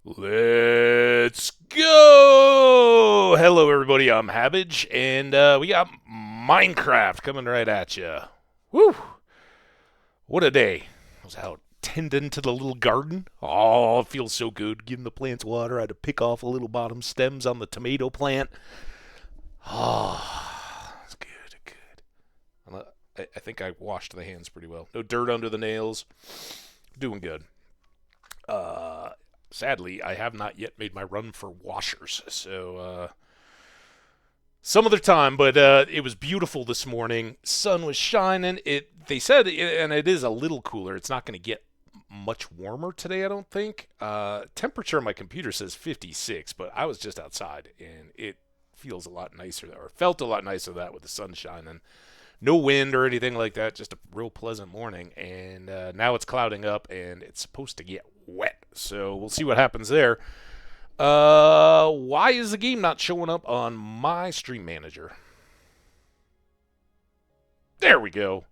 Let's go! Hello, everybody. I'm Hambbage, and we got Minecraft coming right at you. Woo! What a day! I was out tending to the little garden. Oh, it feels so good giving the plants water. I had to pick off the little bottom stems on the tomato plant. Oh, it's good, good. I think I washed the hands pretty well. No dirt under the nails. Doing good. Uh, Sadly, I have not yet made my run for washers, so some other time. But it was beautiful this morning. Sun was shining. They said, and it is a little cooler. It's not going to get much warmer today, I don't think. Temperature on my computer says 56, but I was just outside, and it feels a lot nicer, or felt a lot nicer that with the sun shining. No wind or anything like that, just a real pleasant morning. And now it's clouding up, and it's supposed to get wet. So we'll see what happens there. Why is the game not showing up on my stream manager? There we go.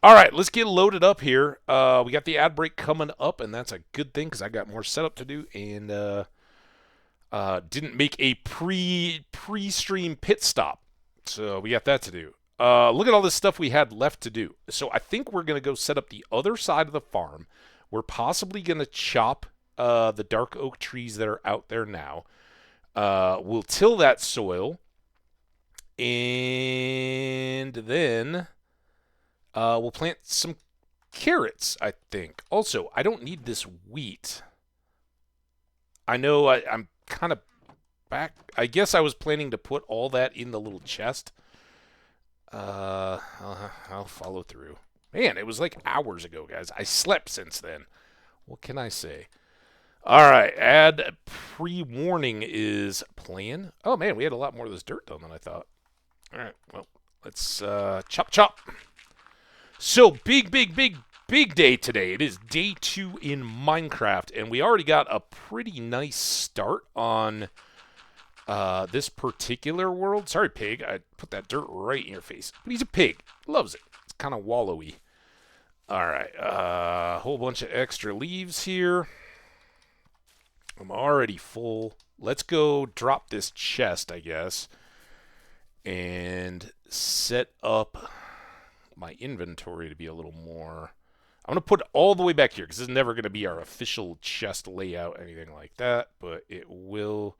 All right, let's get loaded up here. We got the ad break coming up, and that's a good thing because I got more setup to do, and didn't make a pre-stream pit stop, so we got that to do. Look at all this stuff we had left to do. So I think we're gonna go set up the other side of the farm. We're possibly gonna chop the dark oak trees that are out there now. We'll till that soil, and then we'll plant some carrots, I think. Also, I don't need this wheat. I know I'm kind of back. I guess I was planning to put all that in the little chest. I'll follow through. Man, it was like hours ago, guys. I slept since then. What can I say? All right, add pre-warning is plan. Oh man, we had a lot more of this dirt done than I thought. All right, well, let's chop chop. So big day today. It is day 2 in Minecraft, and we already got a pretty nice start on this particular world. Sorry, pig. I put that dirt right in your face. But he's a pig. Loves it. It's kind of wallowy. All right. A whole bunch of extra leaves here. I'm already full. Let's go drop this chest, I guess, and set up my inventory to be a little more. I'm going to put all the way back here because this is never going to be our official chest layout, anything like that, but it will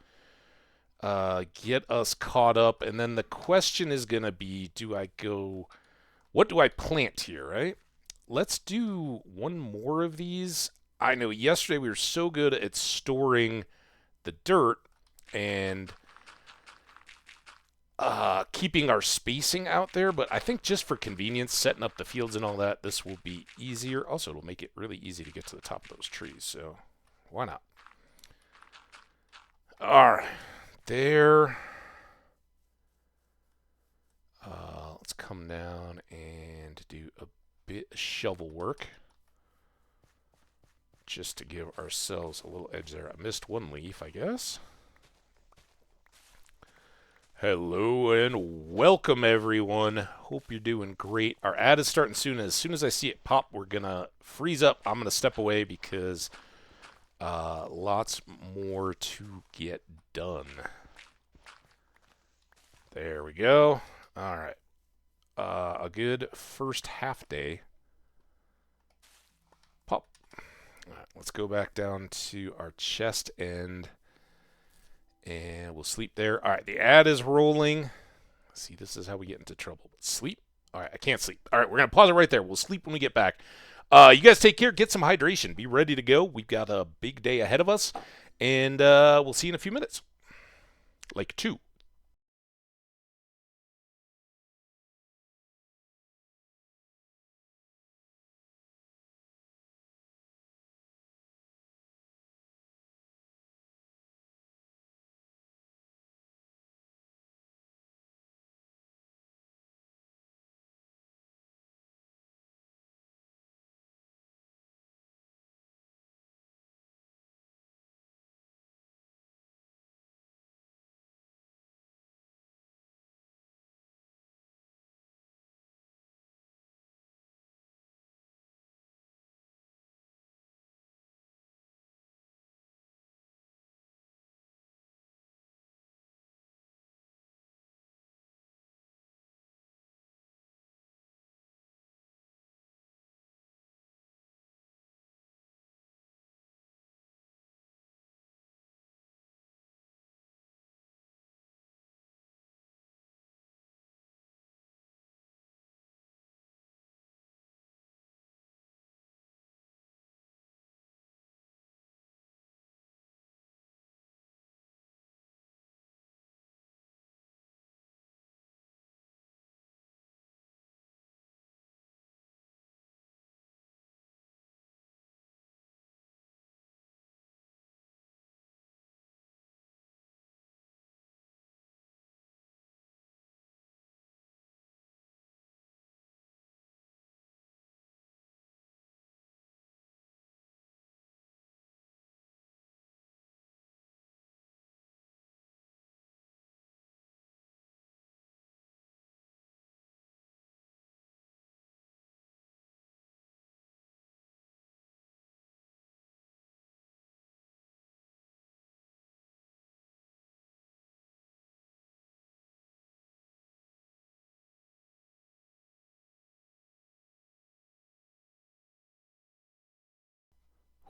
get us caught up. And then the question is going to be, what do I plant here, right? Let's do one more of these. I know yesterday we were so good at storing the dirt and keeping our spacing out there, but I think just for convenience, setting up the fields and all that, this will be easier. Also, it'll make it really easy to get to the top of those trees, so why not? All right. There. Let's come down and do a bit of shovel work just to give ourselves a little edge there. I missed one leaf, I guess. Hello and welcome, everyone. Hope you're doing great. Our ad is starting soon. As soon as I see it pop, we're going to freeze up. I'm going to step away because lots more to get done. There we go. All right. A good first half day. Pop. All right, let's go back down to our chest end, and we'll sleep there. All right, the ad is rolling. See, this is how we get into trouble. Sleep? All right, I can't sleep. All right, we're going to pause it right there. We'll sleep when we get back. You guys take care. Get some hydration. Be ready to go. We've got a big day ahead of us, and we'll see you in a few minutes. Like 2.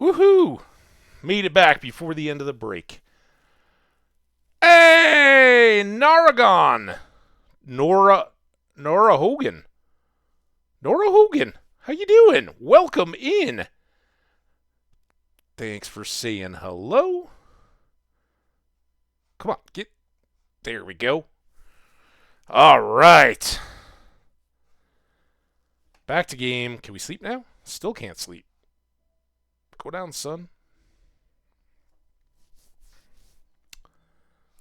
Woohoo! Made it back before the end of the break. Hey, Naragon! Nora Hogan. Nora Hogan, how you doing? Welcome in. Thanks for saying hello. Come on, get... There we go. All right. Back to game. Can we sleep now? Still can't sleep. Go down, son.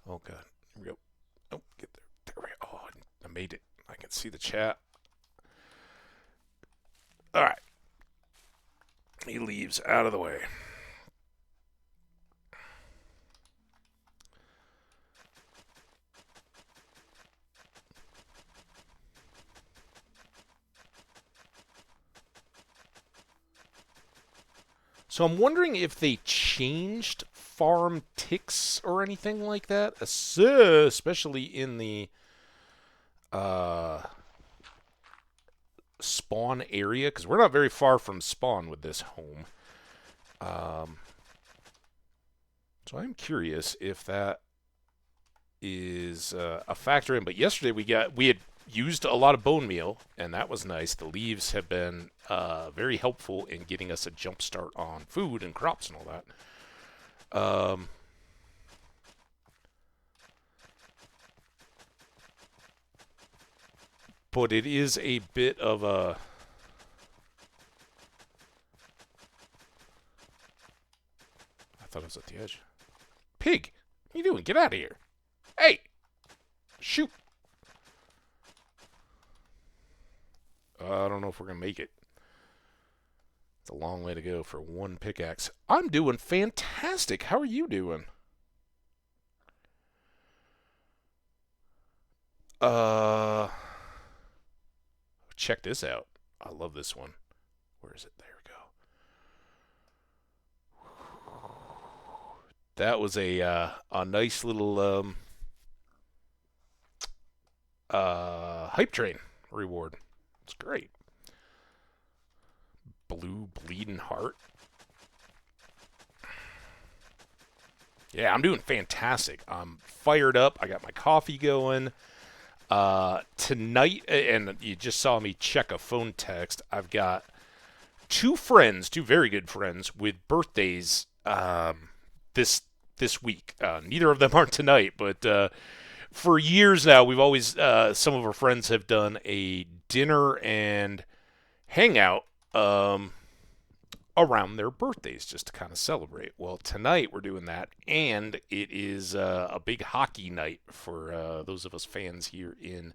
Oh, God. Here we go. Oh, get there. There we go. Oh, I made it. I can see the chat. All right. He leaves out of the way. So I'm wondering if they changed farm ticks or anything like that, especially in the spawn area, because we're not very far from spawn with this home. So I'm curious if that is a factor in. But yesterday we had used a lot of bone meal, and that was nice. The leaves have been very helpful in getting us a jump start on food and crops and all that. But it is a bit of a... I thought it was at the edge. Pig! What are you doing? Get out of here. Hey! Shoot! I don't know if we're going to make it. It's a long way to go for one pickaxe. I'm doing fantastic. How are you doing? Check this out. I love this one. Where is it? There we go. That was a nice little hype train reward. It's great. Blue bleeding heart. Yeah, I'm doing fantastic. I'm fired up. I got my coffee going. Tonight, and you just saw me check a phone text, I've got two very good friends with birthdays this week. Neither of them are tonight, but for years now, we've always, some of our friends have done a dinner and hangout around their birthdays just to kind of celebrate. Well, tonight we're doing that, and it is a big hockey night for those of us fans here in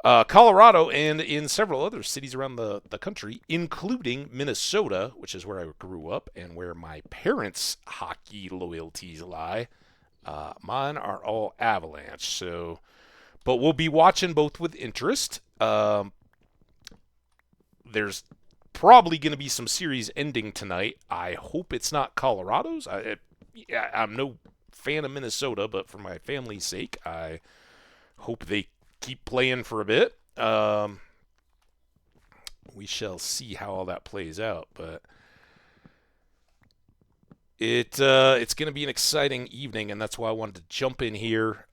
Colorado and in several other cities around the country, including Minnesota, which is where I grew up and where my parents' hockey loyalties lie. Mine are all Avalanche, so... But we'll be watching both with interest. There's probably going to be some series ending tonight. I hope it's not Colorado's. I'm no fan of Minnesota, but for my family's sake, I hope they keep playing for a bit. We shall see how all that plays out, but it's going to be an exciting evening, and that's why I wanted to jump in here.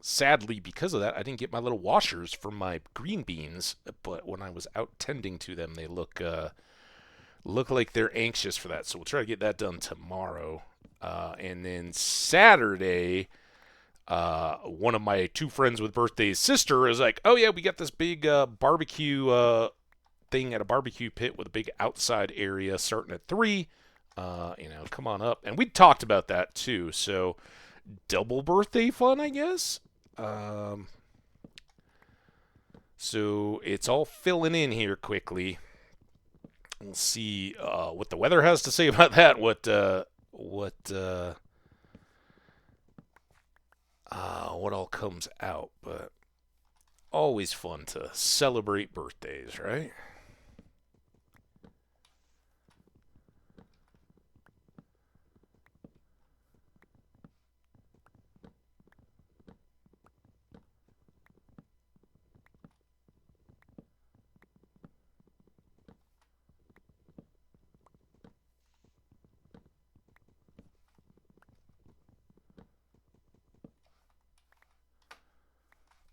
Sadly, because of that, I didn't get my little washers for my green beans, but when I was out tending to them, they look like they're anxious for that. So we'll try to get that done tomorrow. And then Saturday, one of my two friends with birthday's sister is like, oh yeah, we got this big barbecue thing at a barbecue pit with a big outside area starting at 3. Come on up. And we talked about that too. So double birthday fun, I guess. So it's all filling in here quickly. We'll see what the weather has to say about that. What all comes out, but always fun to celebrate birthdays, right?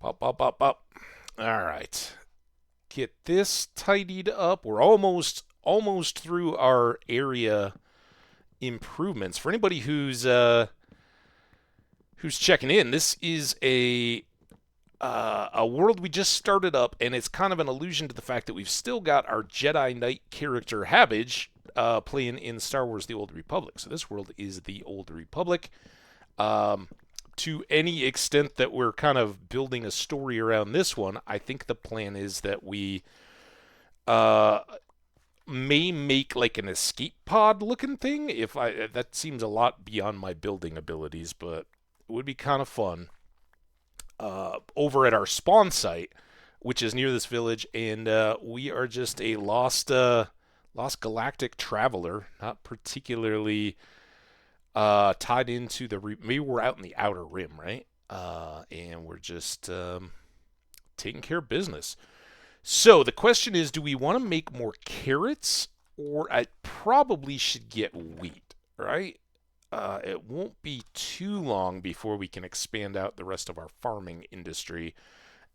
Pop, pop, pop, pop. All right. Get this tidied up. We're almost through our area improvements. For anybody who's checking in, this is a world we just started up, and it's kind of an allusion to the fact that we've still got our Jedi Knight character Hambbage playing in Star Wars: The Old Republic. So this world is the Old Republic. To any extent that we're kind of building a story around this one, I think the plan is that we may make like an escape pod looking thing. That seems a lot beyond my building abilities, but it would be kind of fun. Over at our spawn site, which is near this village, and we are just a lost galactic traveler, not particularly tied into maybe we're out in the outer rim, right? And we're just taking care of business. So the question is, do we want to make more carrots, or I probably should get wheat, right? It won't be too long before we can expand out the rest of our farming industry.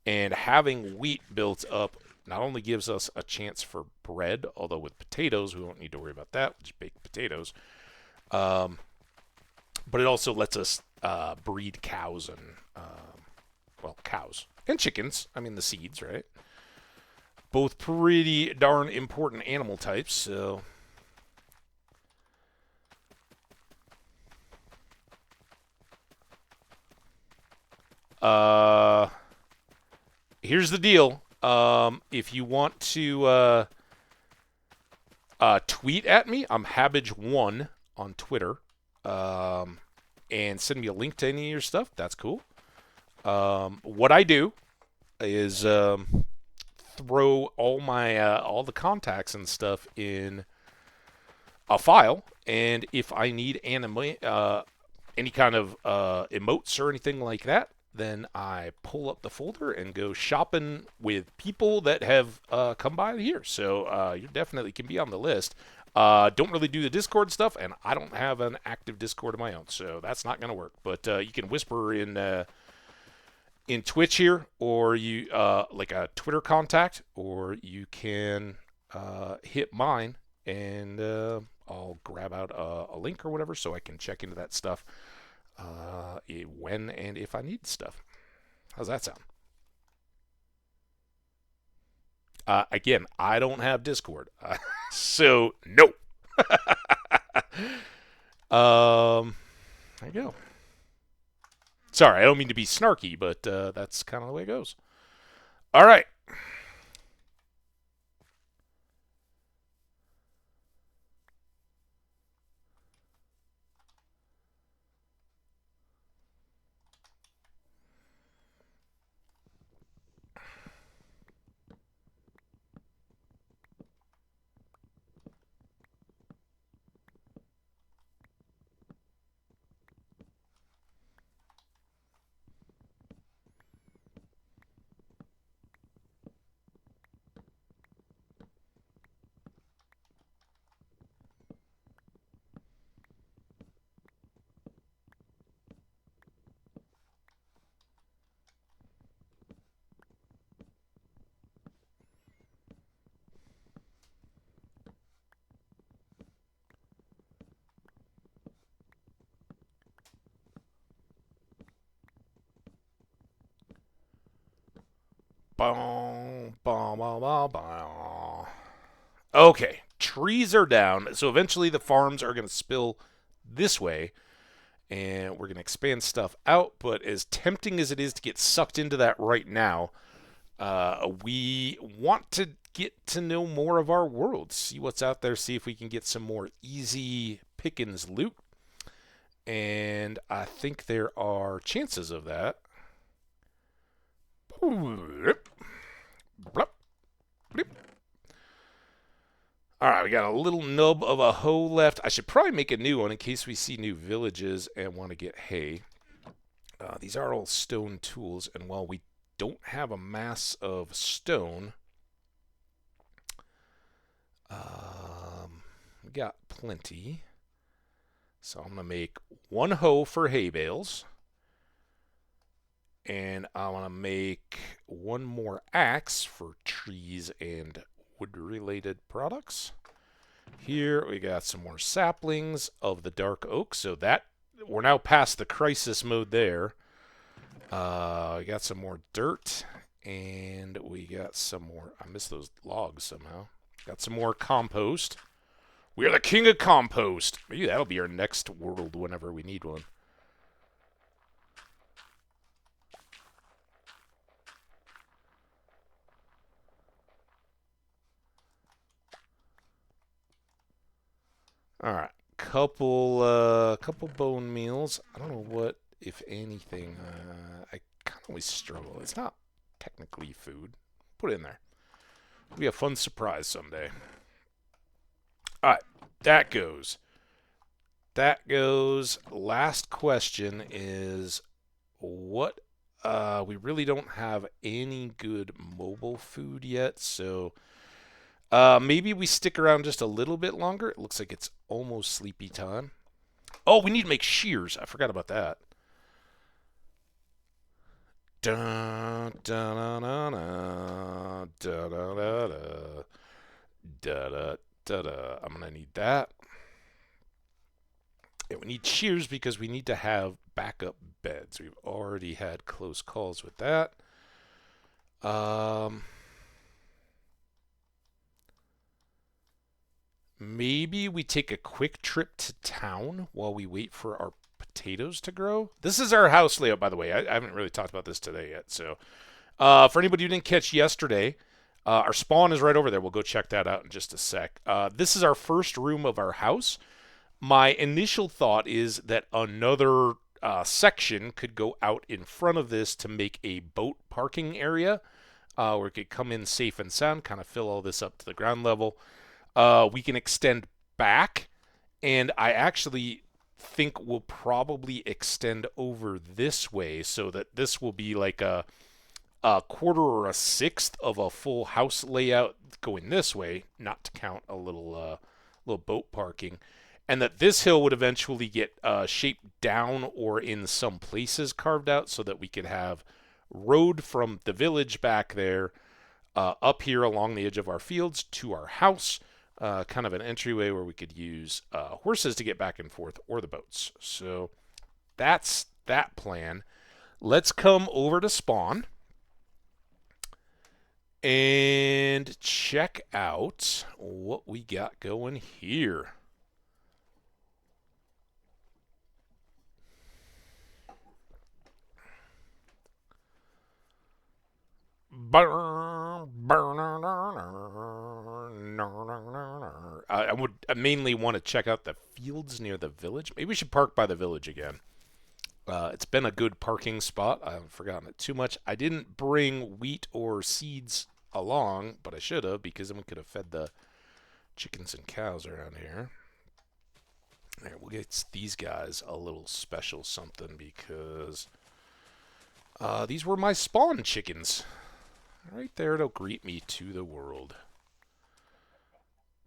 And having wheat built up not only gives us a chance for bread, although with potatoes, we won't need to worry about that. We'll just bake potatoes. But it also lets us breed cows and, cows and chickens. I mean, the seeds, right? Both pretty darn important animal types, so... Here's the deal. If you want to tweet at me, I'm Hambbage1 on Twitter, and send me a link to any of your stuff. That's cool. What I do is throw all the contacts and stuff in a file, and if I need any kind of emotes or anything like that, then I pull up the folder and go shopping with people that have come by here. So you definitely can be on the list. Don't really do the Discord stuff, and I don't have an active Discord of my own, so that's not going to work. But you can whisper in Twitch here, or you like a Twitter contact, or you can hit mine, and I'll grab out a link or whatever so I can check into that stuff when and if I need stuff. How's that sound? Again, I don't have Discord, so no. There you go. Sorry, I don't mean to be snarky, but that's kind of the way it goes. All right. Boom, boom, boom, boom, boom. Okay, trees are down, so eventually the farms are going to spill this way, and we're going to expand stuff out. But as tempting as it is to get sucked into that right now, we want to get to know more of our world, see what's out there, see if we can get some more easy pickings loot. And I think there are chances of that. Alright, we got a little nub of a hoe left. I should probably make a new one in case we see new villages and want to get hay. These are all stone tools, and while we don't have a mass of stone, we got plenty. So I'm going to make one hoe for hay bales. And I want to make one more axe for trees and wood-related products. Here we got some more saplings of the dark oak, so that we're now past the crisis mode there. We got some more dirt, and we got some more. I missed those logs somehow. Got some more compost. We are the king of compost. Maybe that'll be our next world whenever we need one. All right, couple bone meals. I don't know what, if anything. I kind of always struggle. It's not technically food. Put it in there. It'll be a fun surprise someday. All right, that goes. That goes. Last question is, what? We really don't have any good mobile food yet, so maybe we stick around just a little bit longer. It looks like it's almost sleepy time. Oh, we need to make shears. I forgot about that. Da da da da da da da da da da da. I'm gonna need that. And we need shears because we need to have backup beds. We've already had close calls with that. Maybe we take a quick trip to town while we wait for our potatoes to grow. This is our house layout, by the way. I haven't really talked about this today yet. So, for anybody who didn't catch yesterday, our spawn is right over there. We'll go check that out in just a sec. This is our first room of our house. My initial thought is that another section could go out in front of this to make a boat parking area where it could come in safe and sound, kind of fill all this up to the ground level. We can extend back, and I actually think we'll probably extend over this way so that this will be like a quarter or a sixth of a full house layout going this way, not to count a little boat parking, and that this hill would eventually get shaped down or in some places carved out so that we could have road from the village back there up here along the edge of our fields to our house. Kind of an entryway where we could use horses to get back and forth or the boats. So that's that plan. Let's come over to spawn and check out what we got going here. I would mainly want to check out the fields near the village. Maybe we should park by the village again. It's been a good parking spot. I haven't forgotten it too much. I didn't bring wheat or seeds along, but I should have, because then we could have fed the chickens and cows around here. All right, we'll get these guys a little special something because these were my spawn chickens. Right there, it'll greet me to the world.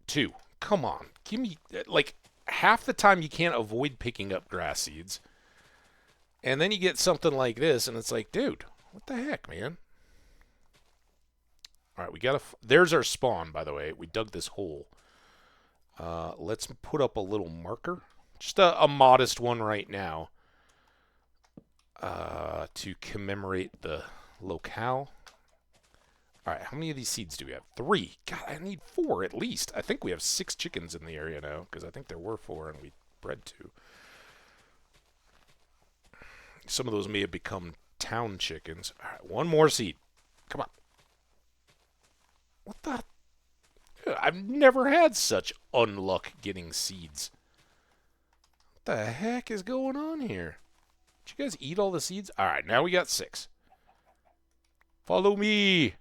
2. Come on. Give me, like, half the time you can't avoid picking up grass seeds. And then you get something like this, and it's like, dude, what the heck, man? All right, we got there's our spawn, by the way. We dug this hole. Let's put up a little marker. Just a modest one right now. To commemorate the locale. All right, how many of these seeds do we have? 3. God, I need 4 at least. I think we have 6 chickens in the area now, because I think there were 4 and we bred 2. Some of those may have become town chickens. All right, 1 more seed. Come on. What the? I've never had such unluck getting seeds. What the heck is going on here? Did you guys eat all the seeds? All right, now we got 6. Follow me.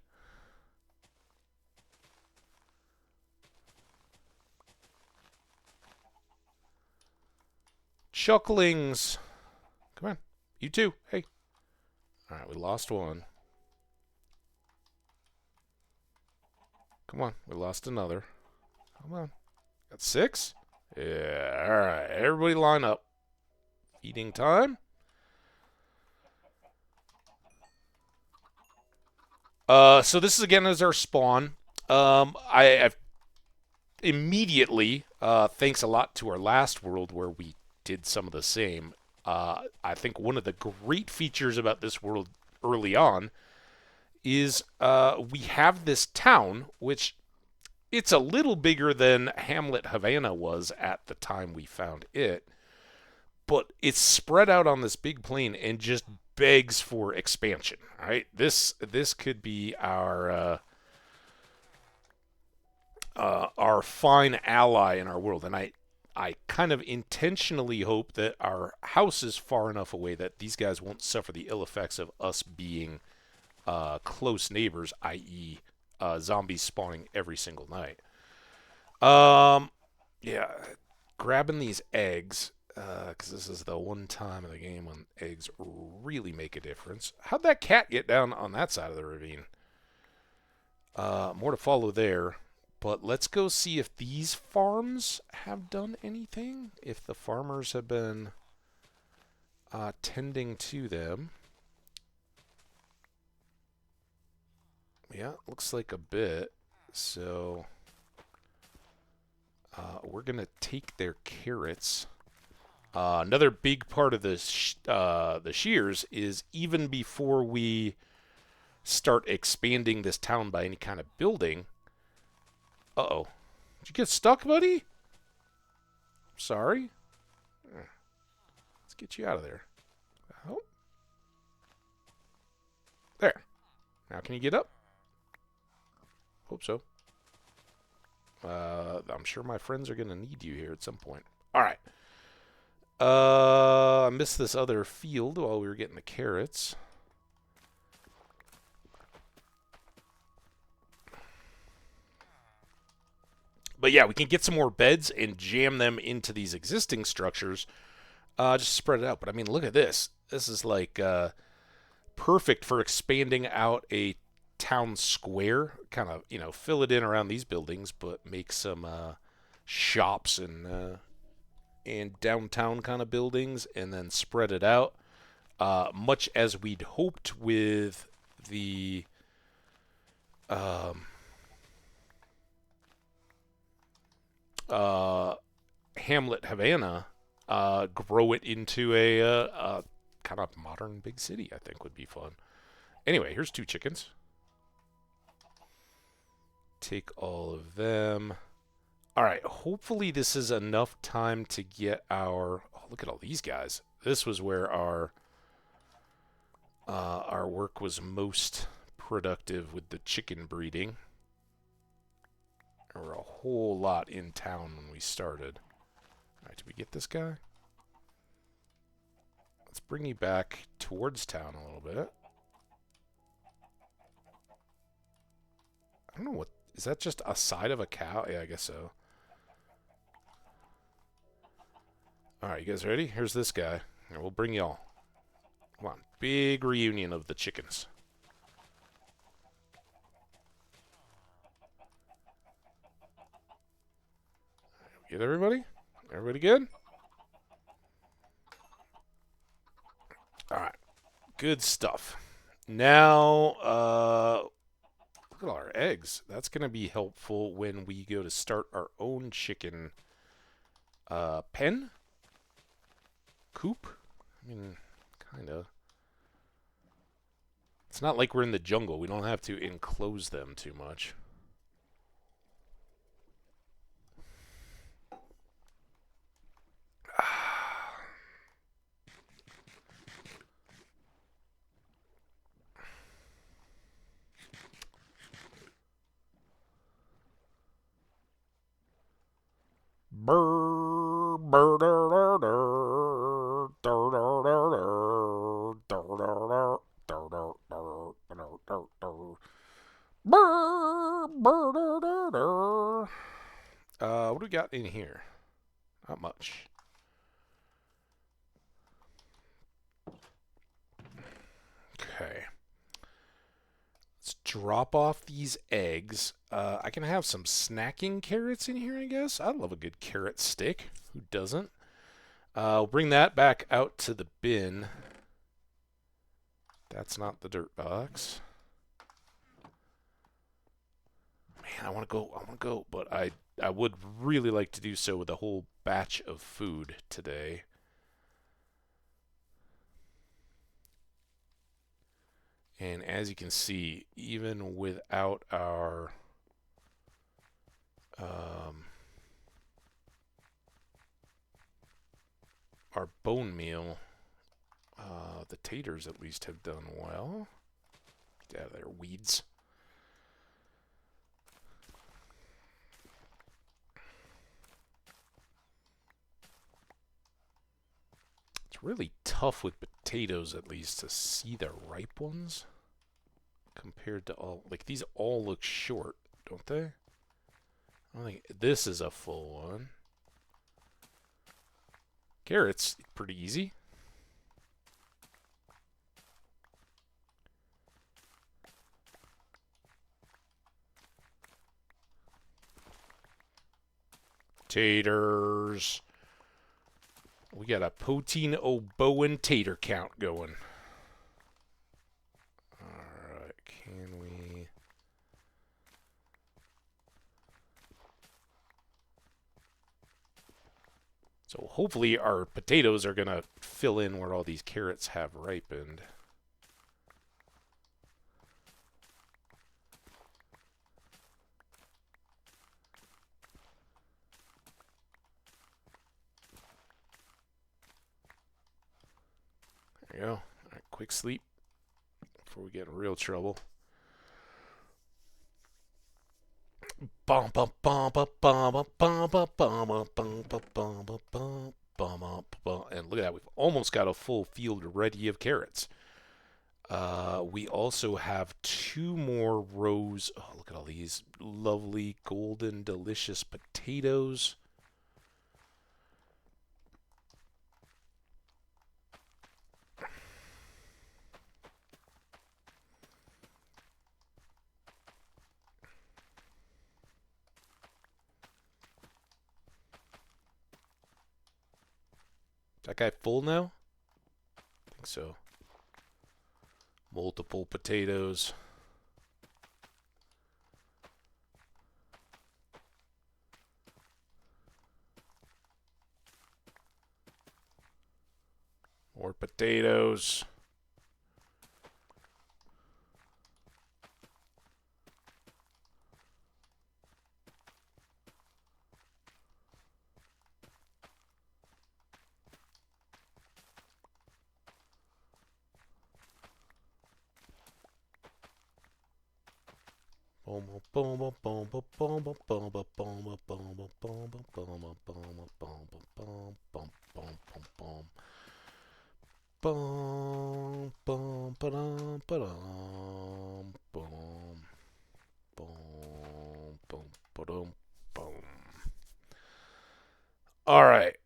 Chucklings. Come on. You too. Hey. All right, we lost 1. Come on. We lost another. Come on. Got 6? Yeah. All right. Everybody line up. Eating time. So this is again as our spawn. I've immediately, thanks a lot to our last world where we did some of the same. I think one of the great features about this world early on is we have this town, which it's a little bigger than Hamlet Havana was at the time we found it, but it's spread out on this big plain and just begs for expansion. Right? This could be our fine ally in our world, and I kind of intentionally hope that our house is far enough away that these guys won't suffer the ill effects of us being close neighbors, i.e., zombies spawning every single night. Yeah, grabbing these eggs, because this is the one time of the game when eggs really make a difference. How'd that cat get down on that side of the ravine? More to follow there. But let's go see if these farms have done anything. If the farmers have been tending to them. Yeah, looks like a bit. So we're going to take their carrots. Another big part of the shears is even before we start expanding this town by any kind of building. Uh-oh. Did you get stuck, buddy? Sorry. Let's get you out of there. Oh. There. Now can you get up? Hope so. I'm sure my friends are going to need you here at some point. All right. I missed this other field while we were getting the carrots. But yeah, we can get some more beds and jam them into these existing structures. Just spread it out. But I mean, look at this. This is like perfect for expanding out a town square. Kind of, fill it in around these buildings, but make some shops and downtown kind of buildings, and then spread it out. Much as we'd hoped with the Hamlet Havana, grow it into a kind of modern big city, I think would be fun. Anyway, here's 2 chickens. Take all of them. All right, hopefully this is enough time to get our... Oh, look at all these guys. This was where our work was most productive with the chicken breeding. There were a whole lot in town when we started. All right, did we get this guy? Let's bring you back towards town a little bit. I don't know what... Is that just a side of a cow? Yeah, I guess so. Alright, you guys ready? Here's this guy. And we'll bring y'all. Come on. Big reunion of the chickens. Get everybody? Everybody good? Alright. Good stuff. Now, look at all our eggs. That's going to be helpful when we go to start our own chicken pen? Coop? I mean, kind of. It's not like we're in the jungle. We don't have to enclose them too much. What do we got in here? Not much. Okay. Let's drop off these eggs. I can have some snacking carrots in here, I guess. I love a good carrot stick. Who doesn't? I'll bring that back out to the bin. That's not the dirt box. Man, I want to go. I want to go, but I would really like to do so with a whole batch of food today. And as you can see, even without um, our bone meal, the taters at least have done well. Get out of there, weeds. It's really tough with potatoes, at least, to see the ripe ones compared to all. Like, these all look short, don't they? I don't think this is a full one. Carrots, pretty easy. Taters. We got a Poteen O'Bowen tater count going. Alright, can we... So hopefully our potatoes are going to fill in where all these carrots have ripened. There you go. All right, quick sleep before we get in real trouble. And look at that, we've almost got a full field ready of carrots. We also have 2 more rows. Oh, look at all these lovely, golden, delicious potatoes. Is that guy full now? I think so. Multiple potatoes. More potatoes. All right.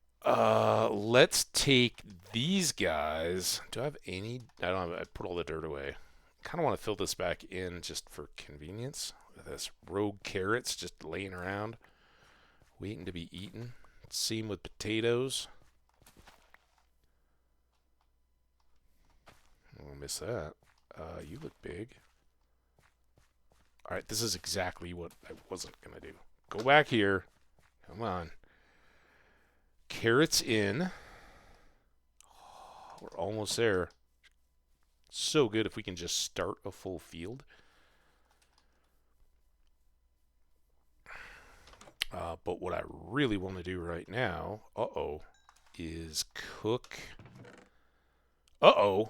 Let's take these guys. Do I have any? I don't have. I put all the dirt away. Kind of want to fill this back in just for convenience. This rogue carrots just laying around, waiting to be eaten. Same with potatoes. I'll miss that. You look big. All right, this is exactly what I wasn't gonna do. Go back here. Come on. Carrots in. Oh, we're almost there. So good if we can just start a full field. But what I really want to do right now, is cook. Damn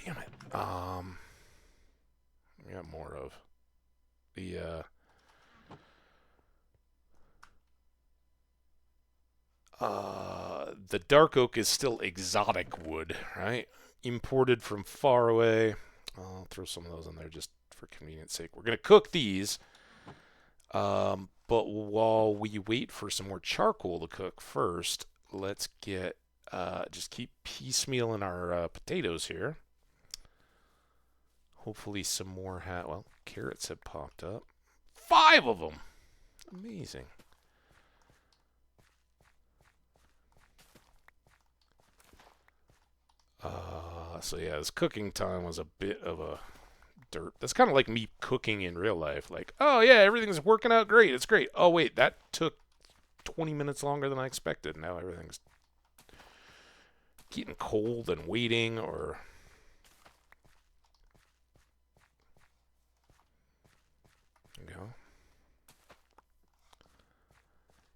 it. We got more of the dark oak is still exotic wood, right? Imported from far away. I'll throw some of those in there just for convenience sake. We're gonna cook these. But while we wait for some more charcoal to cook first, let's get just keep piecemealing our potatoes here. Hopefully some more carrots have popped up. 5 of them! Amazing. So yeah, this cooking time was a bit of a dirt. That's kind of like me cooking in real life. Like, oh yeah, everything's working out great. It's great. Oh wait, that took 20 minutes longer than I expected. Now everything's getting cold and waiting, or there you go.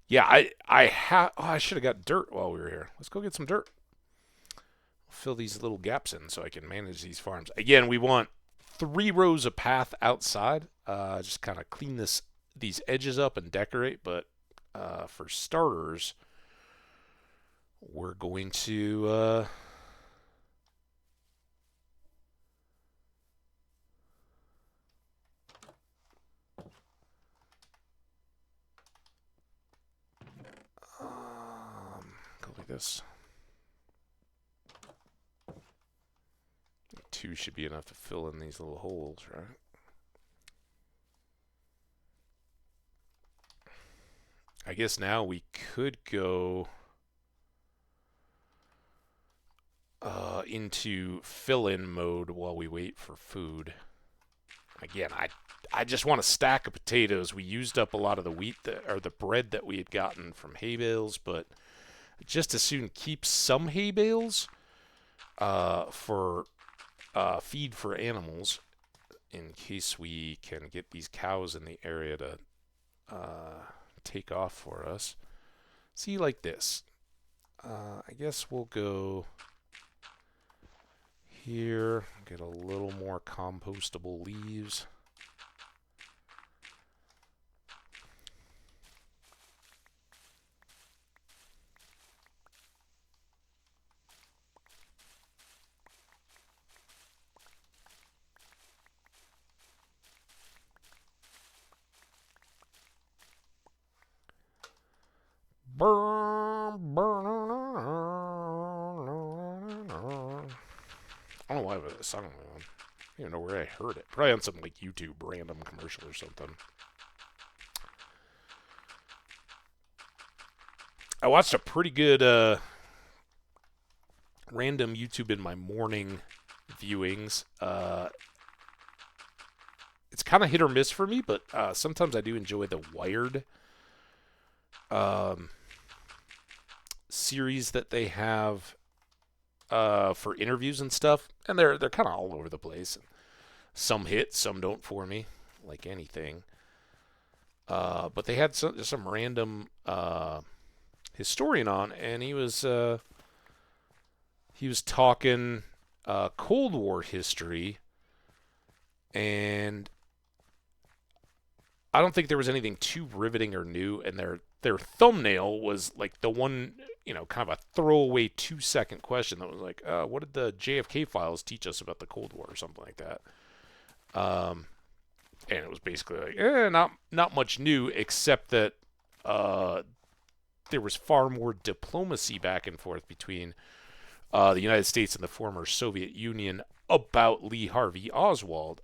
Yeah, I should have got dirt while we were here. Let's go get some dirt. Fill these little gaps in so I can manage these farms. Again, we want 3 rows of path outside. Just kind of clean these edges up and decorate. But for starters, we're going to go like this. 2 should be enough to fill in these little holes, right? I guess now we could go into fill-in mode while we wait for food. Again, I just want a stack of potatoes. We used up a lot of the wheat or the bread that we had gotten from hay bales, but just as soon keep some hay bales for feed for animals in case we can get these cows in the area to take off for us. See, like this. I guess we'll go here, get a little more compostable leaves. I don't know why this song. I don't even know where I heard it. Probably on some like YouTube random commercial or something. I watched a pretty good random YouTube in my morning viewings. It's kind of hit or miss for me, but sometimes I do enjoy the Wired series that they have for interviews and stuff, and they're kind of all over the place. Some hit, some don't for me, like anything. But they had some random historian on, and he was talking Cold War history, and I don't think there was anything too riveting or new, and their thumbnail was like the one, kind of a throwaway 2-second question that was like, what did the JFK files teach us about the Cold War or something like that? And it was basically like, not much new, except that there was far more diplomacy back and forth between the United States and the former Soviet Union about Lee Harvey Oswald,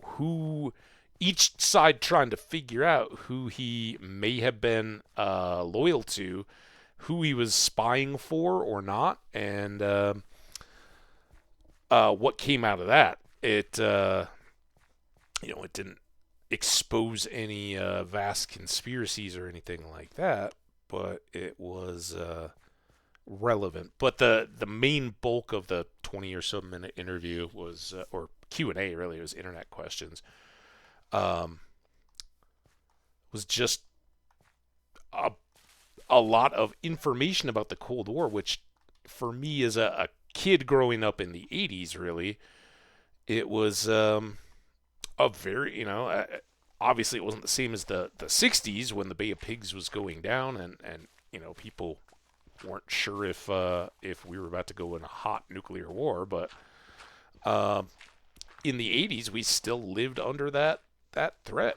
who each side trying to figure out who he may have been loyal to, who he was spying for or not, and what came out of that. It it didn't expose any vast conspiracies or anything like that, but it was relevant. But the main bulk of the 20 or so minute interview was, or Q&A really, was internet questions. Was just a lot of information about the Cold War, which for me as a kid growing up in the 80s, really, it was a very, obviously it wasn't the same as the 60s when the Bay of Pigs was going down, and people weren't sure if we were about to go in a hot nuclear war, but in the 80s we still lived under that threat.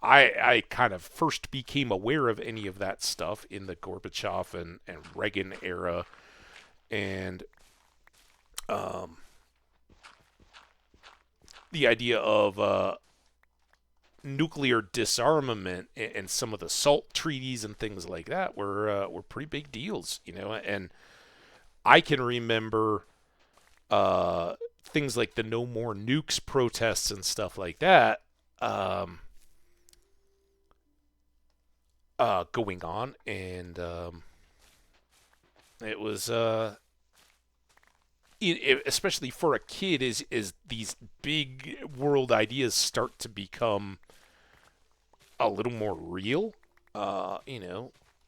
I kind of first became aware of any of that stuff in the Gorbachev and Reagan era, and the idea of nuclear disarmament and some of the SALT treaties and things like that were pretty big deals, and I can remember things like the No More Nukes protests and stuff like that um, going on, and it was especially for a kid, is these big world ideas start to become a little more real.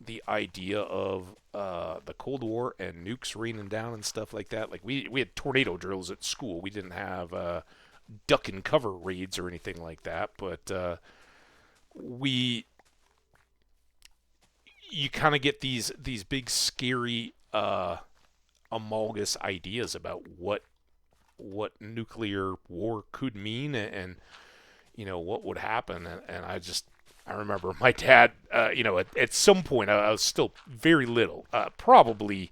The idea of the Cold War and nukes raining down and stuff like that. Like we had tornado drills at school. We didn't have duck and cover raids or anything like that, but we you kind of get these big scary amalgamous ideas about what nuclear war could mean, and what would happen. And I remember my dad, at some point, I was still very little, probably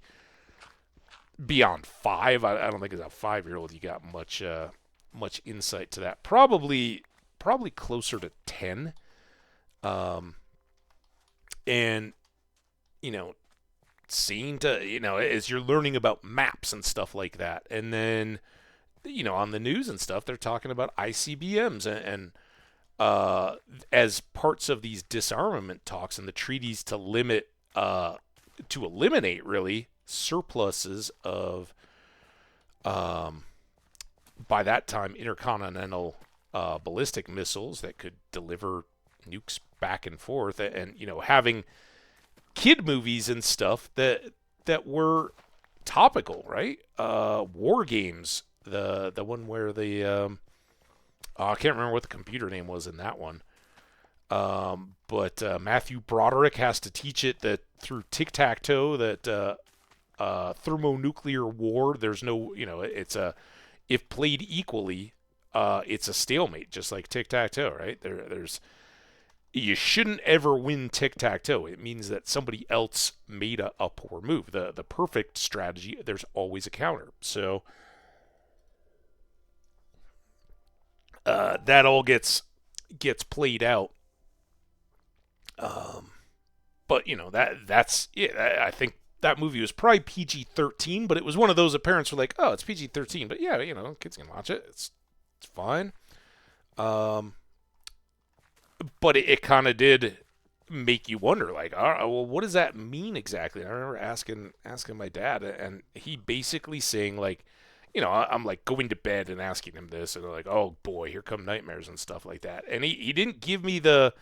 beyond 5. I don't think as a 5-year-old you got much insight to that. Probably closer to 10. And seeing to as you're learning about maps and stuff like that, and then on the news and stuff, they're talking about ICBMs and as parts of these disarmament talks and the treaties to eliminate really surpluses of by that time intercontinental ballistic missiles that could deliver nukes back and forth, and having kid movies and stuff that were topical, right? War Games, the one where I can't remember what the computer name was in that one. But Matthew Broderick has to teach it that through tic-tac-toe that thermonuclear war, there's no, it's if played equally, it's a stalemate, just like tic-tac-toe, right? You shouldn't ever win tic-tac-toe. It means that somebody else made a poor move. The perfect strategy, there's always a counter. So that all gets played out. But that's yeah. I think that movie was probably PG-13, but it was one of those that parents were like, "Oh, it's PG-13, but yeah, kids can watch it. It's fine." But it kind of did make you wonder, like, all right, well, what does that mean exactly? And I remember asking my dad, and he basically saying, like, I'm like going to bed and asking him this, and they're like, oh boy, here come nightmares and stuff like that. And he didn't give me the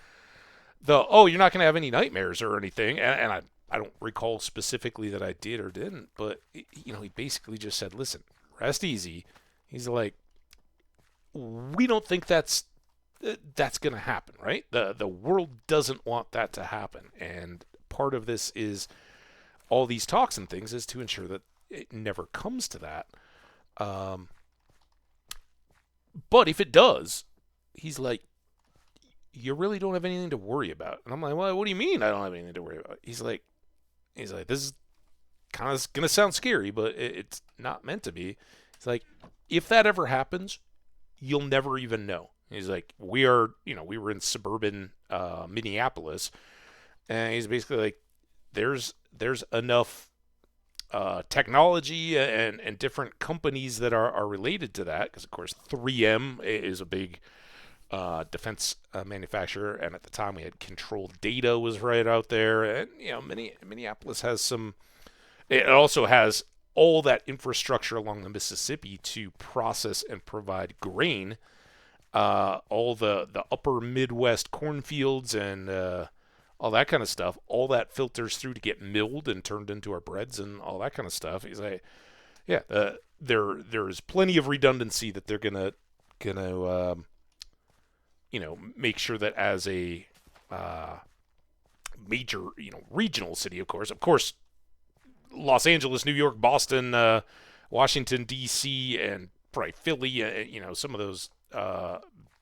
oh, you're not going to have any nightmares or anything. And I don't recall specifically that I did or didn't, but he basically just said, listen, rest easy. He's like, we don't think that's going to happen, right? The world doesn't want that to happen, and part of this is all these talks and things is to ensure that it never comes to that. But if it does, he's like, you really don't have anything to worry about. And I'm like, well, what do you mean I don't have anything to worry about? He's like, this is kind of gonna sound scary, but it's not meant to be. It's like, if that ever happens, you'll never even know. He's like, we were in suburban Minneapolis, and he's basically like, there's enough technology and different companies that are related to that, because of course 3M is a big defense manufacturer, and at the time we had Control Data was right out there, and Minneapolis has some. It also has all that infrastructure along the Mississippi to process and provide grain. All the upper Midwest cornfields and all that kind of stuff, all that filters through to get milled and turned into our breads and all that kind of stuff. He's like, yeah, there's plenty of redundancy that they're gonna make sure that as a major regional city, of course, Los Angeles, New York, Boston, Washington D.C., and probably Philly, some of those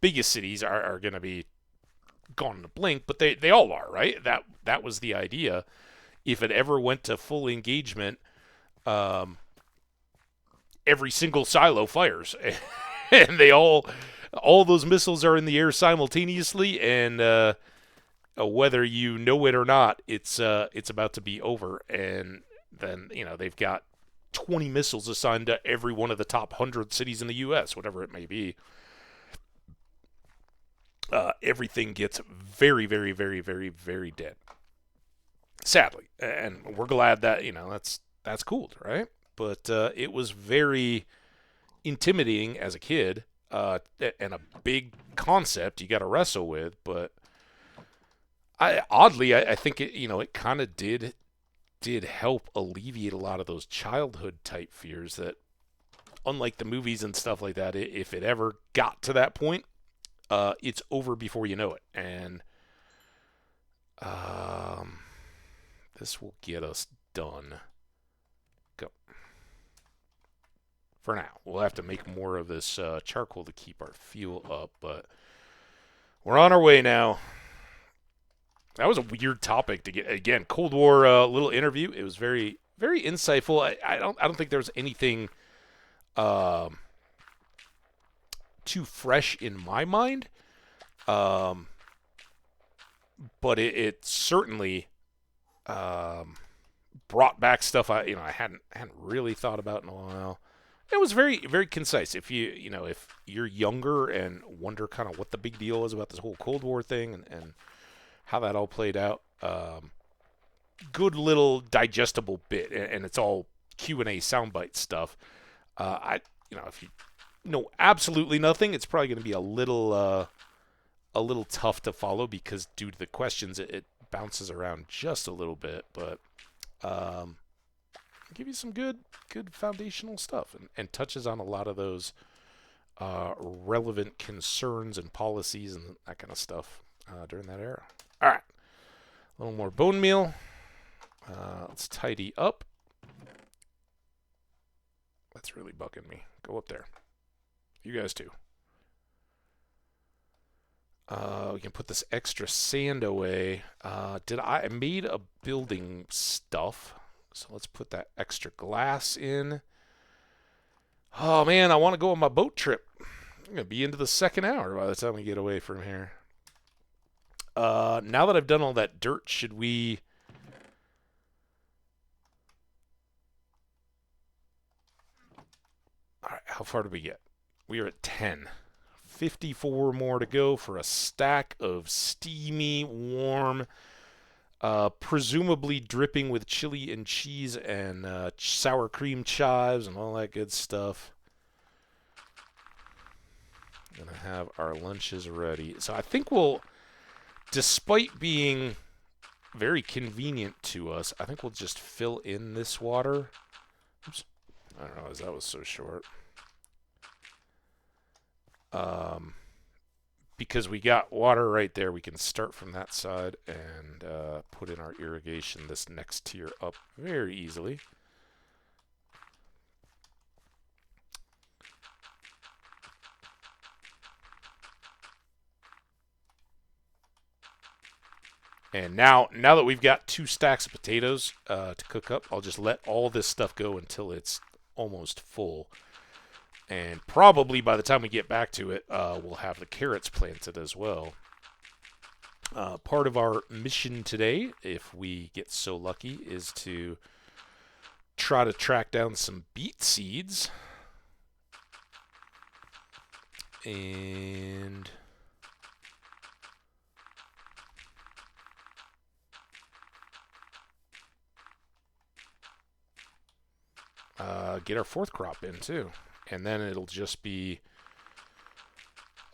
biggest cities are going to be gone in a blink, but they all are, right? That was the idea. If it ever went to full engagement, every single silo fires, and all those missiles are in the air simultaneously, and whether you know it or not, it's about to be over. And then they've got 20 missiles assigned to every one of the top 100 cities in the U.S., whatever it may be. Everything gets very, very, very, very, very dead. Sadly. And we're glad that, that's cool, right? But it was very intimidating as a kid, and a big concept you got to wrestle with. But I think it kind of did help alleviate a lot of those childhood type fears that, unlike the movies and stuff like that, if it ever got to that point, it's over before you know it. And this will get us done. Go. For now. We'll have to make more of this charcoal to keep our fuel up, but we're on our way now. That was a weird topic to get. Again, Cold War little interview. It was very, very insightful. I don't think there was anything too fresh in my mind, but it certainly brought back stuff I hadn't really thought about in a while. It was very, very concise. If if you're younger and wonder kind of what the big deal is about this whole Cold War thing and how that all played out, good little digestible bit, and it's all Q&A soundbite stuff. If you know absolutely nothing, it's probably going to be a little tough to follow because due to the questions, it bounces around just a little bit, but give you some good foundational stuff and touches on a lot of those relevant concerns and policies and that kind of stuff during that era. All right, a little more bone meal. Let's tidy up. That's really bugging me. Go up there. You guys too. We can put this extra sand away. I made a building stuff, so let's put that extra glass in. Oh man, I want to go on my boat trip. I'm gonna be into the second hour by the time we get away from here. Now that I've done all that dirt, should we? All right, how far did we get? We are at 10. 54 more to go for a stack of steamy, warm, presumably dripping with chili and cheese and sour cream chives and all that good stuff. Gonna have our lunches ready. So I think we'll, despite being very convenient to us, I think we'll just fill in this water. Oops. I don't know, that was so short. Because we got water right there, we can start from that side and put in our irrigation this next tier up very easily. And now that we've got 2 stacks of potatoes to cook up, I'll just let all this stuff go until it's almost full. And probably by the time we get back to it, we'll have the carrots planted as well. Part of our mission today, if we get so lucky, is to try to track down some beet seeds. And get our 4th crop in too. And then it'll just be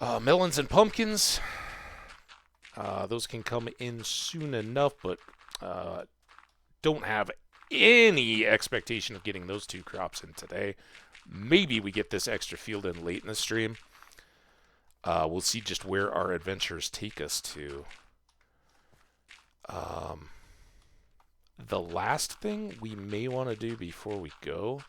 melons and pumpkins. Those can come in soon enough, but don't have any expectation of getting those 2 crops in today. Maybe we get this extra field in late in the stream. We'll see just where our adventures take us to. The last thing we may want to do before we go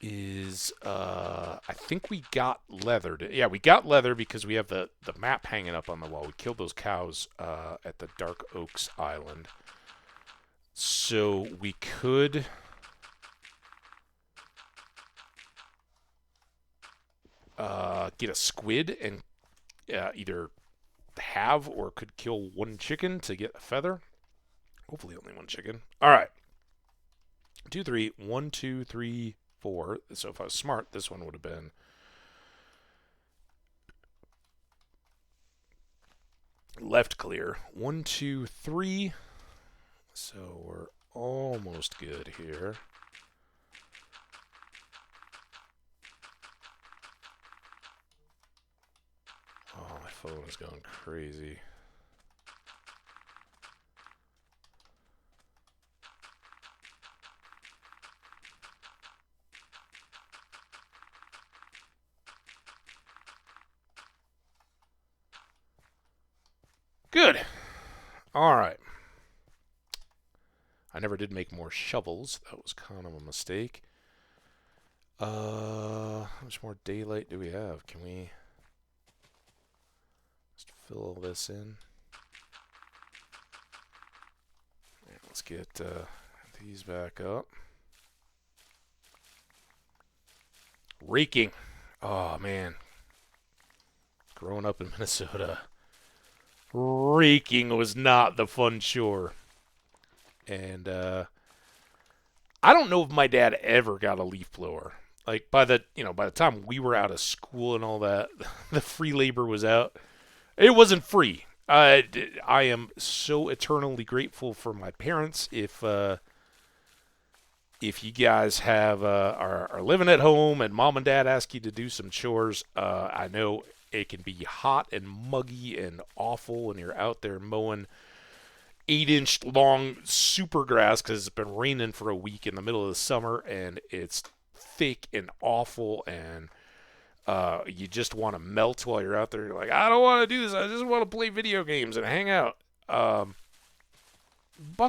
is I think we got leather. Yeah, we got leather because we have the map hanging up on the wall. We killed those cows at the Dark Oaks Island. So we could get a squid and either have or could kill 1 chicken to get a feather. Hopefully only 1 chicken. All right. 2, 3, 1, 2, 3, 4. So if I was smart, this one would have been left clear. 1, 2, 3. So we're almost good here. Oh, my phone is going crazy. Good. All right. I never did make more shovels. That was kind of a mistake. How much more daylight do we have? Can we just fill all this in? Yeah, let's get these back up. Raking. Oh, man. Growing up in Minnesota, raking was not the fun chore. And I don't know if my dad ever got a leaf blower. Like by the time we were out of school and all that, the free labor was out. It wasn't free. I am so eternally grateful for my parents. If you guys are living at home and mom and dad ask you to do some chores, I know it can be hot and muggy and awful when you're out there mowing 8-inch long super grass because it's been raining for a week in the middle of the summer and it's thick and awful and you just want to melt while you're out there. You're like, I don't want to do this. I just want to play video games and hang out. Buck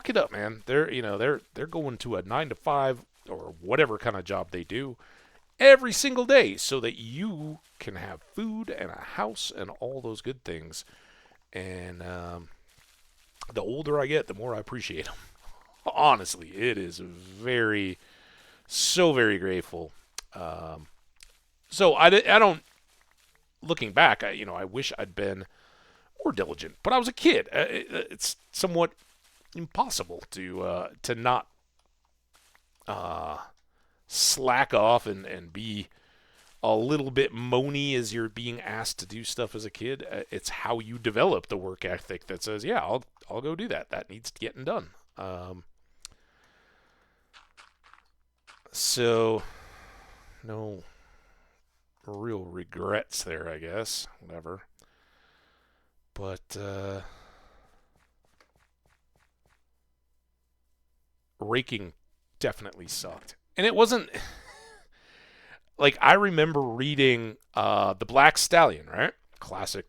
it up, man. They're going to a 9 to 5 or whatever kind of job they do every single day so that you can have food and a house and all those good things. And the older I get, the more I appreciate them. Honestly, it is so very grateful. So I don't, looking back, I wish I'd been more diligent, but I was a kid. It's somewhat impossible to not slack off and be a little bit moany as you're being asked to do stuff as a kid. It's how you develop the work ethic that says, yeah, I'll go do that. That needs getting done. So no real regrets there, I guess. Whatever. But raking definitely sucked. And it wasn't like I remember reading The Black Stallion, right? Classic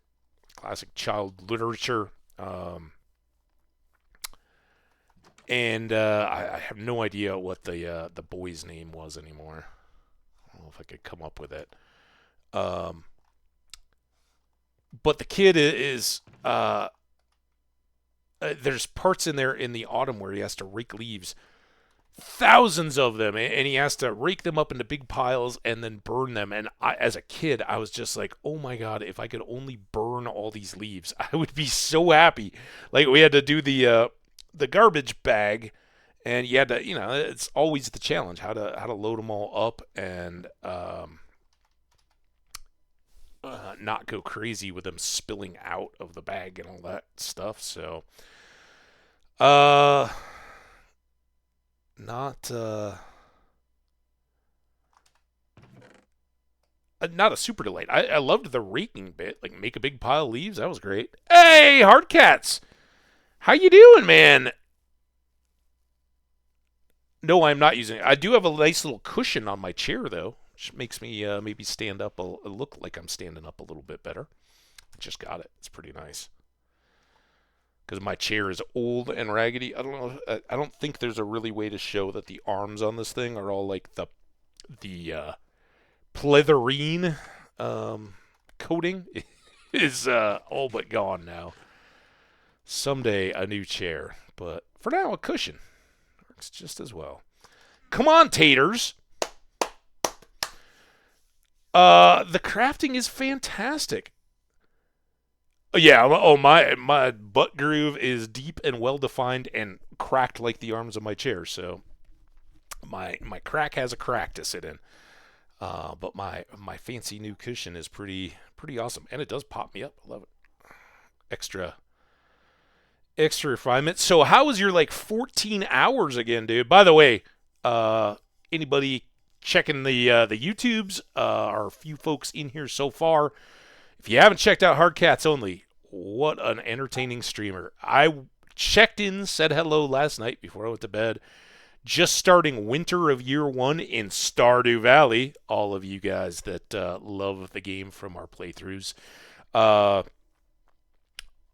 child literature. And I have no idea what the boy's name was anymore. I don't know if I could come up with it. But the kid is there's parts in there in the autumn where he has to rake leaves, thousands of them, and he has to rake them up into big piles and then burn them. And as a kid, I was just like, oh my god, if I could only burn all these leaves, I would be so happy. Like we had to do the garbage bag, and you had to, it's always the challenge how to load them all up and not go crazy with them spilling out of the bag and all that stuff. So, not a super delight. I loved the raking bit, like make a big pile of leaves. That was great. Hey, Hardcats, how you doing, man? No, I'm not using it. I do have a nice little cushion on my chair, though, which makes me maybe stand up, look like I'm standing up a little bit better. I just got it. It's pretty nice. Because my chair is old and raggedy. I don't know. I don't think there's a really way to show that the arms on this thing are all like the pleatherine coating is all but gone now. Someday a new chair, but for now a cushion works just as well. Come on, taters. The crafting is fantastic. Yeah, oh my butt groove is deep and well defined and cracked like the arms of my chair. So My crack has a crack to sit in. But my fancy new cushion is pretty awesome, and it does pop me up. I love it. Extra refinement. So how was your like 14 hours again, dude? By the way, anybody checking the YouTubes? Our few folks in here so far. If you haven't checked out Hard Cats Only, what an entertaining streamer. I checked in, said hello last night before I went to bed. Just starting winter of year one in Stardew Valley. All of you guys that love the game from our playthroughs.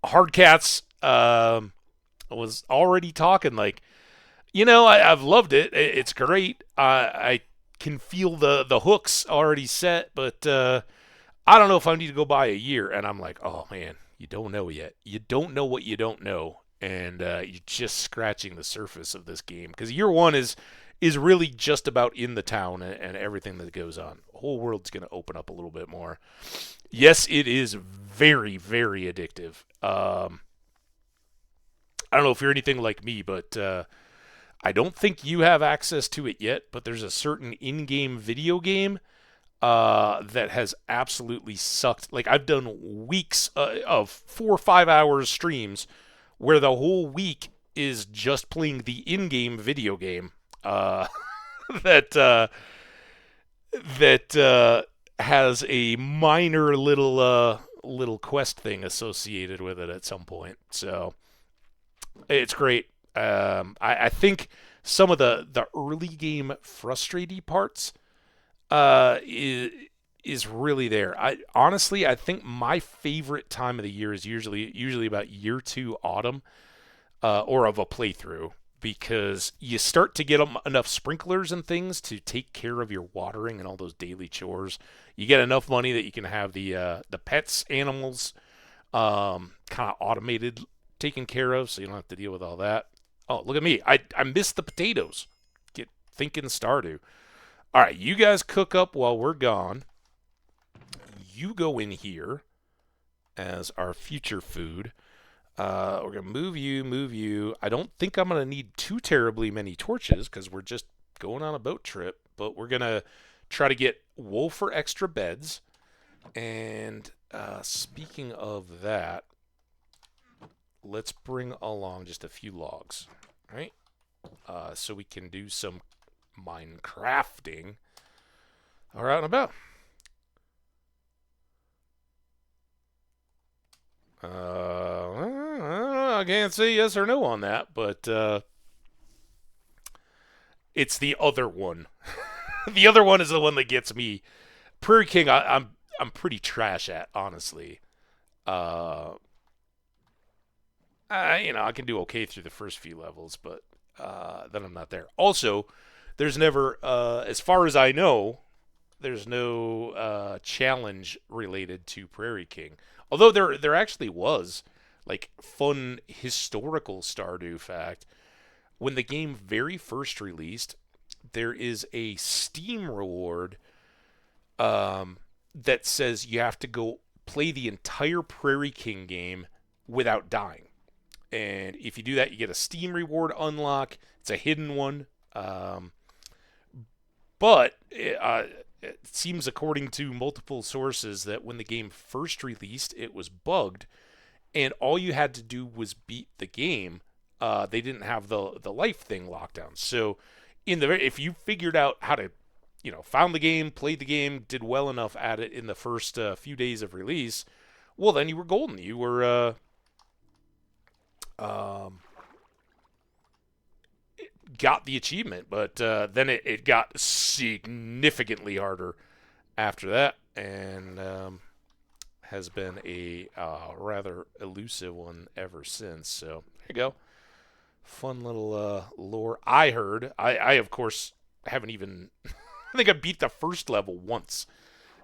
Hard Cats was already talking like, I've loved it. It's great. I can feel the hooks already set, but I don't know if I need to go by a year. And I'm like, oh man, you don't know yet. You don't know what you don't know, and you're just scratching the surface of this game because year one is really just about in the town and everything that goes on. The whole world's going to open up a little bit more. Yes, it is very, very addictive. I don't know if you're anything like me, but I don't think you have access to it yet, but there's a certain in-game video game that has absolutely sucked. Like, I've done weeks of 4 or 5 hours streams where the whole week is just playing the in-game video game that has a minor little quest thing associated with it at some point. So it's great. I think some of the early game frustrating parts is really there. I think my favorite time of the year is usually about year 2 autumn or of a playthrough, because you start to get enough sprinklers and things to take care of your watering and all those daily chores. You get enough money that you can have the pets, animals, kind of automated, taken care of, so you don't have to deal with all that. Oh, look at me. I missed the potatoes. Get thinking Stardew. All right, you guys cook up while we're gone. You go in here as our future food. We're going to move you. I don't think I'm going to need too terribly many torches because we're just going on a boat trip. But we're going to try to get wool for extra beds. And speaking of that, let's bring along just a few logs, right? So we can do some Minecrafting. All right, and about. I can't say yes or no on that, but it's the other one. The other one is the one that gets me. Prairie King, I'm pretty trash at, honestly. I can do okay through the first few levels, but then I'm not there. Also, there's never, as far as I know, there's no challenge related to Prairie King. Although there actually was, like, fun historical Stardew fact. When the game very first released, there is a Steam reward that says you have to go play the entire Prairie King game without dying. And if you do that, you get a Steam reward unlock. It's a hidden one. But it seems, according to multiple sources, that when the game first released, it was bugged, and all you had to do was beat the game. They didn't have the life thing locked down. So, if you figured out how to, found the game, played the game, did well enough at it in the first few days of release, well, then you were golden. You were got the achievement, but then it got significantly harder after that, and has been a rather elusive one ever since. So there you go. Fun little lore. I heard. I of course haven't even. I think I beat the first level once,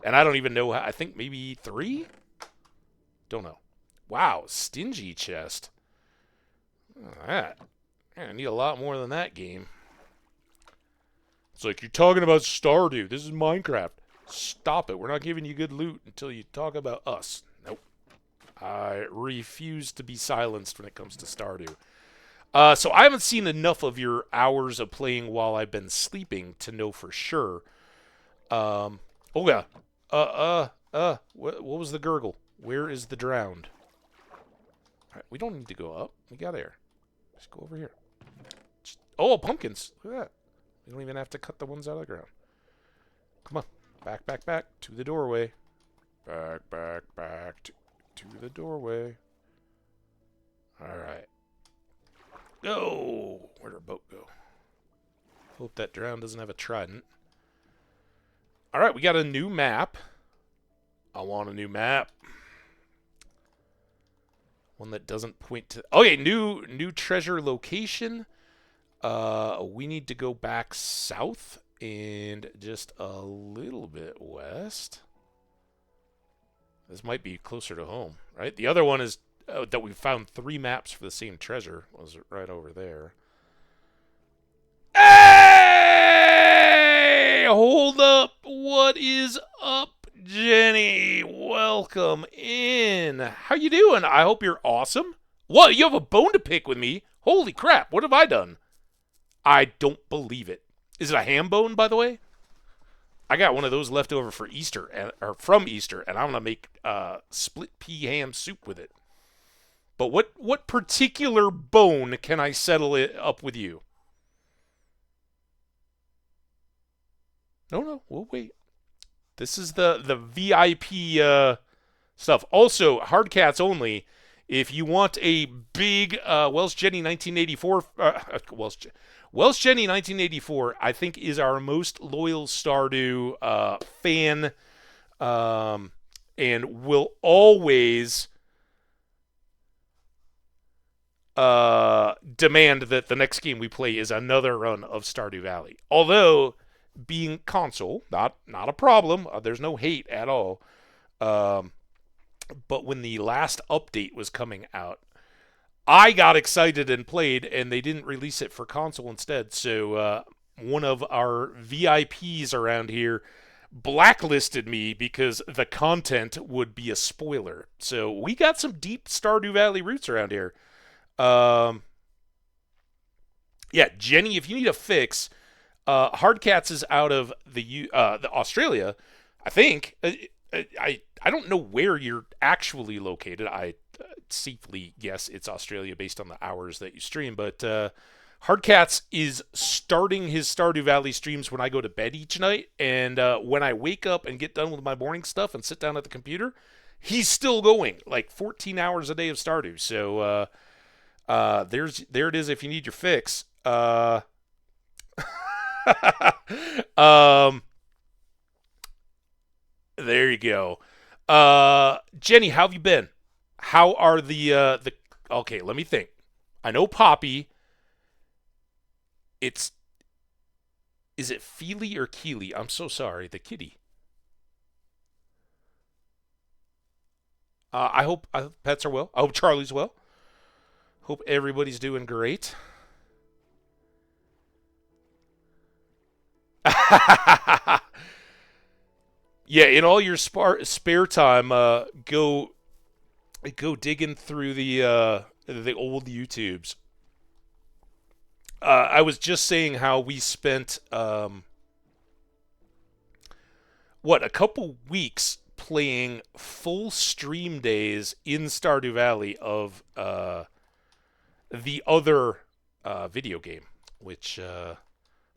and I don't even know how. I think maybe 3. Don't know. Wow, stingy chest. All right. I need a lot more than that game. It's like, you're talking about Stardew. This is Minecraft. Stop it. We're not giving you good loot until you talk about us. Nope. I refuse to be silenced when it comes to Stardew. So I haven't seen enough of your hours of playing while I've been sleeping to know for sure. Oh yeah. What was the gurgle? Where is the drowned? All right, we don't need to go up. We got air. Just go over here. Oh, pumpkins. Look at that. We don't even have to cut the ones out of the ground. Come on. Back, back, back to the doorway. Back, back, back to the doorway. All right. Go. Where'd our boat go? Hope that drown doesn't have a trident. All right, we got a new map. I want a new map. One that doesn't point to... Okay, new treasure location. We need to go back south and just a little bit west. This might be closer to home, right? The other one is that we found 3 maps for the same treasure. Was right over there. Hey! Hold up. What is up, Jenny? Welcome in. How you doing? I hope you're awesome. What? You have a bone to pick with me? Holy crap. What have I done? I don't believe it. Is it a ham bone, by the way? I got one of those left over for Easter, or from Easter, and I'm going to make split pea ham soup with it. But what particular bone can I settle it up with you? No, we'll wait. This is the VIP stuff. Also, hard cats only. If you want a big Welsh Jenny 1984, Welsh Jenny 1984, I think is our most loyal Stardew fan, and will always demand that the next game we play is another run of Stardew Valley. Although, being console, not a problem. There's no hate at all. But when the last update was coming out, I got excited and played, and they didn't release it for console instead. So one of our VIPs around here blacklisted me because the content would be a spoiler. So we got some deep Stardew Valley roots around here. Yeah, Jenny, if you need a fix, Hardcats is out of the Australia, I think. I don't know where you're actually located. I safely guess it's Australia based on the hours that you stream. But Hardcats is starting his Stardew Valley streams when I go to bed each night. And when I wake up and get done with my morning stuff and sit down at the computer, he's still going. Like 14 hours a day of Stardew. So there it is if you need your fix. There you go. Jenny, how have you been? How are the okay, let me think. I know Poppy. Is it Feely or Keely? I'm so sorry, the kitty. I hope pets are well. I hope Charlie's well. Hope everybody's doing great. Yeah, in all your spare time, go digging through the old YouTubes. I was just saying how we spent a couple weeks playing full stream days in Stardew Valley of the other video game, which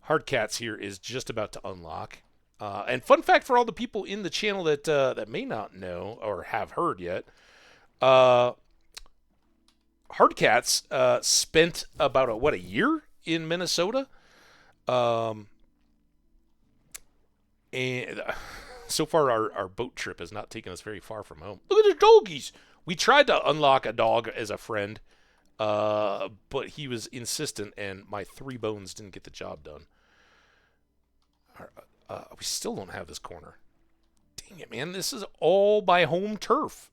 Hardcats here is just about to unlock. And fun fact for all the people in the channel that may not know or have heard yet, Hardcats spent about a year in Minnesota, and so far our boat trip has not taken us very far from home. Look at the doggies. We tried to unlock a dog as a friend, but he was insistent, and my 3 bones didn't get the job done. We still don't have this corner. Dang it, man. This is all by home turf.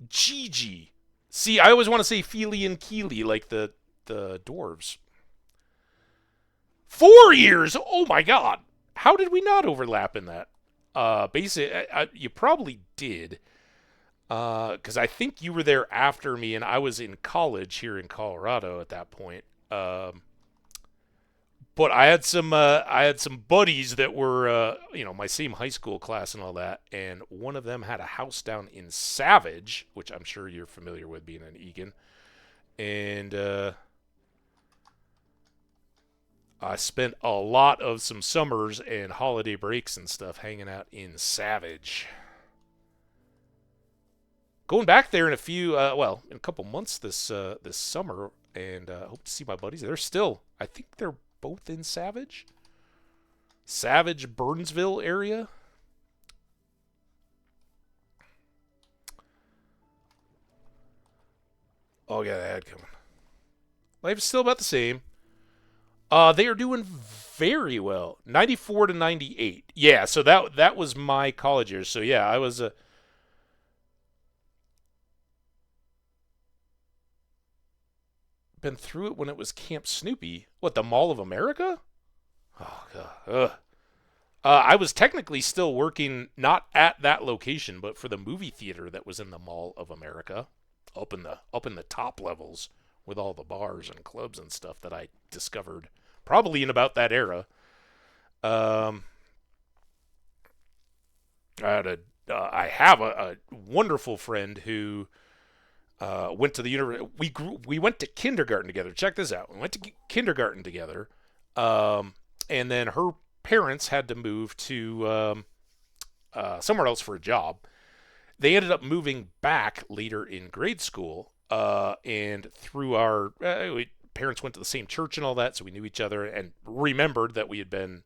Gigi. See, I always want to say Feely and Keely like the dwarves. 4 years? Oh my god. How did we not overlap in that? Basically, you probably did. Because I think you were there after me, and I was in college here in Colorado at that point. But I had some buddies that were my same high school class and all that, and one of them had a house down in Savage, which I'm sure you're familiar with being an Egan, and I spent a lot of some summers and holiday breaks and stuff hanging out in Savage. Going back there in a few, in a couple months this summer, and hope to see my buddies. They're still, I think they're both in Savage, Burnsville area. Oh yeah, that ad coming. Life is still about the same. They are doing very well. 94 to 98. Yeah, so that was my college years. So yeah, I was been through it when it was Camp Snoopy. What, the Mall of America? Oh god. Ugh. I was technically still working not at that location, but for the movie theater that was in the Mall of America, up in the top levels with all the bars and clubs and stuff that I discovered probably in about that era. Um, I have a wonderful friend who went to the university. We went to kindergarten together. Check this out. We went to kindergarten together, and then her parents had to move to somewhere else for a job. They ended up moving back later in grade school, and through our parents went to the same church and all that, so we knew each other and remembered that we had been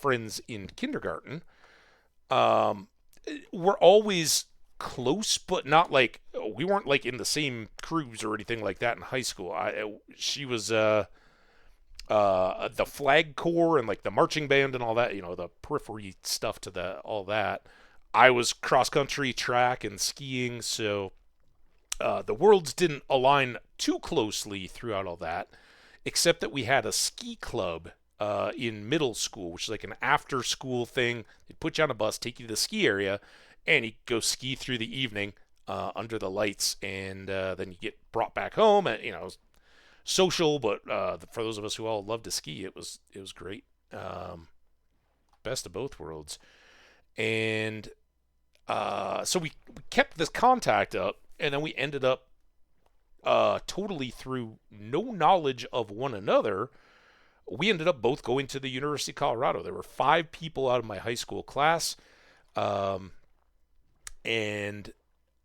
friends in kindergarten. Um, we're always close, but not like we weren't like in the same crews or anything like that in high school. She was the flag corps and like the marching band and all that, the periphery stuff to the all that. I was cross country, track, and skiing, so the worlds didn't align too closely throughout all that, except that we had a ski club in middle school, which is like an after school thing. They'd put you on a bus, take you to the ski area, and you go ski through the evening under the lights, and then you get brought back home. And it was social, but for those of us who all love to ski, it was great. Best of both worlds, and so we kept this contact up, and then we ended up totally through no knowledge of one another. We ended up both going to the University of Colorado. There were 5 people out of my high school class, um, and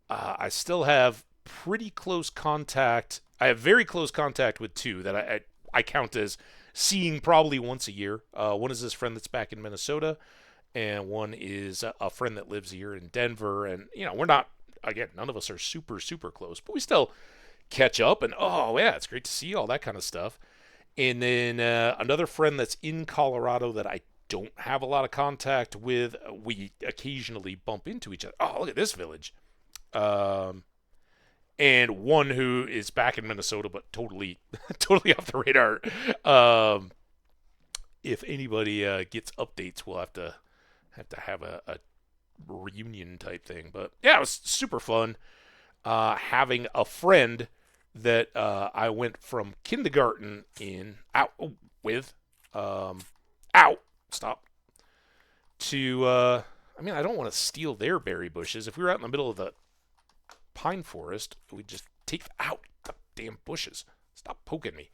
I still have pretty close contact. I have very close contact with 2 that I count as seeing probably once a year. One is this friend that's back in Minnesota, and one is a friend that lives here in Denver. And we're not, again, none of us are super super close, but we still catch up. And oh yeah, it's great to see all that kind of stuff. And then another friend that's in Colorado that I don't have a lot of contact with. We occasionally bump into each other. Oh, look at this village. And one who is back in Minnesota, but totally, totally off the radar. If anybody gets updates, we'll have a reunion type thing. But yeah, it was super fun having a friend that I went from kindergarten with, stop, to, I don't want to steal their berry bushes. If we were out in the middle of the pine forest, we'd just take out the damn bushes. Stop poking me.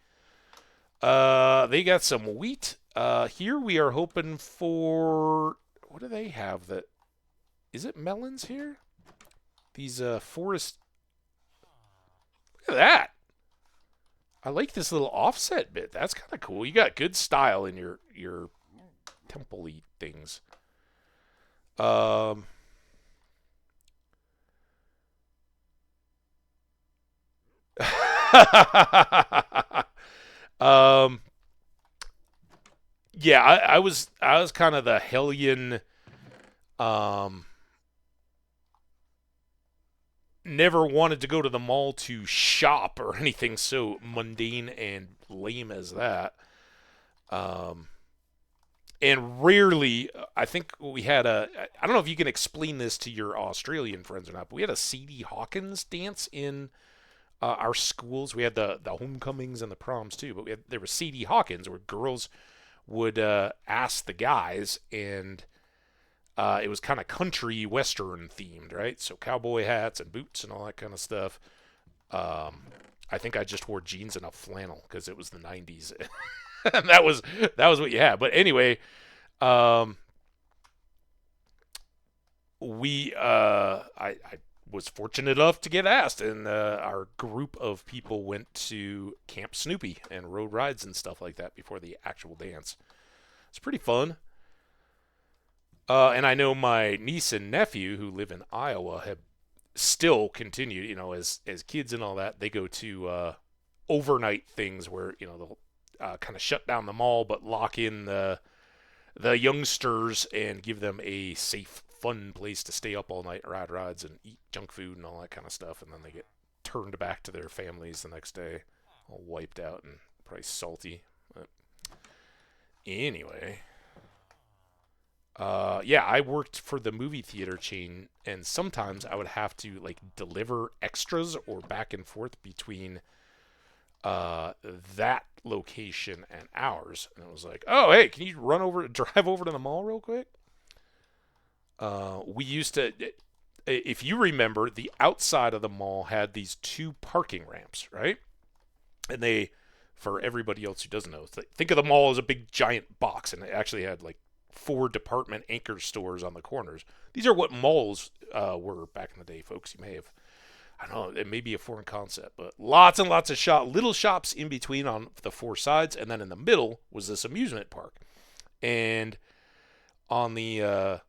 They got some wheat. Here we are hoping for, what do they have that, is it melons here? These forest, look at that. I like this little offset bit. That's kind of cool. You got good style in your temple-y things. Um, um, yeah, I was kind of the hellion. Um, Never wanted to go to the mall to shop or anything so mundane and lame as that. Um, And rarely, I think we had a. I don't know if you can explain this to your Australian friends or not, but we had a C.D. Hawkins dance in our schools. We had the homecomings and the proms too, but there was C.D. Hawkins where girls would ask the guys, and it was kind of country western themed, right? So cowboy hats and boots and all that kind of stuff. Um, I think I just wore jeans and a flannel because it was the '90s, and that was what you had. But anyway, um, I was fortunate enough to get asked, and our group of people went to Camp Snoopy and rode rides and stuff like that before the actual dance. It's pretty fun. And I know my niece and nephew who live in Iowa have still continued, as kids and all that. They go to overnight things where they'll kind of shut down the mall, but lock in the youngsters and give them a safe, fun place to stay up all night, ride rides, and eat junk food and all that kind of stuff. And then they get turned back to their families the next day, all wiped out and probably salty. But anyway, yeah, I worked for the movie theater chain, and sometimes I would have to like deliver extras or back and forth between that location and ours. And it was like, oh, hey, can you drive over to the mall real quick? We used to, if you remember, the outside of the mall had these two parking ramps, right? And for everybody else who doesn't know, think of the mall as a big giant box, and it actually had like 4 department anchor stores on the corners. These are what malls were back in the day, folks. You may have, I don't know, it may be a foreign concept, but lots and lots of little shops in between on the 4 sides, and then in the middle was this amusement park. And on the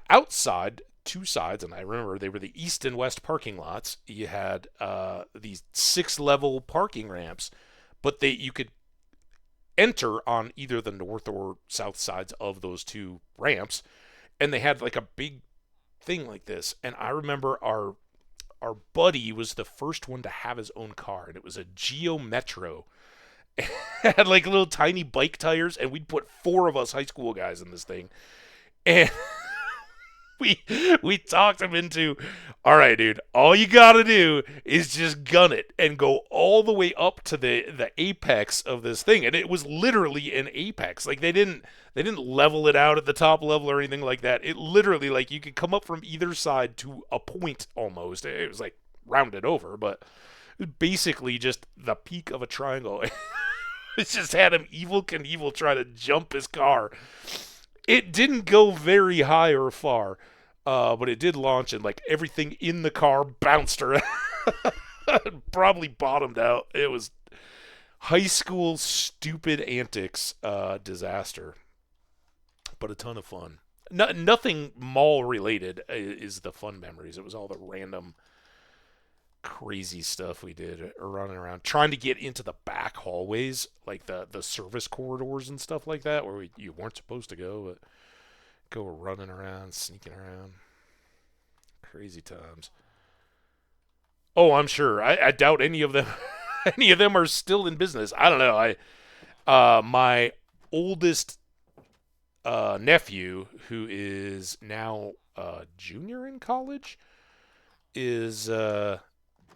outside, 2 sides, and I remember they were the east and west parking lots. You had these 6-level parking ramps, but you could enter on either the north or south sides of those 2 ramps, and they had like a big thing like this. And I remember our buddy was the first one to have his own car, and it was a Geo Metro. It had like little tiny bike tires, and we'd put 4 of us high school guys in this thing, and we talked him into, all right, dude, all you gotta do is just gun it and go all the way up to the apex of this thing. And it was literally an apex. Like they didn't level it out at the top level or anything like that. It literally, like, you could come up from either side to a point almost. It was like rounded over, but it was basically just the peak of a triangle. It just had him Evel Knievel try to jump his car. It didn't go very high or far, but it did launch, and like everything in the car bounced around. Probably bottomed out. It was high school stupid antics, disaster, but a ton of fun. Nothing mall related is the fun memories. It was all the random crazy stuff we did running around trying to get into the back hallways, like the service corridors and stuff like that, where you weren't supposed to go, but go running around, sneaking around. Crazy times. Oh, I'm sure. I doubt any of them any of them are still in business. I don't know. My oldest nephew, who is now junior in college, is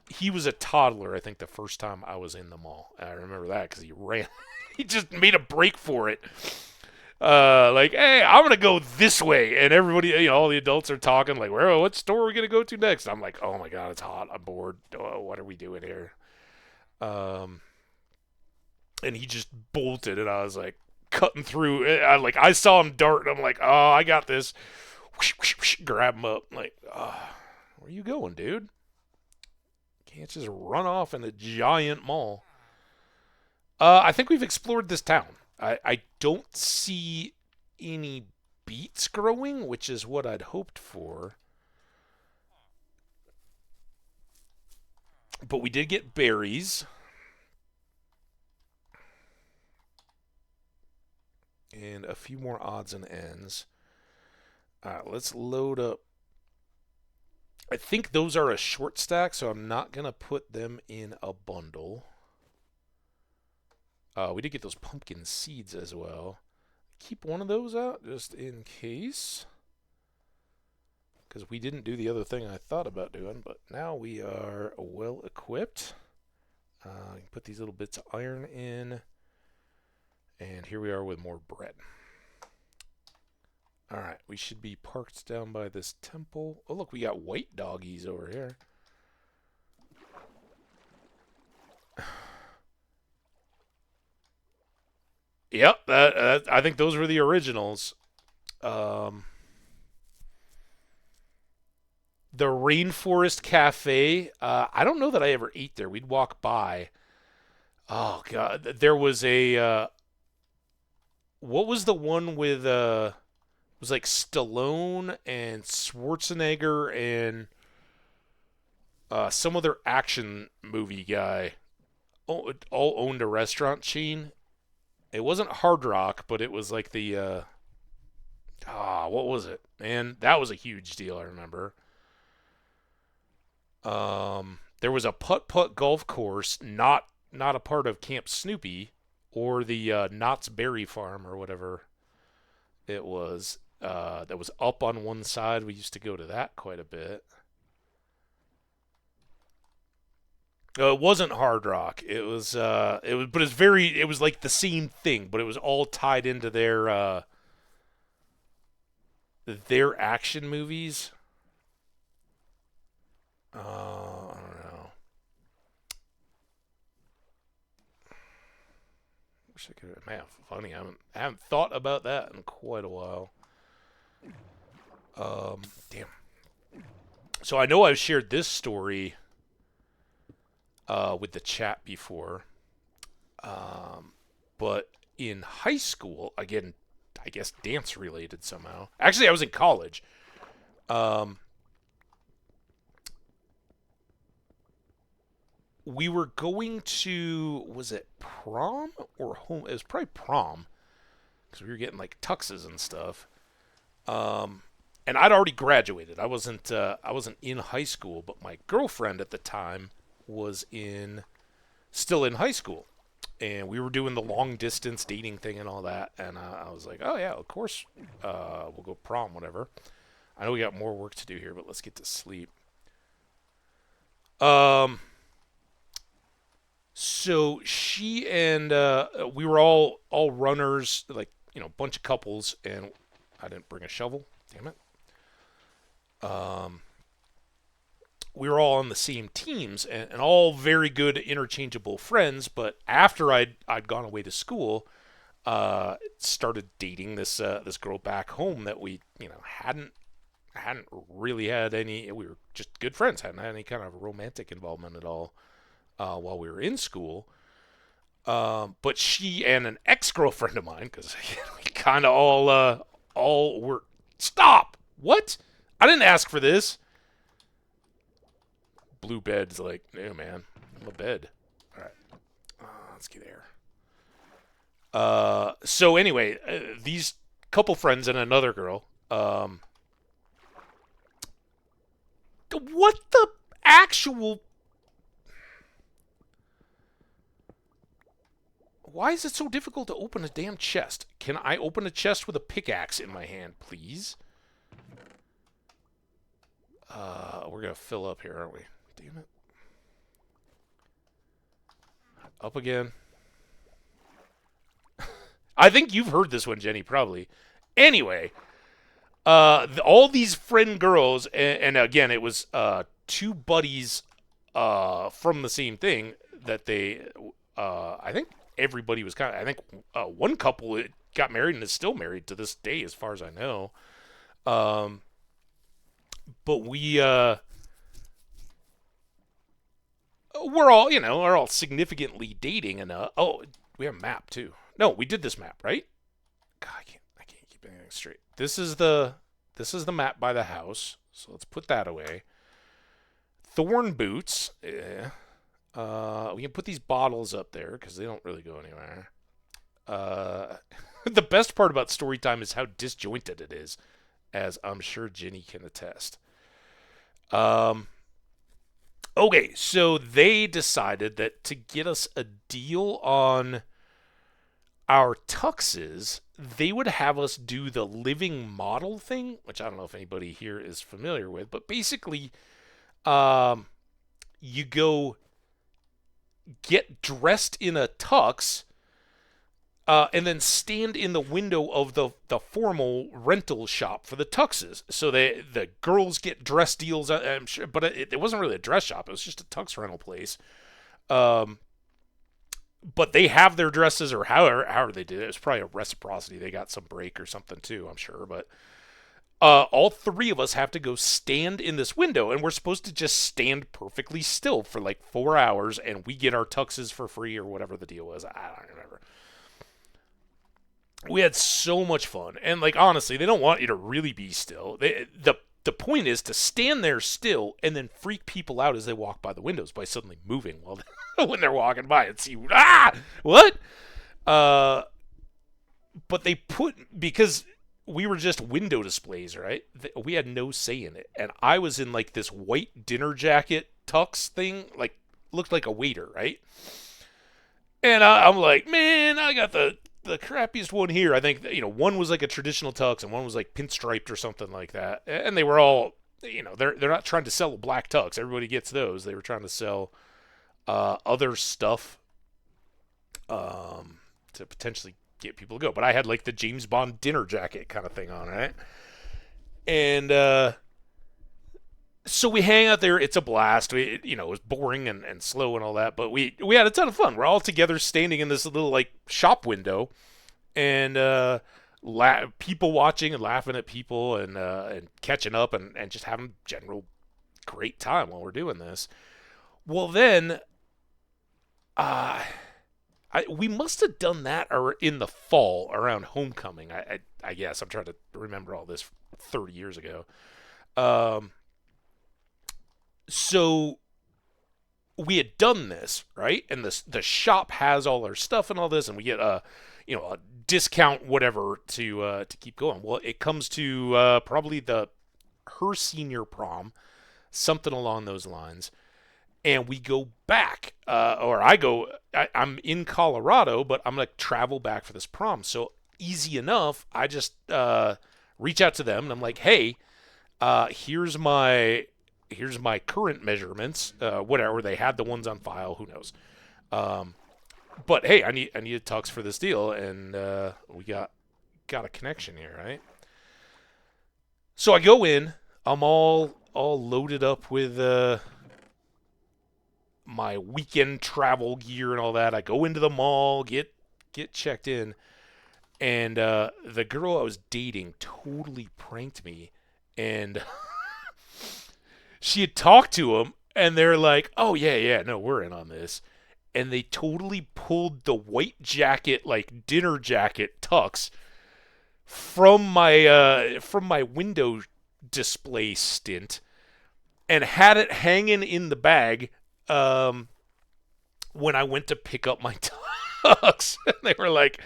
he was a toddler, I think, the first time I was in the mall. I remember that because he ran. He just made a break for it. Like, hey, I'm going to go this way. And everybody, all the adults are talking, like, well, what store are we going to go to next? I'm like, oh, my God, it's hot. I'm bored. Oh, what are we doing here? And he just bolted, and I was like, cutting through. I saw him dart, and I'm like, oh, I got this. Whoosh, whoosh, whoosh, grab him up. I'm like, oh, where you going, dude? Can't just run off in a giant mall. I think we've explored this town. I don't see any beets growing, which is what I'd hoped for. But we did get berries. And a few more odds and ends. Let's load up. I think those are a short stack, so I'm not going to put them in a bundle. We did get those pumpkin seeds as well. keep one of those out just in case. Because we didn't do the other thing I thought about doing, but now we are well equipped. Put these little bits of iron in. And here we are with more bread. Alright, we should be parked down by this temple. Oh, look, we got white doggies over here. Yep, I think those were the originals. The Rainforest Cafe. I don't know that I ever ate there. We'd walk by. Oh, God. There was a... what was the one with... it was like Stallone and Schwarzenegger and some other action movie guy. All owned a restaurant chain. It wasn't Hard Rock, but it was like the... what was it? Man, that was a huge deal, I remember. There was a putt-putt golf course, not a part of Camp Snoopy, or the Knott's Berry Farm, or whatever it was. That was up on one side. We used to go to that quite a bit. It wasn't Hard Rock. It was, but it was like the same thing, but it was all tied into their action movies. I don't know. Wish I could. Man, funny. I haven't thought about that in quite a while. Damn. So I know I've shared this story with the chat before. But in high school, again, I guess dance related somehow. Actually, I was in college. We were going to, was it prom or home? It was probably prom because we were getting like tuxes and stuff. And I'd already graduated. I wasn't in high school, but my girlfriend at the time was still in high school, and we were doing the long distance dating thing and all that. And I was like, oh yeah, of course, we'll go prom, whatever. I know we got more work to do here, but let's get to sleep. So she and we were all runners, like, you know, bunch of couples, and I didn't bring a shovel. Damn it. We were all on the same teams and all very good interchangeable friends. But after I'd gone away to school, started dating this girl back home that we, you know, hadn't really had any. We were just good friends. Hadn't had any kind of romantic involvement at all while we were in school. But she and an ex-girlfriend of mine, because we kind of all were. Stop! What? I didn't ask for this. Blue bed's like, no, man, I'm a bed. All right, let's get there. So anyway, these couple friends and another girl. What the actual? Why is it so difficult to open a damn chest? Can I open a chest with a pickaxe in my hand, please? We're gonna fill up here, aren't we? Damn it. Up again. I think you've heard this one, Jenny, probably. Anyway, all these friend girls, and again, it was two buddies from the same thing that they, I think everybody was kind of, I think one couple got married and is still married to this day, as far as I know. But we're all, you know, are all significantly dating, and oh, we have a map too. No, we did this map, right? God, I can't keep anything straight. This is the map by the house. So let's put that away. Thorn boots. Yeah. We can put these bottles up there because they don't really go anywhere. The best part about story time is how disjointed it is, as I'm sure Ginny can attest. Okay, so they decided that to get us a deal on our tuxes, they would have us do the living model thing, which I don't know if anybody here is familiar with, but basically, um, you go get dressed in a tux, and then stand in the window of the formal rental shop for the tuxes. So the girls get dress deals, I'm sure, but it wasn't really a dress shop. It was just a tux rental place. Um, but they have their dresses, or however they did it. It was probably a reciprocity. They got some break or something too, I'm sure. But all three of us have to go stand in this window, and we're supposed to just stand perfectly still for like 4 hours, and we get our tuxes for free or whatever the deal was. I don't remember. We had so much fun, and like honestly, they don't want you to really be still. The point is to stand there still and then freak people out as they walk by the windows by suddenly moving while when they're walking by and see what. Uh, but they put, because we were just window displays, right? We had no say in it, and I was in like this white dinner jacket tux thing, like looked like a waiter, right? And I'm like, man, I got the crappiest one here. I think one was like a traditional tux and one was like pinstriped or something like that. And they were all, they're not trying to sell a black tux. Everybody gets those. They were trying to sell other stuff to potentially get people to go. But I had like the James Bond dinner jacket kind of thing on, right? And so we hang out there. It's a blast. It was boring and slow and all that, but we had a ton of fun. We're all together standing in this little like shop window, and people watching and laughing at people and catching up and just having general great time while we're doing this. Well, then, we must have done that in the fall around homecoming. I guess I'm trying to remember all this 30 years ago. So we had done this, right? And the shop has all our stuff and all this, and we get a discount whatever to keep going. Well, it comes to probably her senior prom, something along those lines, and we go back, or I go. I'm in Colorado, but I'm gonna travel back for this prom. So easy enough. I just reach out to them, and I'm like, hey, here's my current measurements, whatever. They had the ones on file, who knows. But hey, I need a tux for this deal, and we got a connection here, right? So I go in, I'm all loaded up with my weekend travel gear and all that. I go into the mall, get checked in, and the girl I was dating totally pranked me, and she had talked to him, and they're like, "Oh yeah, no, we're in on this," and they totally pulled the white jacket, like dinner jacket tux, from my window display stint, and had it hanging in the bag when I went to pick up my tux. And they were like,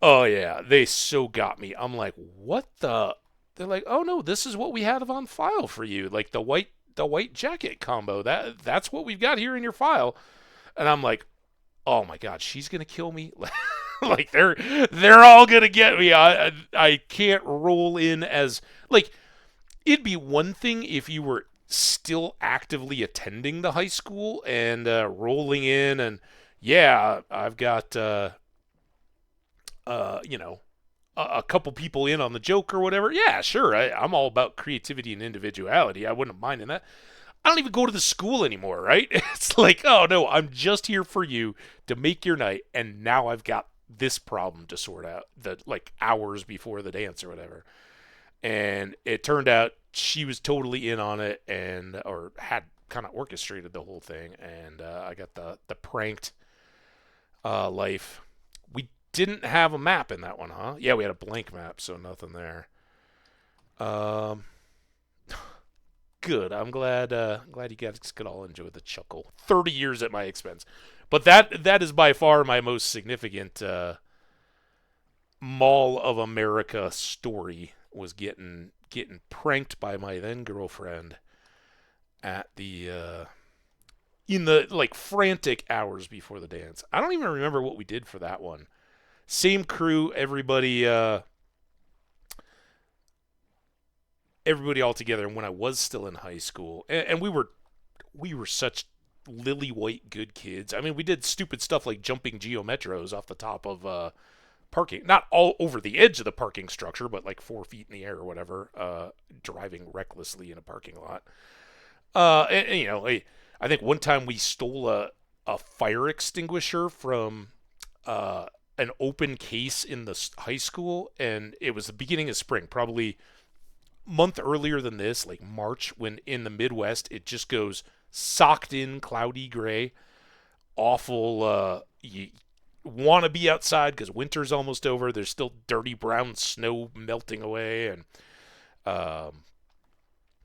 "Oh yeah," they so got me. I'm like, "What the?" They're like, "Oh no, this is what we have on file for you, like the white jacket combo. That's what we've got here in your file." And I'm like, "Oh my god, she's gonna kill me." Like they're all gonna get me. I can't roll in as, like, it'd be one thing if you were still actively attending the high school and rolling in and, yeah, I've got a couple people in on the joke or whatever. Yeah, sure. I'm all about creativity and individuality. I wouldn't mind in that. I don't even go to the school anymore, right? It's like, oh no, I'm just here for you to make your night, and now I've got this problem to sort out, the like hours before the dance or whatever. And it turned out she was totally in on it, and or had kind of orchestrated the whole thing, and I got the pranked life. We didn't have a map in that one, huh? Yeah, we had a blank map, so nothing there. Um, Good. I'm glad you guys could all enjoy the chuckle. 30 years at my expense. But that is by far my most significant Mall of America story, was getting pranked by my then girlfriend at the in the like frantic hours before the dance. I don't even remember what we did for that one. same crew, everybody all together. And when I was still in high school, and we were such lily white good kids. I mean, we did stupid stuff like jumping geometros off the top of parking, not all over the edge of the parking structure, but like 4 feet in the air or whatever, driving recklessly in a parking lot. I think one time we stole a fire extinguisher from an open case in the high school, and it was the beginning of spring, probably month earlier than this, like March, when in the Midwest it just goes socked in cloudy gray, awful. You want to be outside because winter's almost over. There's still dirty brown snow melting away, and um,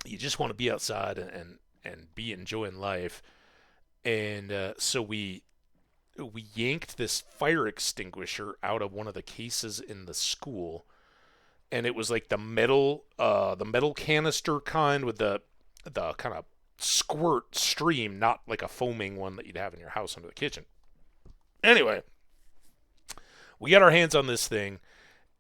you just want to be outside and be enjoying life. And so we yanked this fire extinguisher out of one of the cases in the school, and it was like the metal canister kind with the kind of squirt stream, not like a foaming one that you'd have in your house under the kitchen. Anyway, we got our hands on this thing,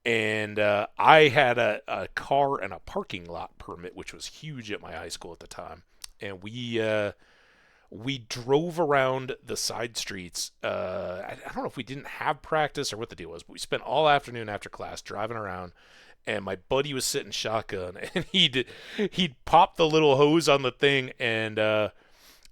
and I had a car and a parking lot permit, which was huge at my high school at the time, and we drove around the side streets. I don't know if we didn't have practice or what the deal was, but we spent all afternoon after class driving around. And my buddy was sitting shotgun, and he'd pop the little hose on the thing, and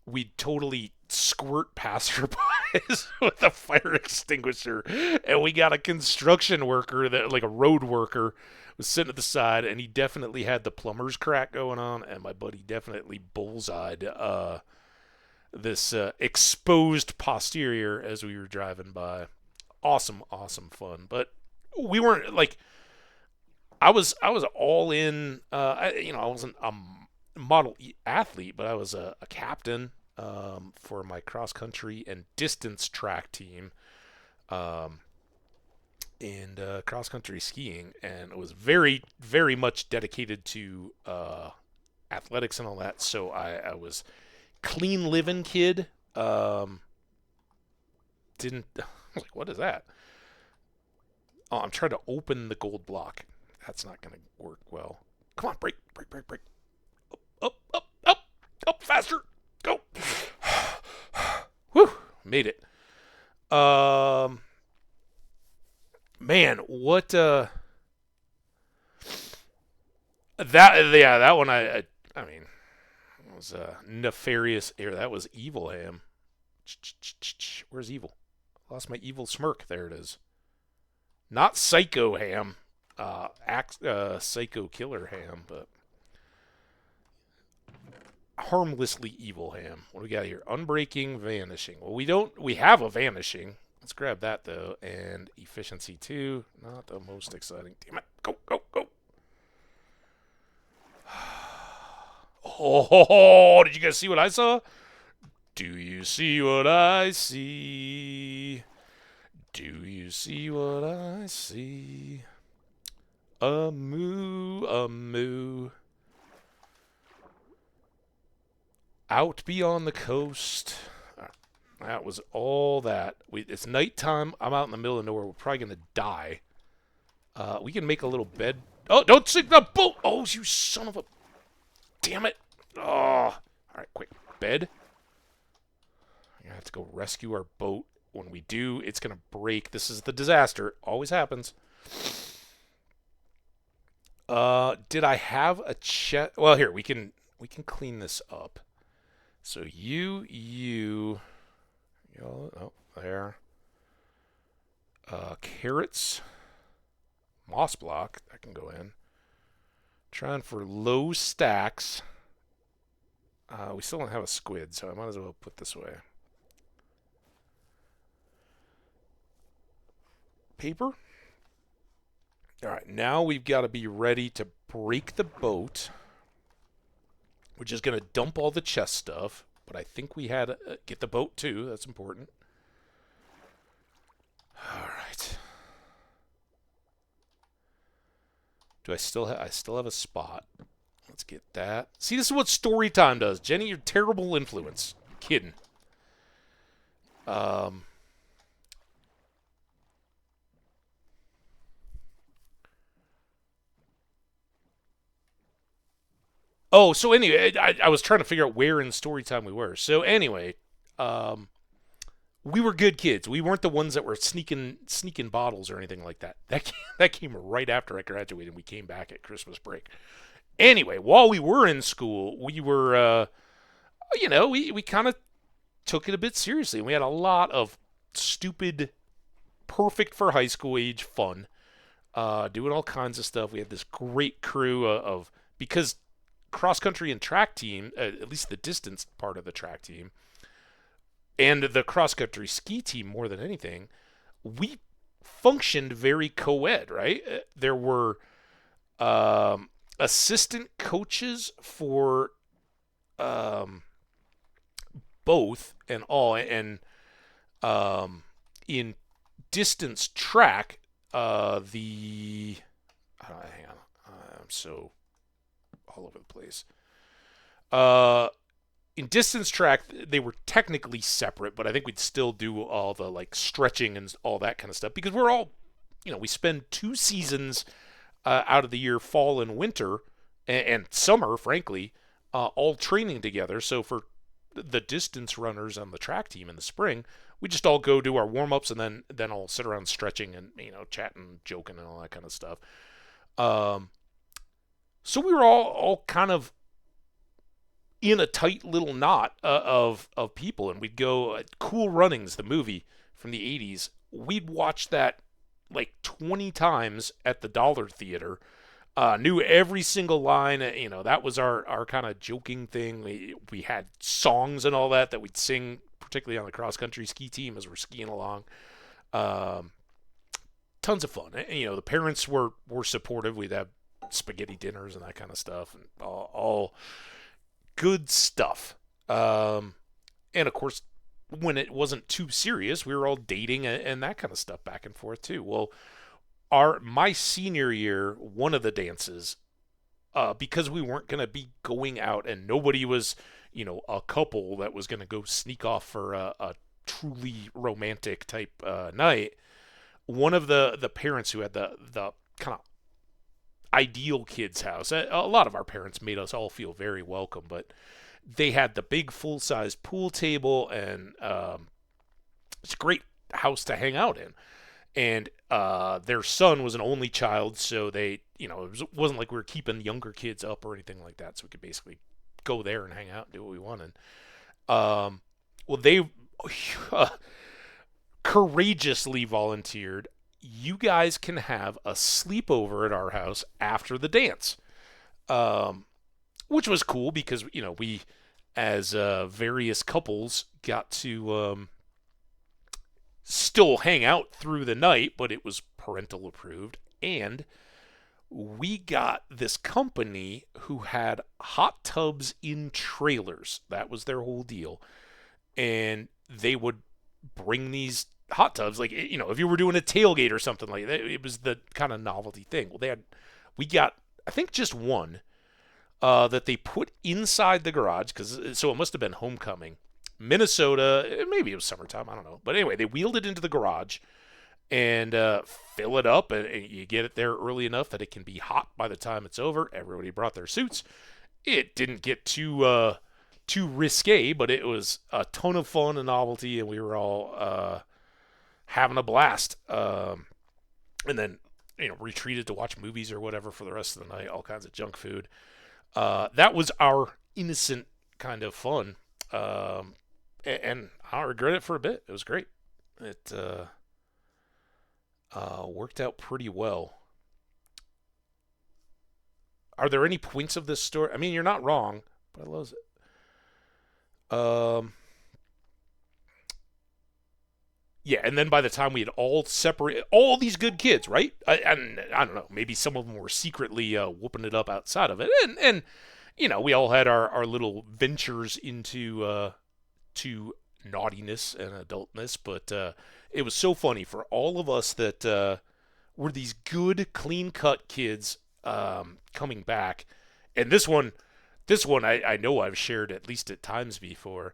we'd totally squirt passerbys with a fire extinguisher. And we got a construction worker, that like a road worker, was sitting at the side, and he definitely had the plumber's crack going on, and my buddy definitely bullseyed this exposed posterior as we were driving by. Awesome, awesome fun. But we weren't like, I was all in. I wasn't a model athlete, but I was a captain for my cross country and distance track team, um, and cross country skiing, and it was very very much dedicated to athletics and all that. So I was clean living kid. Didn't like, what is that? Oh, I'm trying to open the gold block. That's not going to work well. Come on, break, break, break, break. Up, up, up, up, faster. Go. Whew, made it. Man, what, that one, I mean, it was a nefarious error. That was evil ham. Where's evil? Lost my evil smirk. There it is. Not psycho ham. Psycho killer ham, but harmlessly evil ham. What do we got here? Unbreaking, vanishing. Well, we have a vanishing. Let's grab that though. And efficiency 2, not the most exciting. Damn it. Go, go, go. Oh, did you guys see what I saw? Do you see what I see? Do you see what I see? A moo, a moo. Out beyond the coast. That was all that. It's nighttime. I'm out in the middle of nowhere. We're probably going to die. We can make a little bed. Oh, don't sink the boat. Oh, you son of a... Damn it. Oh. All right, quick. Bed. I have to go rescue our boat. When we do, it's going to break. This is the disaster. It always happens. Did I have a chest? Well, here, we can clean this up. So oh, there. Carrots. Moss block. That can go in. Trying for low stacks. We still don't have a squid, so I might as well put this away. Paper. All right, now we've got to be ready to break the boat. We're just going to dump all the chest stuff, but I think we had to get the boat too. That's important. All right. I still have a spot. Let's get that. See, this is what story time does. Jenny, you're terrible influence. I'm kidding. Oh, so anyway, I was trying to figure out where in story time we were. So anyway, um, we were good kids. We weren't the ones that were sneaking bottles or anything like that. That came right after I graduated. We came back at Christmas break. Anyway, while we were in school, we were, we kind of took it a bit seriously. We had a lot of stupid, perfect for high school age fun, doing all kinds of stuff. We had this great crew of because cross country and track team, at least the distance part of the track team, and the cross country ski team more than anything, we functioned very co-ed, right? There were assistant coaches for um, both and all, and in distance track, the hang on, I'm so all over the place. In distance track, they were technically separate, but I think we'd still do all the like stretching and all that kind of stuff because we're all, we spend 2 seasons out of the year, fall and winter, and summer, frankly, all training together. So for the distance runners on the track team in the spring, we just all go do our warm ups and then all sit around stretching and chatting, joking, and all that kind of stuff. So we were all kind of in a tight little knot of people, and we'd go Cool Runnings, the movie from the 80s. We'd watch that like 20 times at the Dollar Theater. Knew every single line. That was our kind of joking thing. We had songs and all that we'd sing, particularly on the cross country ski team as we're skiing along. Tons of fun. And, the parents were supportive. We'd have spaghetti dinners and that kind of stuff, and all good stuff. And of course, when it wasn't too serious, we were all dating and that kind of stuff back and forth too. Well, my senior year, one of the dances, because we weren't going to be going out and nobody was, a couple that was going to go sneak off for a truly romantic type night. One of the parents who had the kind of ideal kids house. A lot of our parents made us all feel very welcome, but they had the big full-size pool table, and it's a great house to hang out in. And their son was an only child, so they, it wasn't like we were keeping younger kids up or anything like that, so we could basically go there and hang out and do what we wanted. Well, they courageously volunteered, you guys can have a sleepover at our house after the dance, which was cool because we, as various couples, got to still hang out through the night, but it was parental approved, and we got this company who had hot tubs in trailers. That was their whole deal, and they would bring these hot tubs, like, if you were doing a tailgate or something like that, it was the kind of novelty thing. Well, we got, I think, just one that they put inside the garage, so it must have been homecoming, Minnesota, maybe it was summertime, I don't know, but anyway, they wheeled it into the garage and fill it up, and you get it there early enough that it can be hot by the time it's over. Everybody brought their suits. It didn't get too risque, but it was a ton of fun and novelty, and we were all having a blast. And then, retreated to watch movies or whatever for the rest of the night, all kinds of junk food. That was our innocent kind of fun. And I don't regret it for a bit. It was great. It worked out pretty well. Are there any points of this story? I mean, you're not wrong, but I love it. Yeah, and then by the time we had all separated, all these good kids, right? And I don't know, maybe some of them were secretly whooping it up outside of it, and we all had our little ventures into to naughtiness and adultness, but it was so funny for all of us that were these good, clean-cut kids coming back, and this one I know I've shared at least at times before.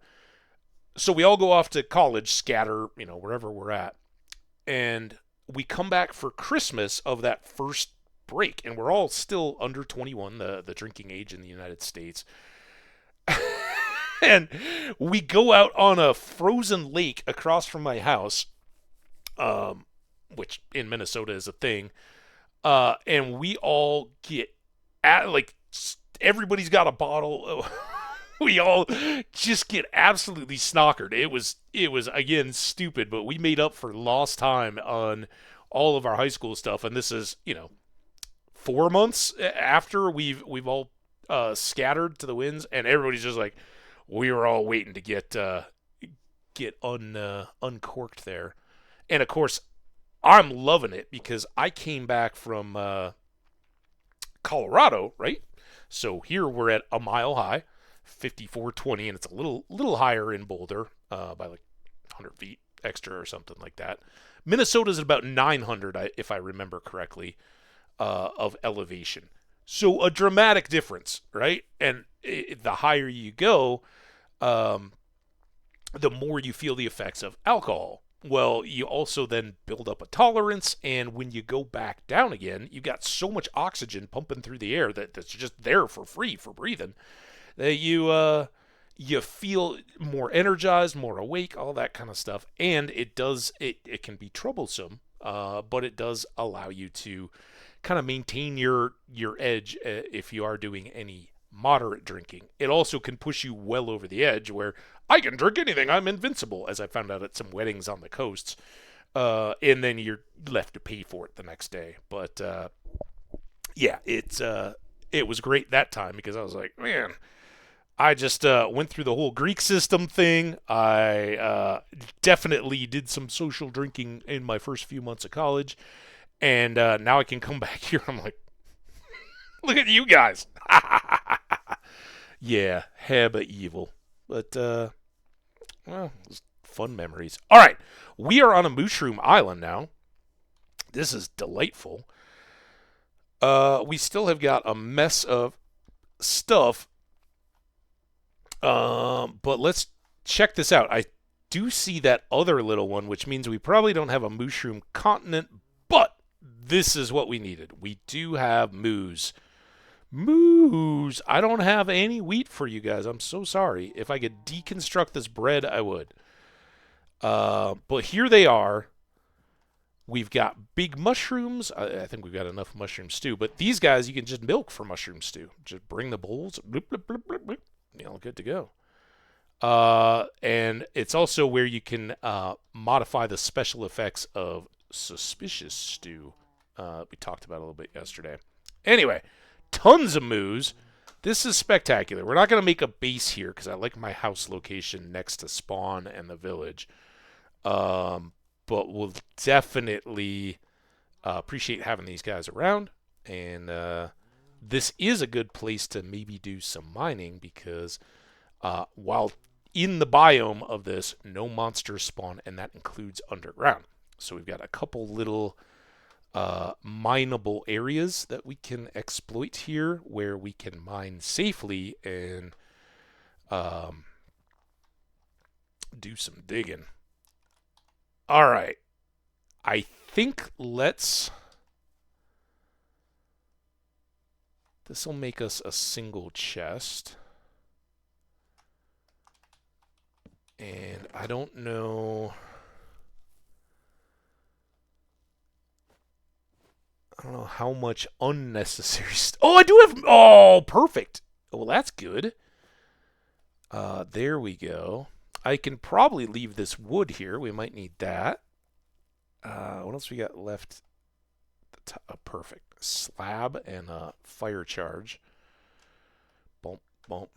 So we all go off to college, scatter, wherever we're at. And we come back for Christmas of that first break, and we're all still under 21, the drinking age in the United States. And we go out on a frozen lake across from my house, which in Minnesota is a thing. And we all get like everybody's got a bottle. We all just get absolutely snockered. It was again stupid, but we made up for lost time on all of our high school stuff. And this is 4 months after we've all scattered to the winds, and everybody's just like, we were all waiting to get uncorked there. And of course, I'm loving it because I came back from Colorado, right? So here we're at a mile high, 5420, and it's a little higher in Boulder by like 100 feet extra or something like that. Minnesota's at about 900, if I remember correctly, of elevation. So a dramatic difference, right? And the higher you go, the more you feel the effects of alcohol. Well, you also then build up a tolerance, and when you go back down again, you've got so much oxygen pumping through the air that's just there for free for breathing, that you feel more energized, more awake, all that kind of stuff. And it can be troublesome, but it does allow you to kind of maintain your edge if you are doing any moderate drinking. It also can push you well over the edge where I can drink anything, I'm invincible, as I found out at some weddings on the coasts. And then you're left to pay for it the next day. But yeah, it was great that time because I was like, man, I just went through the whole Greek system thing. I definitely did some social drinking in my first few months of college. And now I can come back here. I'm like, look at you guys. Yeah, hella evil. But, well, fun memories. All right, we are on a mushroom island now. This is delightful. We still have got a mess of stuff. But let's check this out. I do see that other little one, which means we probably don't have a mushroom continent, but this is what we needed. We do have moose. Moose. I don't have any wheat for you guys. I'm so sorry. If I could deconstruct this bread, I would. But here they are. We've got big mushrooms. I think we've got enough mushroom stew. But these guys, you can just milk for mushroom stew. Just bring the bowls. Bloop, bloop, bloop, bloop, bloop. Good to go. And it's also where you can modify the special effects of suspicious stew. We talked about it a little bit yesterday. Anyway, tons of moose. This is spectacular. We're not going to make a base here because I like my house location next to spawn and the village. But we'll definitely appreciate having these guys around. And this is a good place to maybe do some mining because while in the biome of this, no monsters spawn, and that includes underground. So we've got a couple little mineable areas that we can exploit here where we can mine safely and do some digging. All right. I think this will make us a single chest. And I don't know how much unnecessary oh, I do have... Oh, perfect. Well, that's good. There we go. I can probably leave this wood here. We might need that. What else we got left? Perfect. Slab and a fire charge. Bump, bump.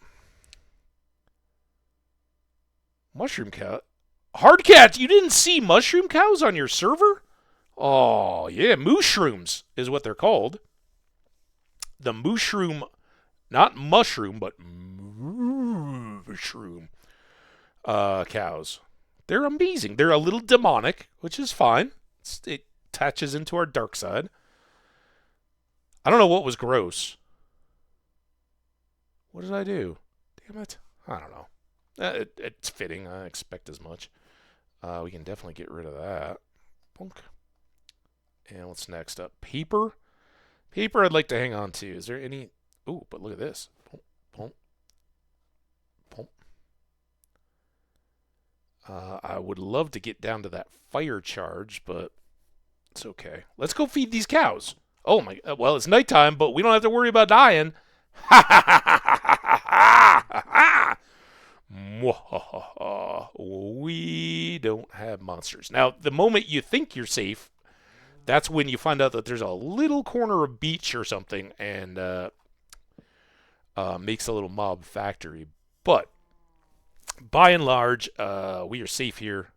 Mushroom cow. Hardcat, you didn't see mushroom cows on your server? Oh, yeah. Mushrooms is what they're called. The mushroom, not mushroom, but mushroom cows. They're amazing. They're a little demonic, which is fine. It attaches into our dark side. I don't know what was gross. What did I do? Damn it. I don't know. It's fitting. I expect as much. We can definitely get rid of that. Punk. And what's next up? Paper. Paper I'd like to hang on to. Is there any... Ooh, but look at this. Boom, boom, boom. I would love to get down to that fire charge, but it's okay. Let's go feed these cows. Oh my... well, it's nighttime, but we don't have to worry about dying. Ha ha ha ha ha ha ha! We don't have monsters. Now, the moment you think you're safe, that's when you find out that there's a little corner of beach or something and makes a little mob factory. But by and large, we are safe here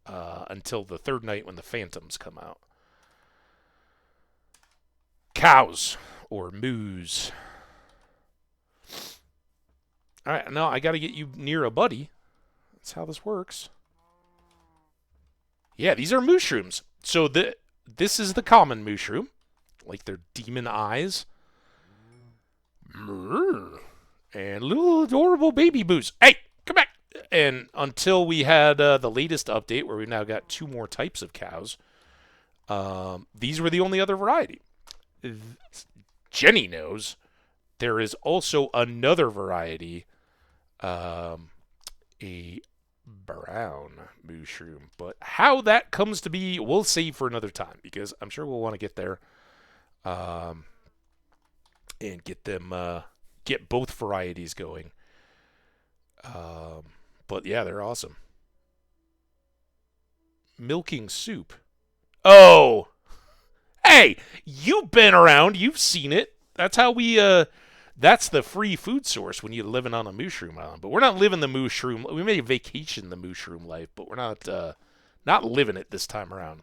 until the third night when the phantoms come out. Cows or moos. All right, now I got to get you near a buddy. That's how this works. Yeah, these are mushrooms. So this is the common mushroom, like their demon eyes. And little adorable baby boos. Hey, come back. And until we had the latest update where we've now got 2 more types of cows, these were the only other variety. Jenny knows there is also another variety, a brown mushroom. But how that comes to be, we'll save for another time because I'm sure we'll want to get there and get them, get both varieties going. But yeah, they're awesome. Milking soup. Oh, hey, you've been around. You've seen it. That's how we, that's the free food source when you're living on a mushroom island. But we're not living the mushroom. We may vacation the mushroom life, but we're not living it this time around.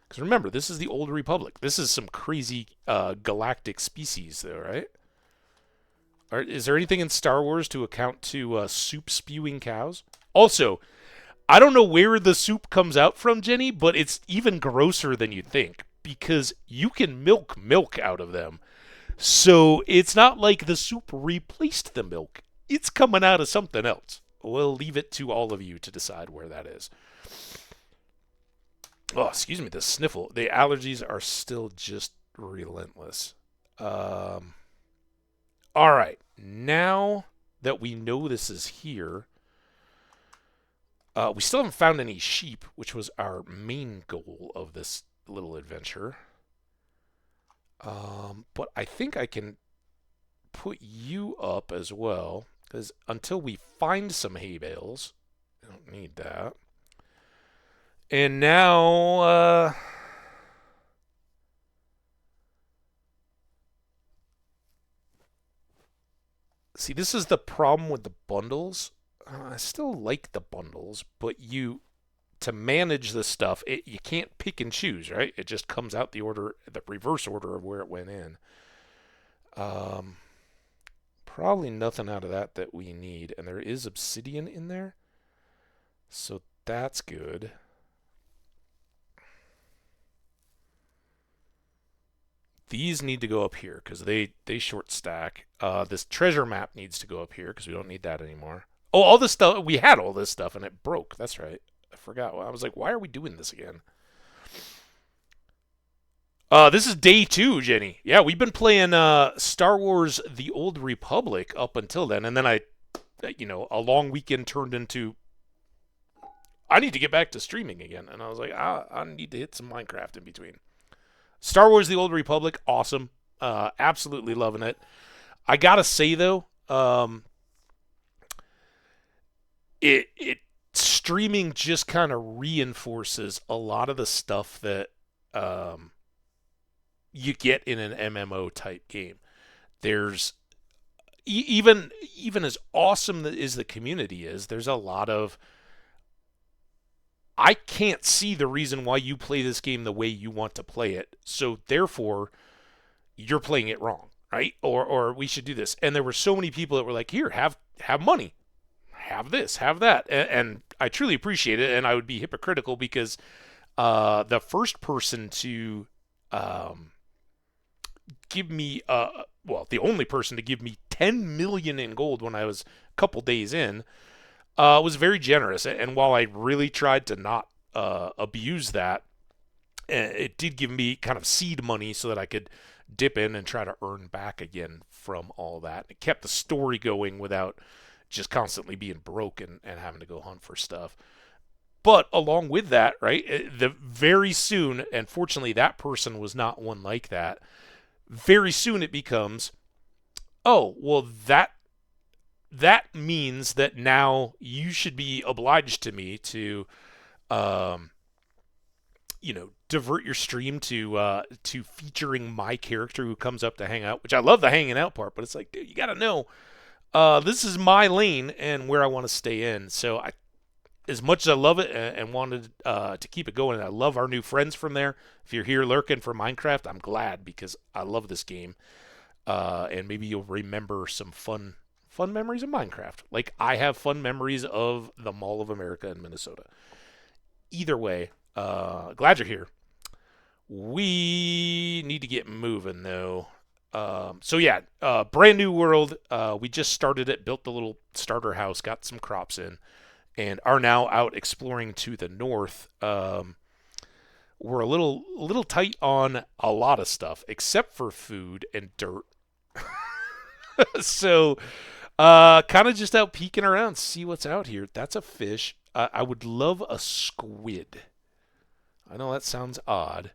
Because remember, this is the Old Republic. This is some crazy galactic species, though, right? Is there anything in Star Wars to account to soup-spewing cows? Also, I don't know where the soup comes out from, Jenny, but it's even grosser than you'd think. Because you can milk out of them. So it's not like the soup replaced the milk. It's coming out of something else. We'll leave it to all of you to decide where that is. Oh, excuse me, the sniffle. The allergies are still just relentless. All right. Now that we know this is here, we still haven't found any sheep, which was our main goal of this little adventure. But I think I can put you up as well, because until we find some hay bales, I don't need that. And now, see, this is the problem with the bundles. I still like the bundles, but to manage this stuff, you can't pick and choose, right? It just comes out the reverse order of where it went in. Probably nothing out of that we need. And there is obsidian in there. So that's good. These need to go up here because they short stack. This treasure map needs to go up here because we don't need that anymore. Oh, all this stuff, we had all this stuff and it broke. That's right. I forgot. I was like, why are we doing this again? This is day 2, Jenny. Yeah, we've been playing Star Wars The Old Republic up until then. And then a long weekend turned into, I need to get back to streaming again. And I was like, I need to hit some Minecraft in between. Star Wars The Old Republic, awesome. Absolutely loving it. I gotta say, though, streaming just kind of reinforces a lot of the stuff that you get in an MMO type game. There's even as awesome as the community is, there's a lot of, I can't see the reason why you play this game the way you want to play it. So therefore, you're playing it wrong, right? Or we should do this. And there were so many people that were like, here, have money. Have this, have that. And I truly appreciate it. And I would be hypocritical because the first person to give me, the only person to give me 10 million in gold when I was a couple days in, was very generous. And while I really tried to not abuse that, it did give me kind of seed money so that I could dip in and try to earn back again from all that. It kept the story going without just constantly being broke and having to go hunt for stuff. But along with that, right, the very soon, and fortunately that person was not one like that. Very soon it becomes, oh, well that means that now you should be obliged to me to, um, divert your stream to featuring my character who comes up to hang out. Which I love the hanging out part, but it's like, dude, you gotta know, this is my lane and where I want to stay in. So as much as I love it and wanted to keep it going, and I love our new friends from there. If you're here lurking for Minecraft, I'm glad because I love this game, and maybe you'll remember some fun memories of Minecraft. Like I have fun memories of the Mall of America in Minnesota. Either way, glad you're here. We need to get moving though. So yeah, brand new world. We just started it, built the little starter house, got some crops in, and are now out exploring to the north. We're a little tight on a lot of stuff, except for food and dirt. So, kind of just out peeking around, see what's out here. That's a fish. I would love a squid. I know that sounds odd.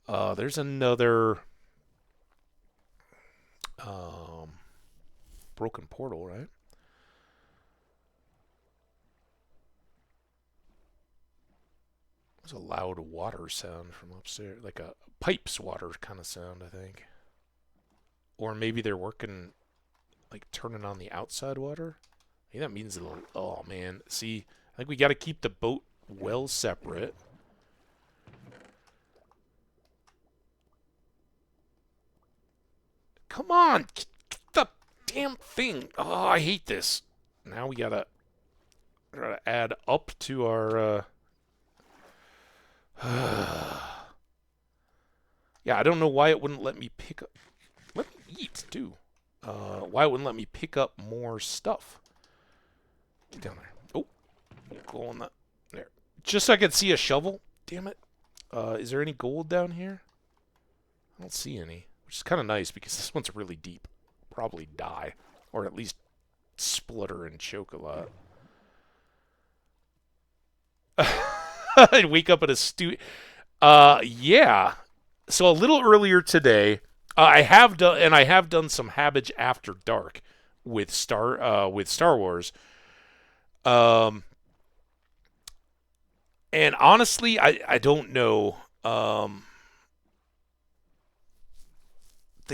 There's another broken portal, right? There's a loud water sound from upstairs, like a pipes water kind of sound, I think. Or maybe they're working, like turning on the outside water. I think that means it'll. Oh man, see, I think we got to keep the boat well separate. Come on, get the damn thing. Oh, I hate this. Now we gotta try to add up to our. Yeah, I don't know why it wouldn't let me pick up. Let me eat too. Why it wouldn't let me pick up more stuff? Get down there. Oh, go on that. There. Just so I could see a shovel. Damn it. Is there any gold down here? I don't see any, which is kind of nice because this one's really deep. Probably die, or at least splutter and choke a lot. I'd wake up at a yeah. So a little earlier today, I have done some Hambbage after dark with Star Wars. Um, and honestly, I don't know. The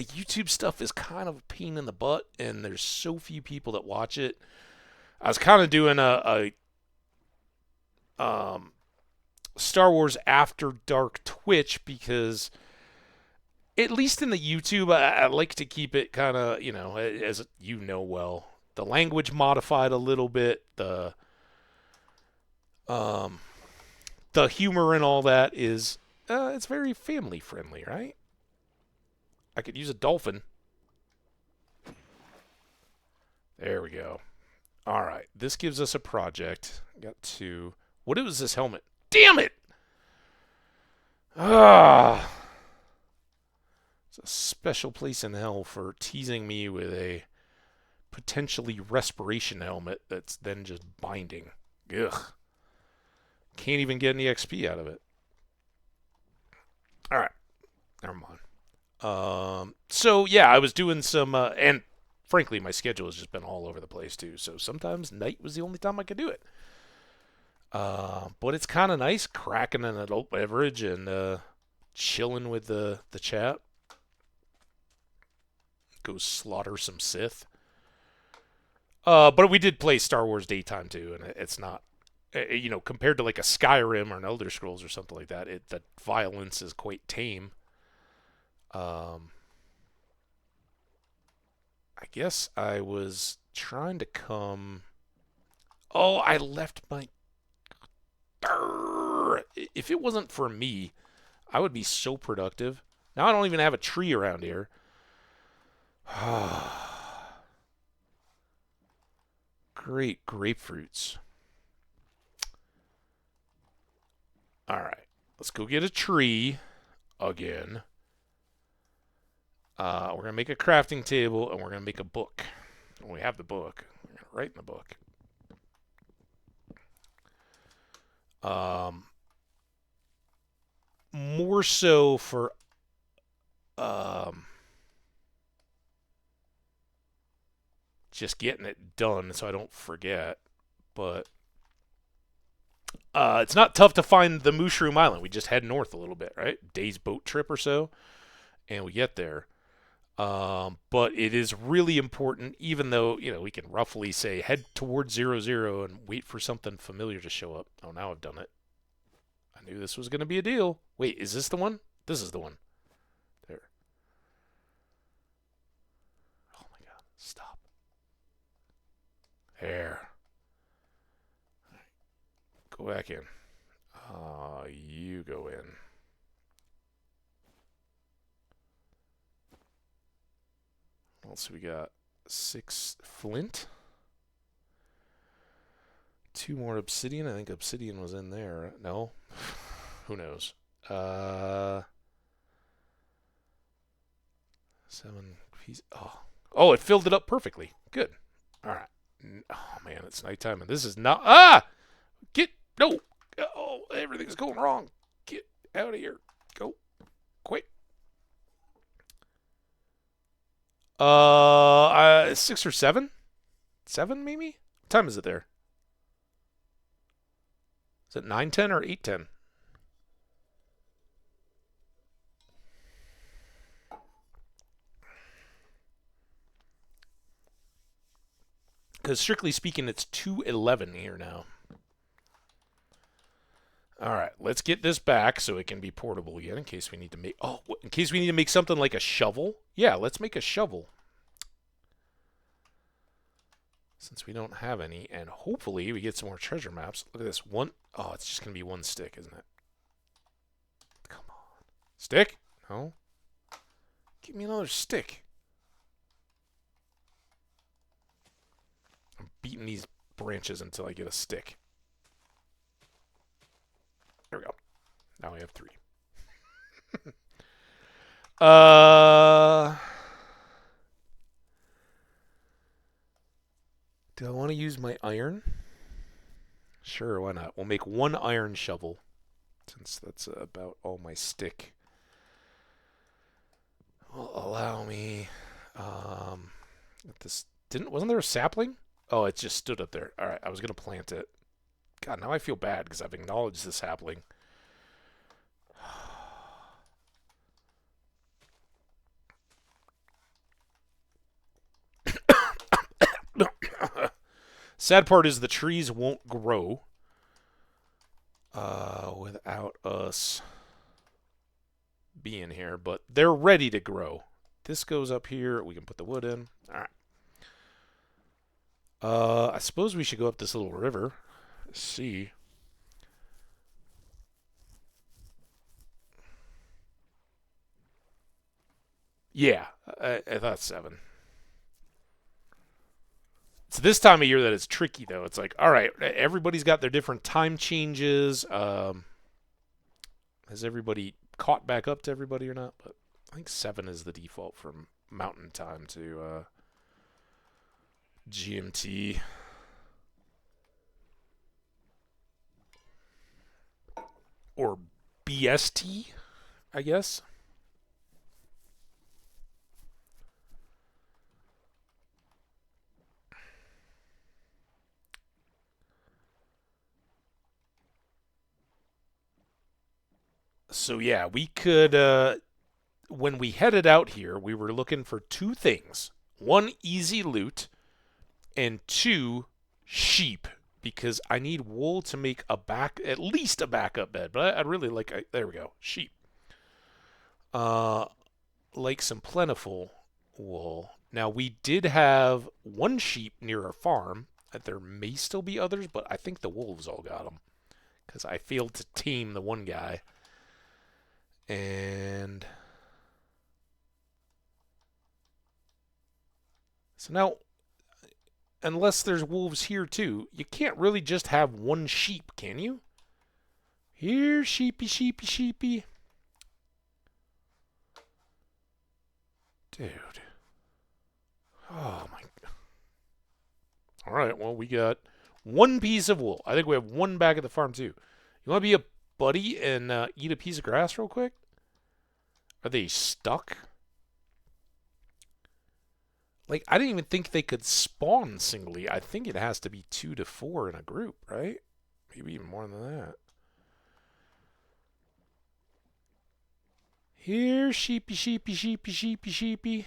YouTube stuff is kind of a pain in the butt, and there's so few people that watch it. I was kind of doing a Star Wars After Dark Twitch because, at least in the YouTube, I like to keep it kind of, as you know well, the language modified a little bit, the humor and all that is, it's very family friendly, right? I could use a dolphin. There we go. All right, this gives us a project. Got to. What was this helmet? Damn it! Ah. It's a special place in hell for teasing me with a potentially respiration helmet that's then just binding. Ugh. Can't even get any XP out of it. All right. Never mind. So yeah, I was doing some, and frankly, my schedule has just been all over the place too. So sometimes night was the only time I could do it. But it's kind of nice cracking an adult beverage and chilling with the chat. Go slaughter some Sith. But we did play Star Wars Daytime too, and it's not, compared to like a Skyrim or an Elder Scrolls or something like that, the violence is quite tame. I guess I was trying to come. Oh, I left my. If it wasn't for me, I would be so productive. Now I don't even have a tree around here. Great grapefruits. All right, let's go get a tree again. We're going to make a crafting table, and we're going to make a book. When we have the book, we're going to write in the book. More so for just getting it done so I don't forget. But it's not tough to find the Mushroom Island. We just head north a little bit, right? Day's boat trip or so, and we get there. But it is really important, even though, you know, we can roughly say head towards 00 and wait for something familiar to show up. Oh, now I've done it. I knew this was going to be a deal. Wait, is this the one? This is the one. There. Oh my god. Stop. There. Go back in. You go in. What else we got? 6 flint. 2 more obsidian. I think obsidian was in there. No? Who knows? 7 pieces. Oh, it filled it up perfectly. Good. All right. Oh, man, it's nighttime, and this is not... Get... No! Oh, everything's going wrong. Get out of here. Go. Quick. 6 or 7? 7, maybe? What time is it there? Is it 9:10 or 8:10? Because strictly speaking, it's 2:11 here now. All right, let's get this back so it can be portable again in case we need to make... Oh, in case we need to make something like a shovel? Yeah, let's make a shovel. Since we don't have any, and hopefully we get some more treasure maps. Look at this. One... Oh, it's just going to be 1 stick, isn't it? Come on. Stick? No. Give me another stick. I'm beating these branches until I get a stick. There we go. Now we have 3. Do I want to use my iron? Sure, why not? We'll make 1 iron shovel, since that's about all my stick will allow me. Wasn't there a sapling? Oh, it just stood up there. All right, I was gonna plant it. God, now I feel bad because I've acknowledged the sapling. Sad part is the trees won't grow without us being here, but they're ready to grow. This goes up here. We can put the wood in. All right. I suppose we should go up this little river. See. Yeah, I thought 7. It's this time of year that it's tricky, though. It's like, all right, everybody's got their different time changes. Has everybody caught back up to everybody or not? But I think 7 is the default from Mountain Time to GMT. Or BST, I guess. So yeah, we could, when we headed out here, we were looking for 2 things. 1, easy loot, and 2, sheep. Because I need wool to make at least a backup bed. But I'd really like, there we go, sheep. Like some plentiful wool. Now, we did have 1 sheep near our farm. There may still be others, but I think the wolves all got them. Because I failed to tame the 1 guy. And so now, unless there's wolves here too, you can't really just have 1 sheep, can you? Here, sheepy, sheepy, sheepy. Dude. Oh my. All right. Well, we got one piece of wool. I think we have one back at the farm too. You want to be a buddy and eat a piece of grass real quick? Are they stuck? Like, I didn't even think they could spawn singly. I think it has to be 2 to 4 in a group, right? Maybe even more than that. Here, sheepy, sheepy, sheepy, sheepy, sheepy.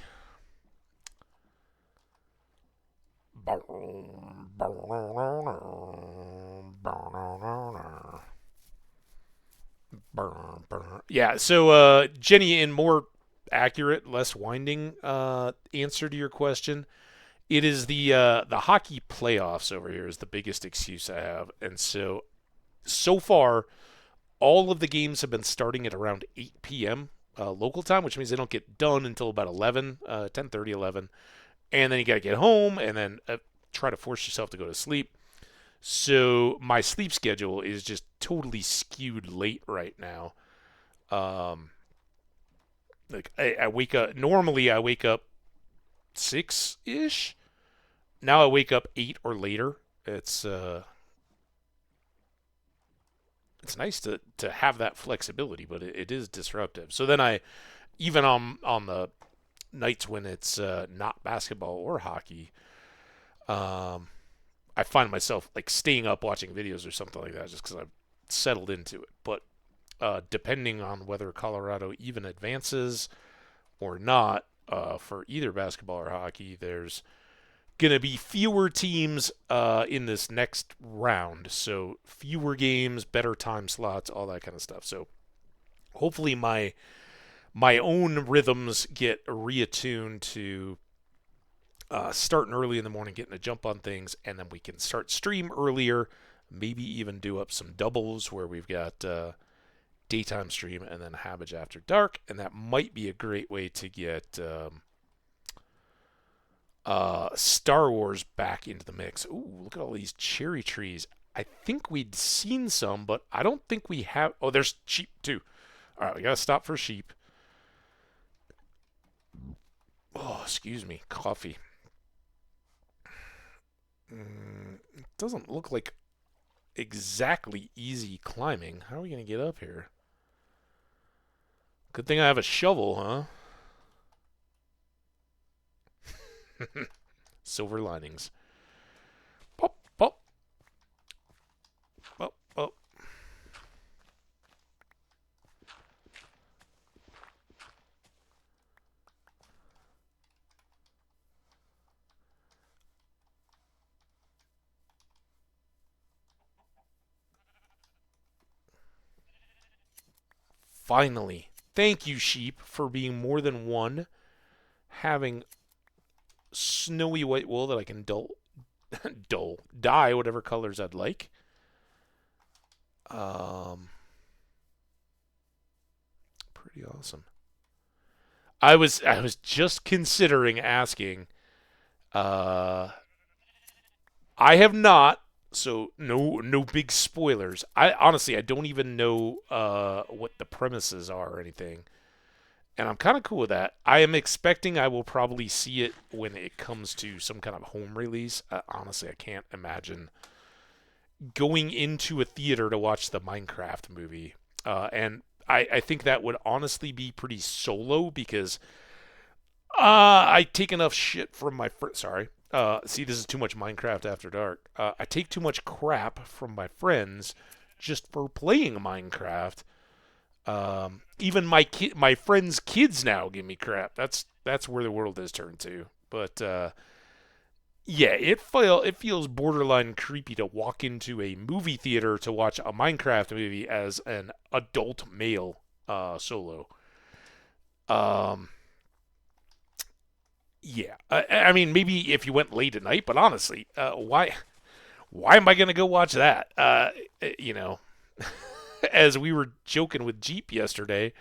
Yeah, so Jenny, in more accurate, less winding answer to your question, it is the hockey playoffs over here is the biggest excuse I have, and so far all of the games have been starting at around 8 p.m. Local time, which means they don't get done until about 11, 10:30, 11, and then you got to get home and then try to force yourself to go to sleep. So my sleep schedule is just totally skewed late right now. Like I wake up normally I wake up 6-ish. Now I wake up 8 or later. It's nice to have that flexibility, but it is disruptive. So then even on the nights when it's not basketball or hockey, I find myself like staying up watching videos or something like that just because I've settled into it. But depending on whether Colorado even advances or not for either basketball or hockey, there's going to be fewer teams in this next round. So fewer games, better time slots, all that kind of stuff. So hopefully my own rhythms get reattuned to starting early in the morning, getting a jump on things, and then we can start stream earlier, maybe even do up some doubles where we've got daytime stream and then Hambbage after dark, and that might be a great way to get Star Wars back into the mix. Ooh, look at all these cherry trees. I think we'd seen some, but I don't think we have. Oh, there's sheep too. All right, we gotta stop for sheep. Oh, excuse me, coffee. It doesn't look like exactly easy climbing. How are we gonna get up here? Good thing I have a shovel, huh? Silver linings. Pop, pop, pop, pop. Finally. Thank you, sheep, for being more than one. Having snowy white wool that I can dye whatever colors I'd like. Pretty awesome. I was just considering asking. I have not, so no big spoilers. I honestly I don't even know what the premises are or anything. And I'm kind of cool with that. I am expecting I will probably see it when it comes to some kind of home release. Honestly, I can't imagine going into a theater to watch the Minecraft movie. And I think that would honestly be pretty solo because I take enough shit from my friends. Sorry. See, this is too much Minecraft After Dark. I take too much crap from my friends just for playing Minecraft. Even my friends' kids now give me crap. That's where the world has turned to. But yeah, it feels borderline creepy to walk into a movie theater to watch a Minecraft movie as an adult male solo. Yeah, I mean maybe if you went late at night, but honestly, why am I gonna go watch that? You know, as we were joking with Jeep yesterday,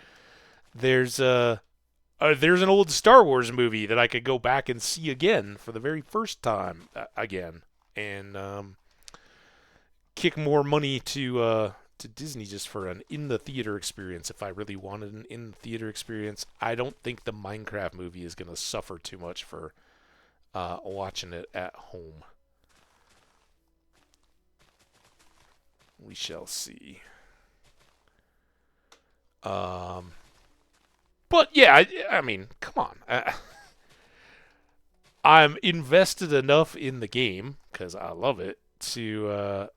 there's an old Star Wars movie that I could go back and see again for the very first time again, and kick more money to to Disney just for an in-the-theater experience. If I really wanted an in-theater experience, I don't think the Minecraft movie is going to suffer too much for watching it at home. We shall see. But yeah, I mean, come on. I'm invested enough in the game because I love it to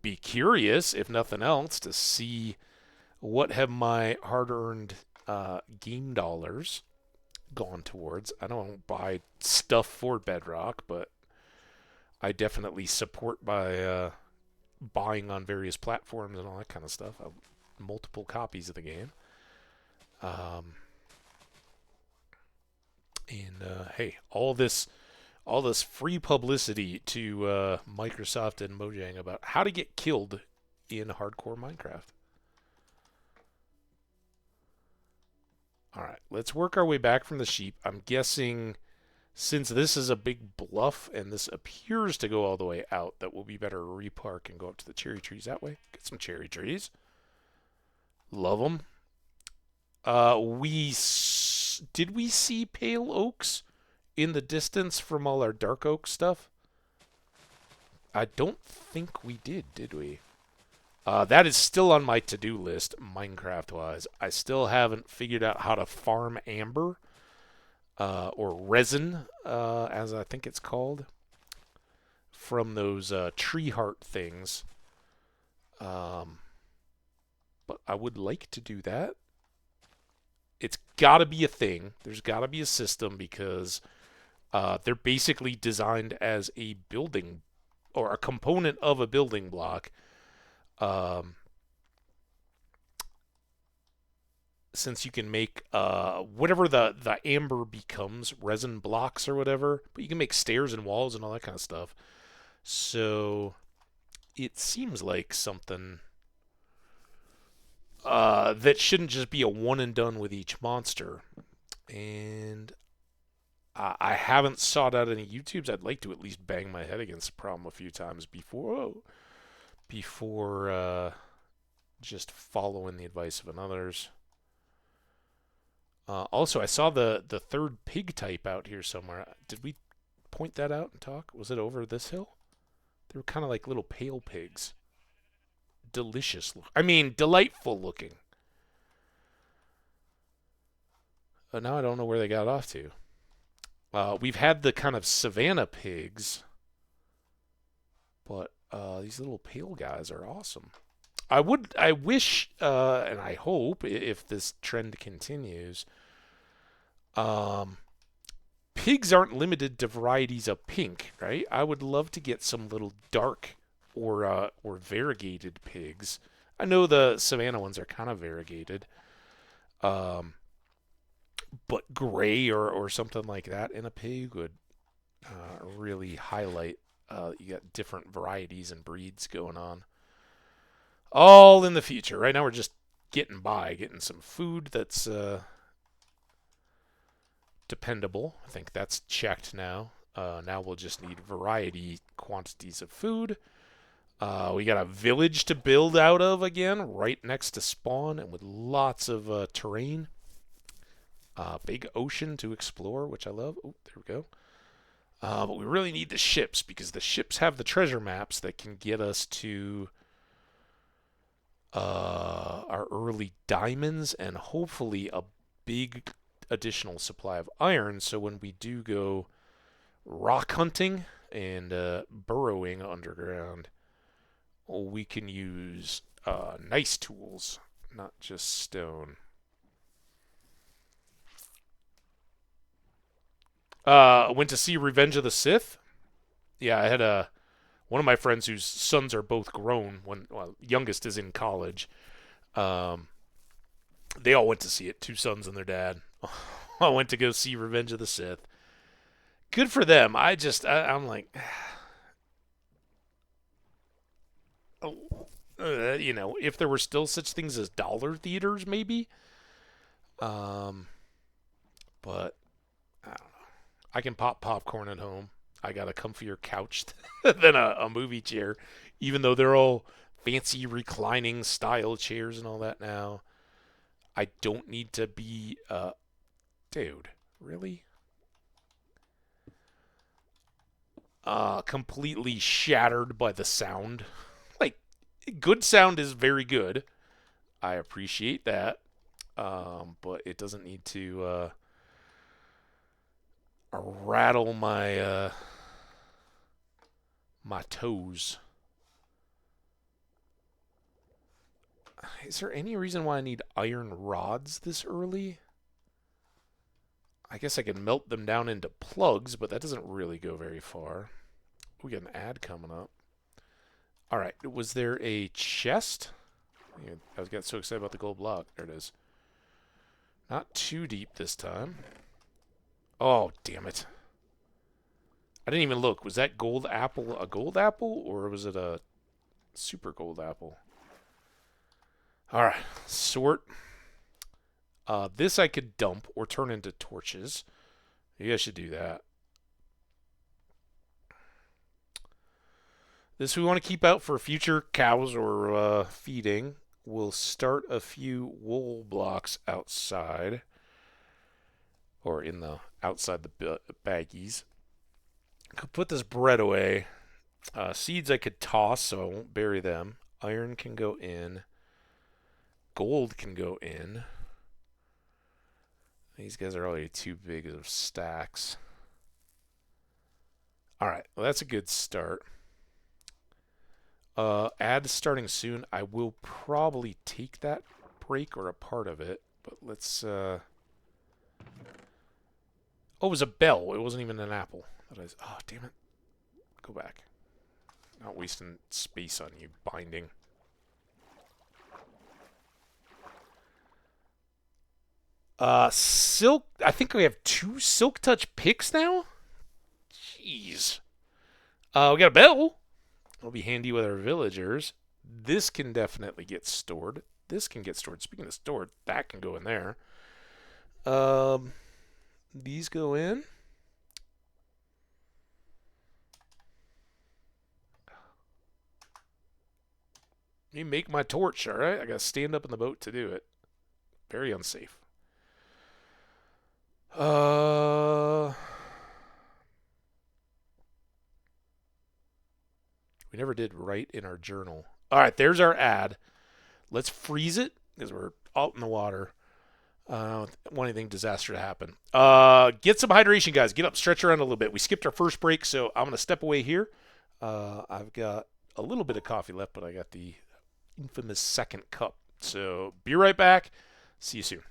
be curious, if nothing else, to see what have my hard-earned game dollars gone towards. I don't buy stuff for Bedrock, but I definitely support by buying on various platforms and all that kind of stuff. I have multiple copies of the game. Hey, all this free publicity to Microsoft and Mojang about how to get killed in hardcore Minecraft. All right, let's work our way back from the sheep. I'm guessing since this is a big bluff and this appears to go all the way out, that we'll be better to repark and go up to the cherry trees that way. Get some cherry trees. Love them. Did we see pale oaks in the distance from all our dark oak stuff? I don't think we did we? That is still on my to-do list, Minecraft-wise. I still haven't figured out how to farm amber, or resin, as I think it's called, from those tree heart things. But I would like to do that. It's got to be a thing. There's got to be a system because they're basically designed as a building or a component of a building block. Since you can make whatever the amber becomes, resin blocks or whatever, but you can make stairs and walls and all that kind of stuff. So it seems like something that shouldn't just be a one and done with each monster. And I haven't sought out any YouTubes. I'd like to at least bang my head against the problem a few times before just following the advice of others. Also, I saw the third pig type out here somewhere. Did we point that out and talk? Was it over this hill? They were kind of like little pale pigs. Delicious. Delightful looking. Now I don't know where they got off to. We've had the kind of savanna pigs, but these little pale guys are awesome. I wish, and I hope, if this trend continues, pigs aren't limited to varieties of pink, right? I would love to get some little dark or variegated pigs. I know the Savannah ones are kind of variegated, but gray or something like that in a pig would really highlight. You got different varieties and breeds going on. All in the future. Right now we're just getting some food that's dependable. I think that's checked now. Now we'll just need variety quantities of food. We got a village to build out of again, right next to spawn and with lots of terrain. Big ocean to explore, which I love. Oh, there we go. But we really need the ships because the ships have the treasure maps that can get us to our early diamonds and hopefully a big additional supply of iron. So when we do go rock hunting and burrowing underground, we can use nice tools, not just stone. Went to see Revenge of the Sith. Yeah, I had one of my friends whose sons are both grown. Youngest is in college. They all went to see it. 2 sons and their dad. I went to go see Revenge of the Sith. Good for them. I'm like, if there were still such things as dollar theaters, maybe. But I don't know. I can pop popcorn at home. I got a comfier couch than a movie chair, even though they're all fancy reclining style chairs and all that now. I don't need to be, dude, really? Completely shattered by the sound. Like, good sound is very good. I appreciate that. But it doesn't need to rattle my toes. Is there any reason why I need iron rods this early? I guess I can melt them down into plugs, but that doesn't really go very far. We got an ad coming up. All right, was there a chest? I was getting so excited about the gold block. There it is. Not too deep this time. Oh, damn it. I didn't even look. Was that gold apple a gold apple, or was it a super gold apple? All right, sort. This I could dump or turn into torches. You guys should do that. This we want to keep out for future cows or feeding. We'll start a few wool blocks outside, or in the outside the baggies. Could put this bread away. Seeds I could toss, so I won't bury them. Iron can go in. Gold can go in. These guys are already too big of stacks. Alright, well that's a good start. Ad starting soon. I will probably take that break or a part of it, but let's oh, it was a bell. It wasn't even an apple. Oh, damn it. Go back. Not wasting space on you, binding. Silk. I think we have 2 Silk Touch picks now? Jeez. We got a bell. It'll be handy with our villagers. This can definitely get stored. This can get stored. Speaking of stored, that can go in there. These go in. You make my torch, alright? I gotta stand up in the boat to do it. Very unsafe. We never did write in our journal. Alright, there's our ad. Let's freeze it, because we're out in the water. Want anything disaster to happen. Get some hydration, guys. Get up, stretch around a little bit. We skipped our first break, so I'm going to step away here. I've got a little bit of coffee left, but I got the infamous second cup. So be right back. See you soon.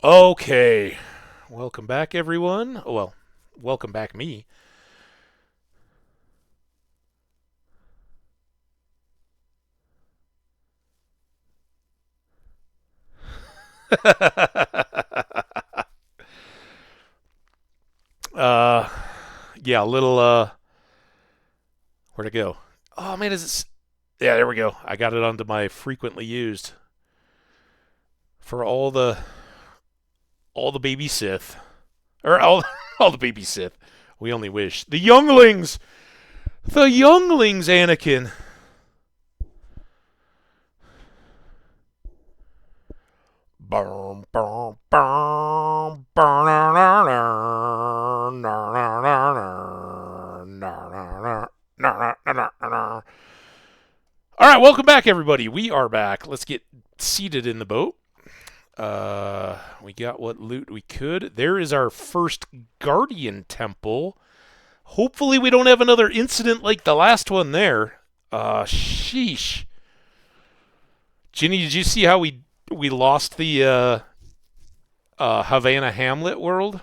Okay. Welcome back, everyone. Well, welcome back, me. uh, yeah, a little, where'd it go? Oh, man, is it. Yeah, there we go. I got it onto my frequently used for all the baby Sith. Or all, all the baby Sith. We only wish. The younglings! The younglings, Anakin! All right, welcome back, everybody. We are back. Let's get seated in the boat. We got what loot we could. There is our first Guardian Temple. Hopefully, we don't have another incident like the last one there. Sheesh. Ginny, did you see how we lost the Havana Hamlet world?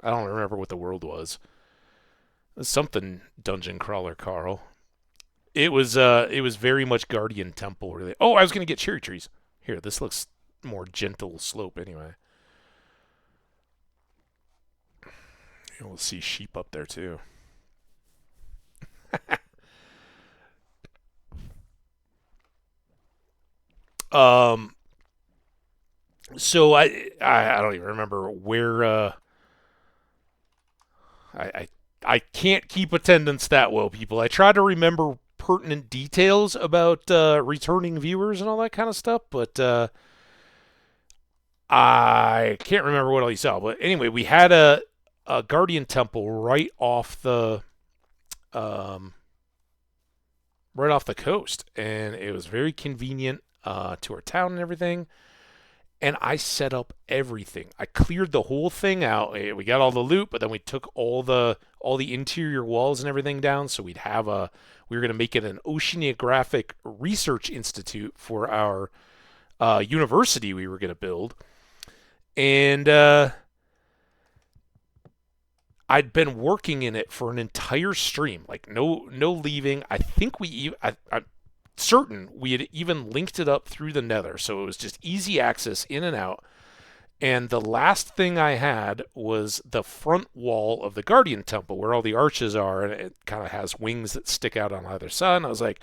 I don't remember what the world was. It was something dungeon crawler, Carl. It was very much Guardian Temple really. Oh, I was gonna get cherry trees. Here, this looks more gentle slope anyway. We'll see sheep up there too. um so I don't even remember where I I can't keep attendance that well, people. I try to remember pertinent details about returning viewers and all that kind of stuff, but I can't remember what all you saw. But anyway, we had a Guardian Temple um, right off the coast, and it was very convenient to our town and everything. And I set up everything. I cleared the whole thing out. We got all the loot, but then we took all the interior walls and everything down. So we were going to make it an oceanographic research institute for our university we were going to build. And I'd been working in it for an entire stream, like no leaving. I think I'm certain we had even linked it up through the Nether, so it was just easy access in and out. And the last thing I had was the front wall of the Guardian Temple, where all the arches are, and it kind of has wings that stick out on either side. And I was like,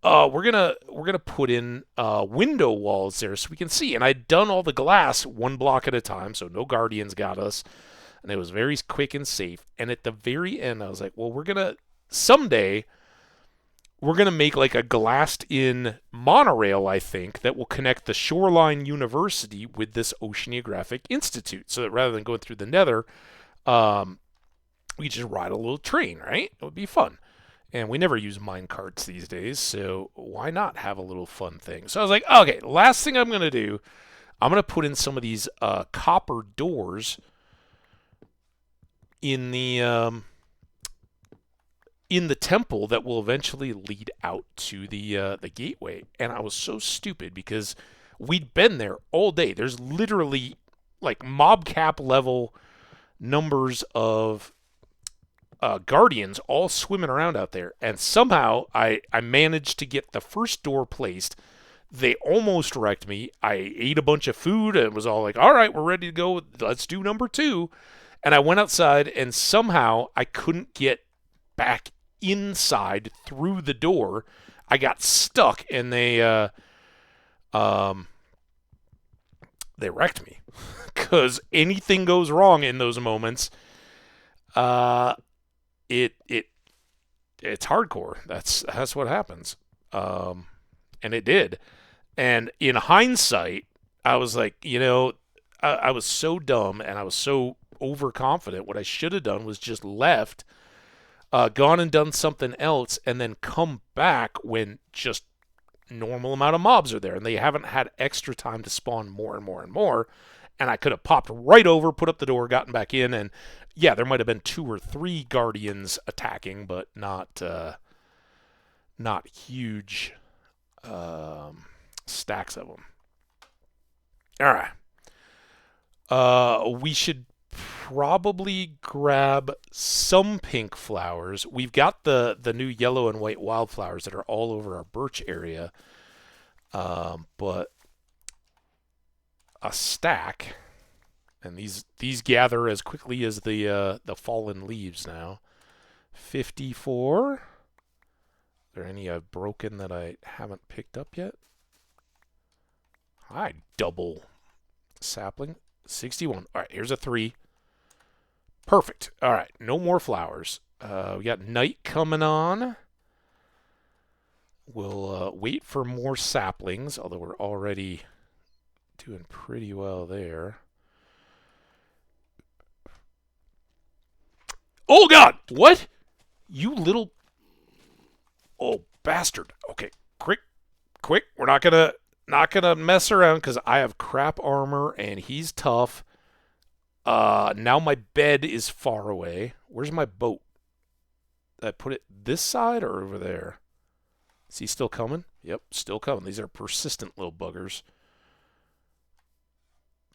we're gonna put in window walls there so we can see. And I'd done all the glass one block at a time, so no guardians got us, and it was very quick and safe. And at the very end, I was like, well, someday we're gonna make like a glassed-in monorail, I think, that will connect the Shoreline University with this Oceanographic Institute, so that rather than going through the Nether, um, we just ride a little train, right? It would be fun. And we never use mine carts these days, so why not have a little fun thing? So I was like, okay, last thing I'm going to do, I'm going to put in some of these copper doors in the temple that will eventually lead out to the gateway. And I was so stupid because we'd been there all day. There's literally like mob cap level numbers of guardians all swimming around out there, and somehow I managed to get the first door placed. They almost wrecked me. I ate a bunch of food and was all like, all right, we're ready to go. Let's do number two. And I went outside, and somehow I couldn't get back inside through the door. I got stuck, and they wrecked me. Because anything goes wrong in those moments, uh, it it's hardcore. That's what happens. And it did. And in hindsight, I was like, I was so dumb and I was so overconfident. What I should have done was just left, gone and done something else, and then come back when just normal amount of mobs are there, and they haven't had extra time to spawn more and more and more. And I could have popped right over, put up the door, gotten back in, and yeah, there might have been 2 or 3 guardians attacking, but not huge stacks of them. All right. We should probably grab some pink flowers. We've got the new yellow and white wildflowers that are all over our birch area. But a stack, and these gather as quickly as the fallen leaves now. 54. Are there any I've broken that I haven't picked up yet? Hi, double sapling. 61. All right, here's a 3. Perfect. All right, no more flowers. We got night coming on. We'll wait for more saplings, although we're already doing pretty well there. Oh, God! What? You little... Oh, bastard. Okay, quick. We're not gonna mess around because I have crap armor and he's tough. Now my bed is far away. Where's my boat? Did I put it this side or over there? Is he still coming? Yep, still coming. These are persistent little buggers.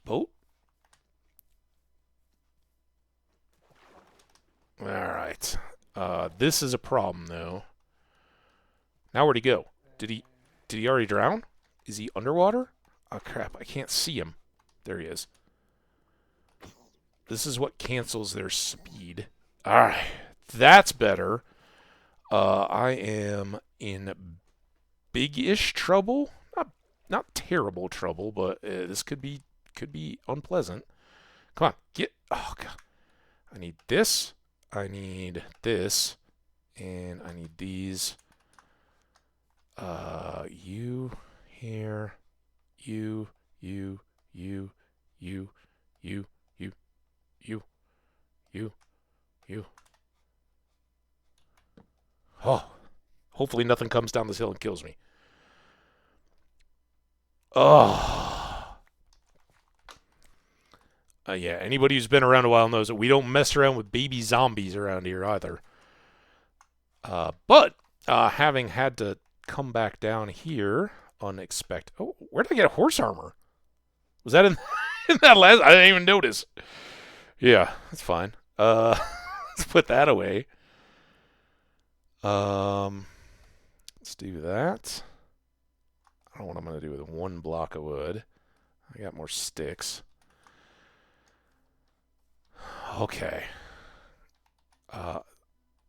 Boat? Alright. This is a problem, though. Now where'd he go? Did he already drown? Is he underwater? Oh, crap. I can't see him. There he is. This is what cancels their speed. Alright. That's better. I am in big-ish trouble. Not terrible trouble, but this could be unpleasant. Come on, get. Oh God, I need this. I need this, and I need these. You here, you. Oh, hopefully nothing comes down this hill and kills me. Oh. Yeah, anybody who's been around a while knows that we don't mess around with baby zombies around here either. But having had to come back down here unexpected. Oh, where did I get horse armor? Was that in, in that last? I didn't even notice. Yeah, that's fine. Let's put that away. Let's do that. I don't know what I'm going to do with 1 block of wood. I got more sticks. Okay.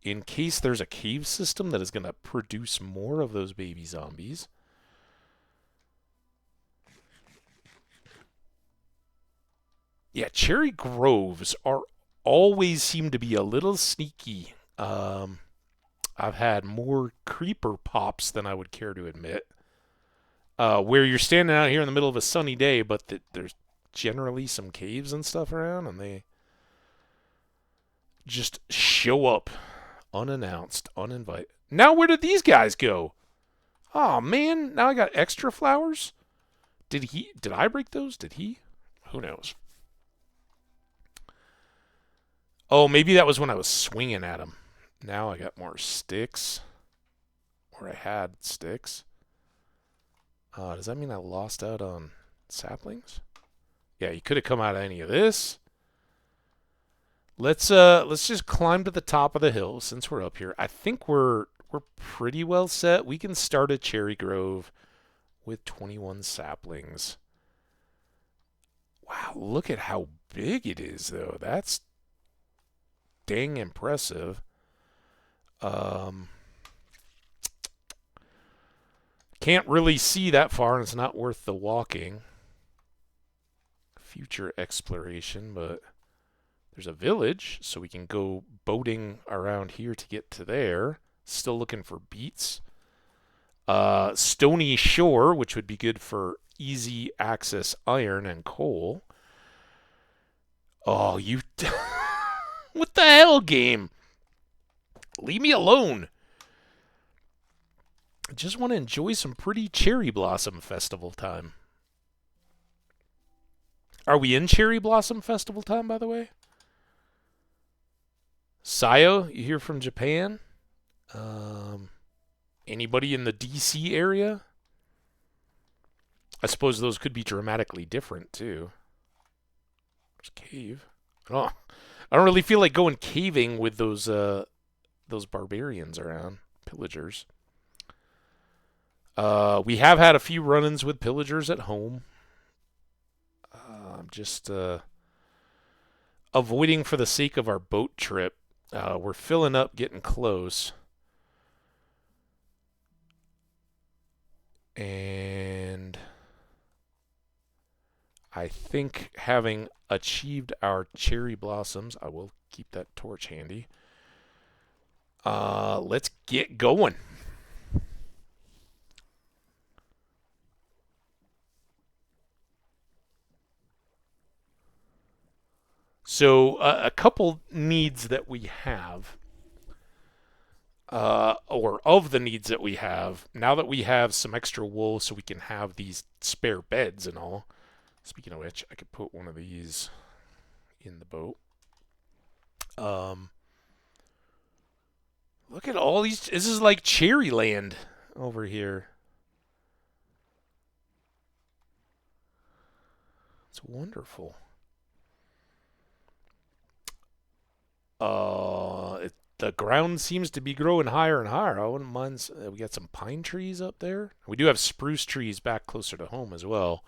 In case there's a cave system that is going to produce more of those baby zombies. Yeah, cherry groves always seem to be a little sneaky. I've had more creeper pops than I would care to admit. Where you're standing out here in the middle of a sunny day, but there's generally some caves and stuff around, and they just show up unannounced, uninvited. Now where did these guys go? Oh man, now I got extra flowers? Did I break those? Did he? Who knows? Oh, maybe that was when I was swinging at him. Now I got more sticks. Or I had sticks. Does that mean I lost out on saplings? Yeah, you could have come out of any of this. Let's just climb to the top of the hill since we're up here. I think we're pretty well set. We can start a cherry grove with 21 saplings. Wow, look at how big it is though. That's dang impressive. Can't really see that far, and it's not worth the walking. Future exploration, but there's a village, so we can go boating around here to get to there. Still looking for beets. Stony Shore, which would be good for easy access iron and coal. Oh, you... What the hell, game? Leave me alone. I just want to enjoy some pretty cherry blossom festival time. Are we in cherry blossom festival time, by the way? Sayo, you hear from Japan? Anybody in the DC area? I suppose those could be dramatically different, too. There's a cave. Oh, I don't really feel like going caving with those barbarians around, pillagers. We have had a few run-ins with pillagers at home. I'm just avoiding for the sake of our boat trip. We're filling up, getting close. And I think having achieved our cherry blossoms, I will keep that torch handy. Let's get going. So a couple needs that we have, or of the needs that we have, now that we have some extra wool so we can have these spare beds and all. Speaking of which, I could put one of these in the boat. Look at all these. This is like cherry land over here. It's wonderful. The ground seems to be growing higher and higher. I wouldn't mind. We got some pine trees up there. We do have spruce trees back closer to home as well.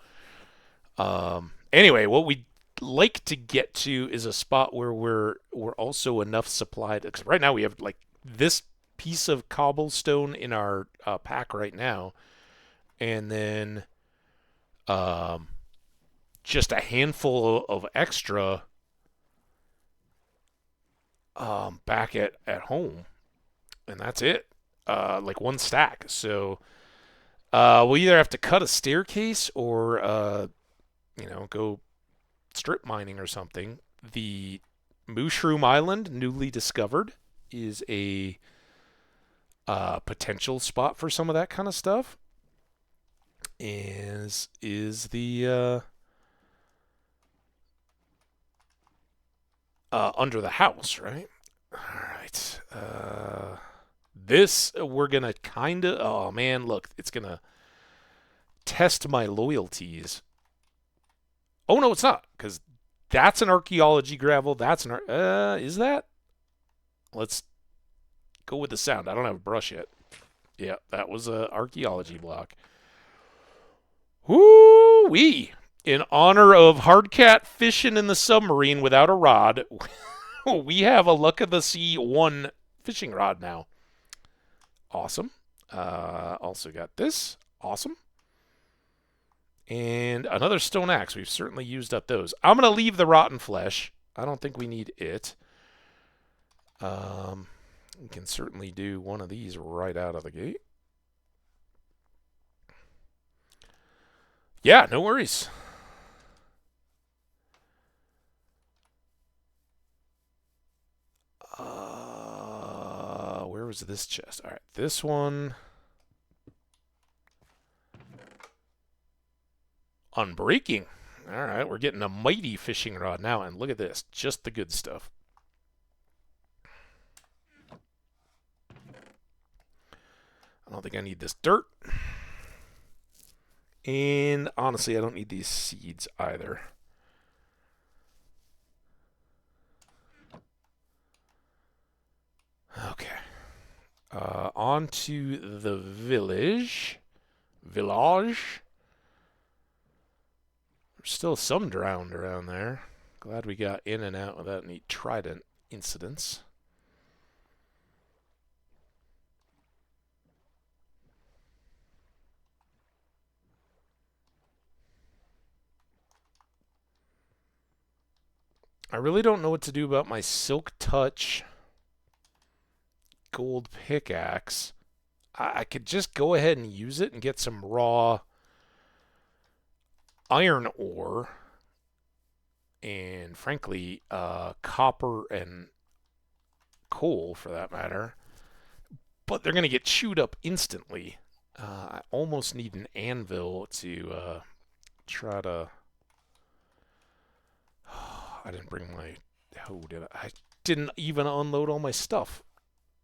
Anyway, what we'd like to get to is a spot where we're also enough supplied. Because right now we have like this piece of cobblestone in our pack right now, and then just a handful of extra back at home, and that's it. Like one stack. So we'll either have to cut a staircase or go strip mining or something. The Mushroom Island, newly discovered, is a potential spot for some of that kind of stuff. Is the under the house, right? All right. This we're gonna kind of. Oh man, look, it's gonna test my loyalties. Oh no, it's not, because that's an archaeology gravel. That's an is that? Let's go with the sound. I don't have a brush yet. Yeah, that was a archaeology block. Woo wee! In honor of hardcat fishing in the submarine without a rod, we have a Luck of the Sea 1 fishing rod now. Awesome. Also got this. Awesome. And another stone axe. We've certainly used up those. I'm going to leave the rotten flesh. I don't think we need it. We can certainly do one of these right out of the gate. Yeah, no worries. Where was this chest? All right, this one. Unbreaking. All right, we're getting a mighty fishing rod now, and look at this. Just the good stuff. I don't think I need this dirt. And honestly, I don't need these seeds either. Okay. On to the village. Village. There's still some drowned around there. Glad we got in and out without any trident incidents. I really don't know what to do about my Silk Touch gold pickaxe. I could just go ahead and use it and get some raw iron ore and, frankly, copper and coal, for that matter. But they're going to get chewed up instantly. I almost need an anvil to try to... I didn't bring my... Oh, did I? I didn't even unload all my stuff.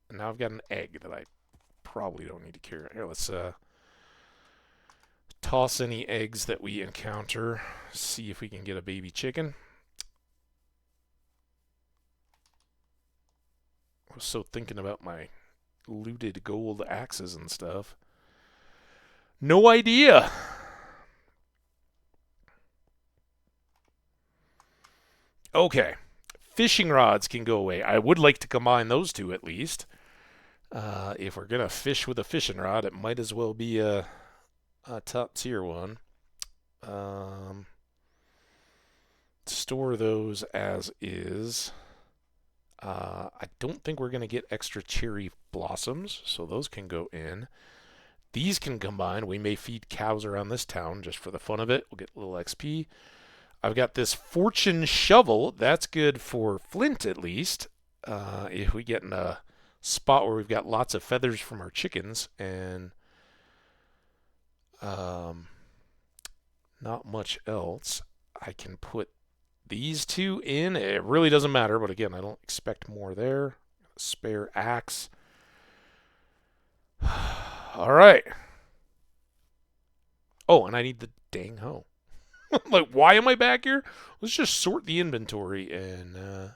And now I've got an egg that I probably don't need to carry. Here, let's toss any eggs that we encounter. See if we can get a baby chicken. I was so thinking about my looted gold axes and stuff. No idea. Okay. Fishing rods can go away. I would like to combine those two at least. If we're going to fish with a fishing rod, it might as well be a top tier one. Store those as is. I don't think we're going to get extra cherry blossoms, so those can go in. These can combine. We may feed cows around this town just for the fun of it. We'll get a little XP. I've got this fortune shovel. That's good for flint at least. If we get in a spot where we've got lots of feathers from our chickens and not much else, I can put these two in. It really doesn't matter, but again, I don't expect more there. Spare axe. All right. Oh, and I need the dang hoe. Like, why am I back here? Let's just sort the inventory and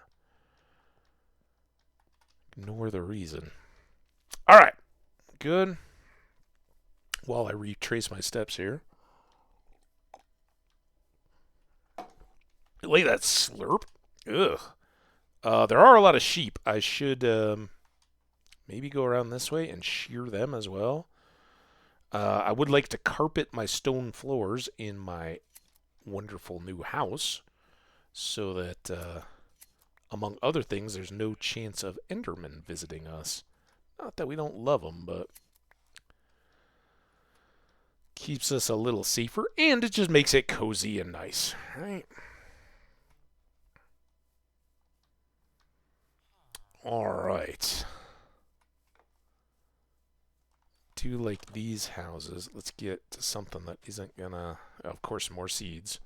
ignore the reason. All right. Good. While I retrace my steps here. Look at that slurp. Ugh. There are a lot of sheep. I should maybe go around this way and shear them as well. I would like to carpet my stone floors in my wonderful new house so that, among other things, there's no chance of Endermen visiting us. Not that we don't love them, but keeps us a little safer, and it just makes it cozy and nice, right? All right. Do like these houses. Let's get to something that isn't gonna... Of course, more seeds.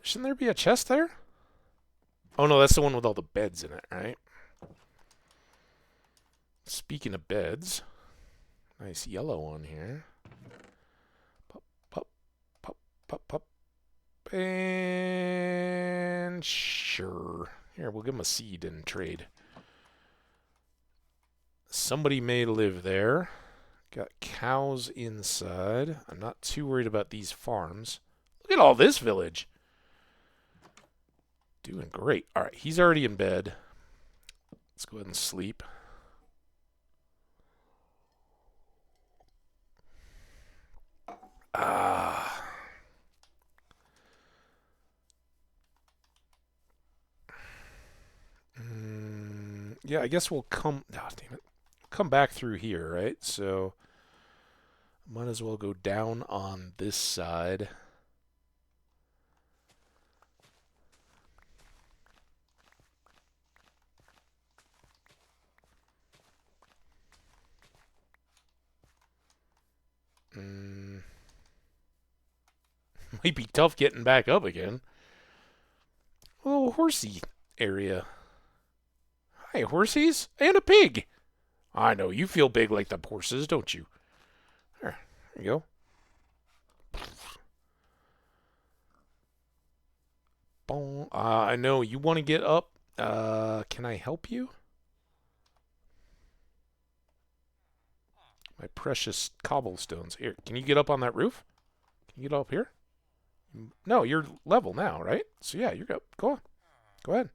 Shouldn't there be a chest there? Oh, no, that's the one with all the beds in it, right? Speaking of beds, nice yellow one here. Pop, pop, pop, pop, pop. And sure. Here, we'll give him a seed and trade. Somebody may live there. Got cows inside. I'm not too worried about these farms. Look at all this village. Doing great. All right, he's already in bed. Let's go ahead and sleep. Yeah, I guess we'll come... Oh, damn it. Come back through here, right? So, might as well go down on this side. Might be tough getting back up again. Oh, horsey area. Hi, horsies. And a pig. I know, you feel big like the horses, don't you? There you go. I know, you want to get up. Can I help you? My precious cobblestones. Here, can you get up on that roof? Can you get up here? No, you're level now, right? So yeah, you're up. Go on. Go ahead.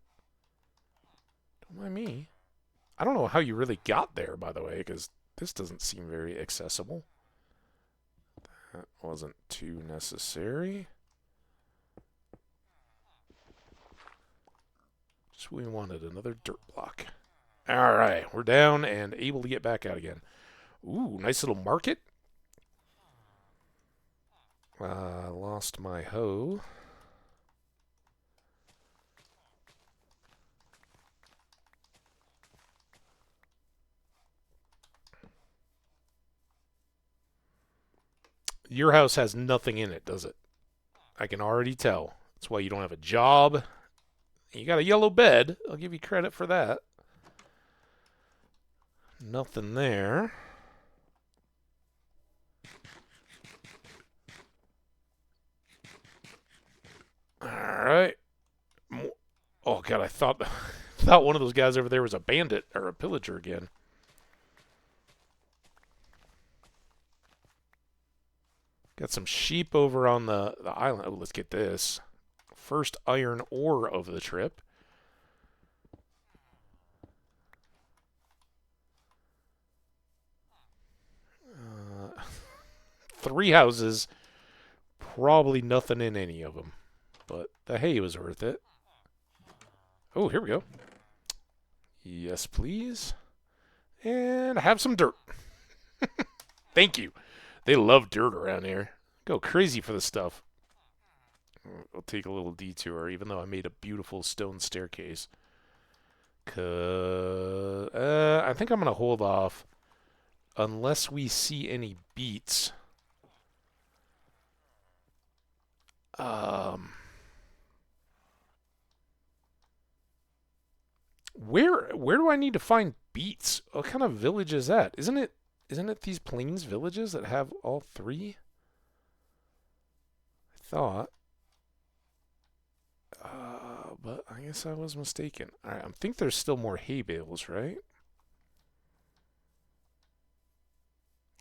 Don't mind me. I don't know how you really got there, by the way, because this doesn't seem very accessible. That wasn't too necessary. Just we wanted another dirt block. All right, we're down and able to get back out again. Ooh, nice little market. Lost my hoe. Your house has nothing in it, does it? I can already tell. That's why you don't have a job. You got a yellow bed. I'll give you credit for that. Nothing there. All right. Oh, God, I thought Thought one of those guys over there was a bandit or a pillager again. Got some sheep over on the island. Oh, let's get this. First iron ore of the trip. Three houses. Probably nothing in any of them. But the hay was worth it. Oh, here we go. Yes, please. And have some dirt. Thank you. They love dirt around here. Go crazy for the stuff. I'll take a little detour, even though I made a beautiful stone staircase. I think I'm going to hold off unless we see any beats. Where do I need to find beats? What kind of village is that? Isn't it these plains villages that have all three? I thought. But I guess I was mistaken. Alright, I think there's still more hay bales, right?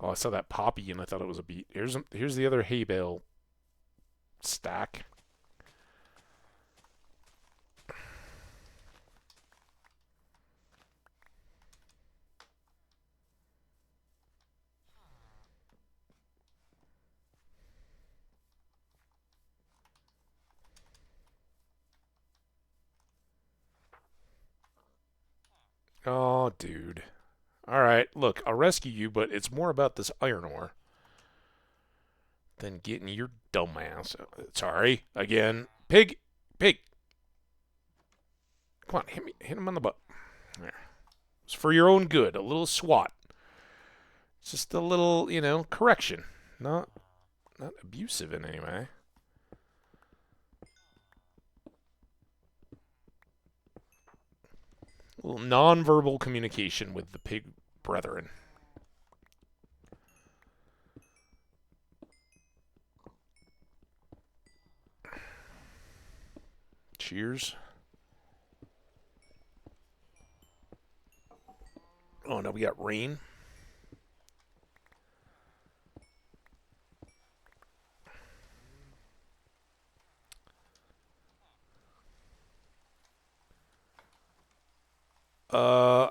Oh, I saw that poppy and I thought it was a beet. Here's the other hay bale stack. Oh, dude. Alright, look, I'll rescue you, but it's more about this iron ore than getting your dumb ass. Sorry, again. Pig! Pig! Come on, hit him on the butt. There. It's for your own good, a little swat. It's just a little, correction. Not abusive in any way. A little non-verbal communication with the pig brethren. Cheers. Oh, no, we got rain.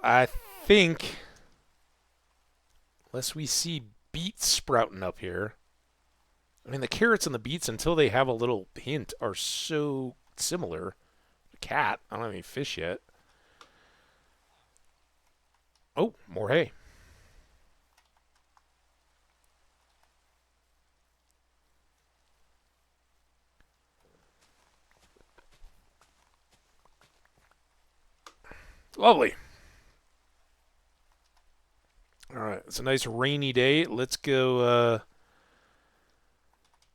I think, unless we see beets sprouting up here. I mean, the carrots and the beets, until they have a little hint, are so similar. Cat, I don't have any fish yet. Oh, more hay. Lovely. All right, it's a nice rainy day. Let's go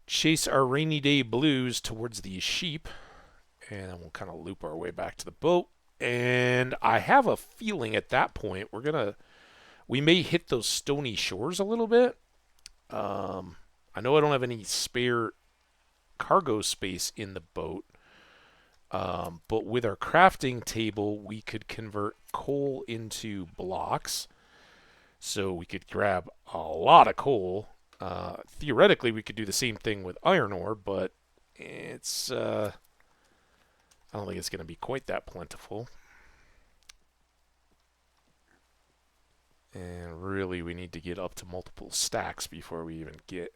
chase our rainy day blues towards these sheep, and then we'll kind of loop our way back to the boat. And I have a feeling at that point we may hit those stony shores a little bit. I know I don't have any spare cargo space in the boat. But with our crafting table, we could convert coal into blocks. So we could grab a lot of coal. Theoretically, we could do the same thing with iron ore, but it's I don't think it's going to be quite that plentiful. And really, we need to get up to multiple stacks before we even get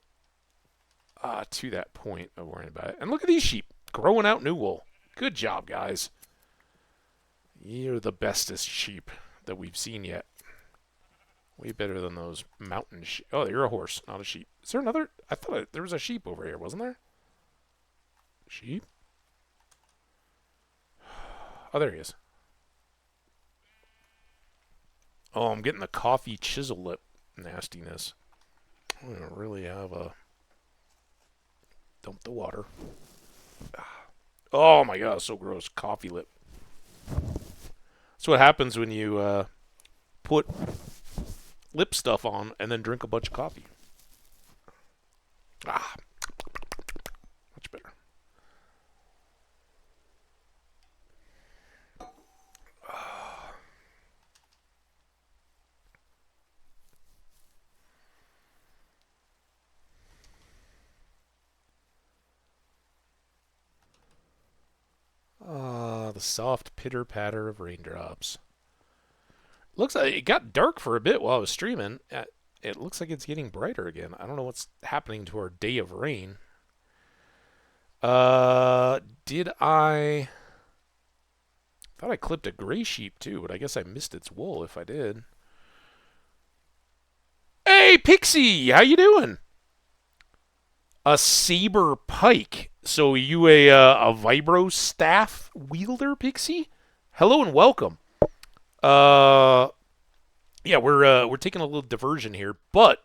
to that point of worrying about it. And look at these sheep growing out new wool. Good job, guys. You're the bestest sheep that we've seen yet. Way better than those mountain sheep. Oh, you're a horse, not a sheep. Is there another? I thought there was a sheep over here, wasn't there? Sheep? Oh, there he is. Oh, I'm getting the coffee chisel lip nastiness. I'm going to really have a... Dump the water. Oh my god, so gross. Coffee lip. That's what happens when you put lip stuff on and then drink a bunch of coffee. Much better. the soft pitter-patter of raindrops. Looks like it got dark for a bit while I was streaming. It looks like it's getting brighter again. I don't know what's happening to our day of rain. Did I... thought I clipped a gray sheep too, but I guess I missed its wool if I did. Hey, Pixie! How you doing? A saber pike. So you a vibro staff wielder, Pixie? Hello and welcome. Yeah, we're taking a little diversion here, but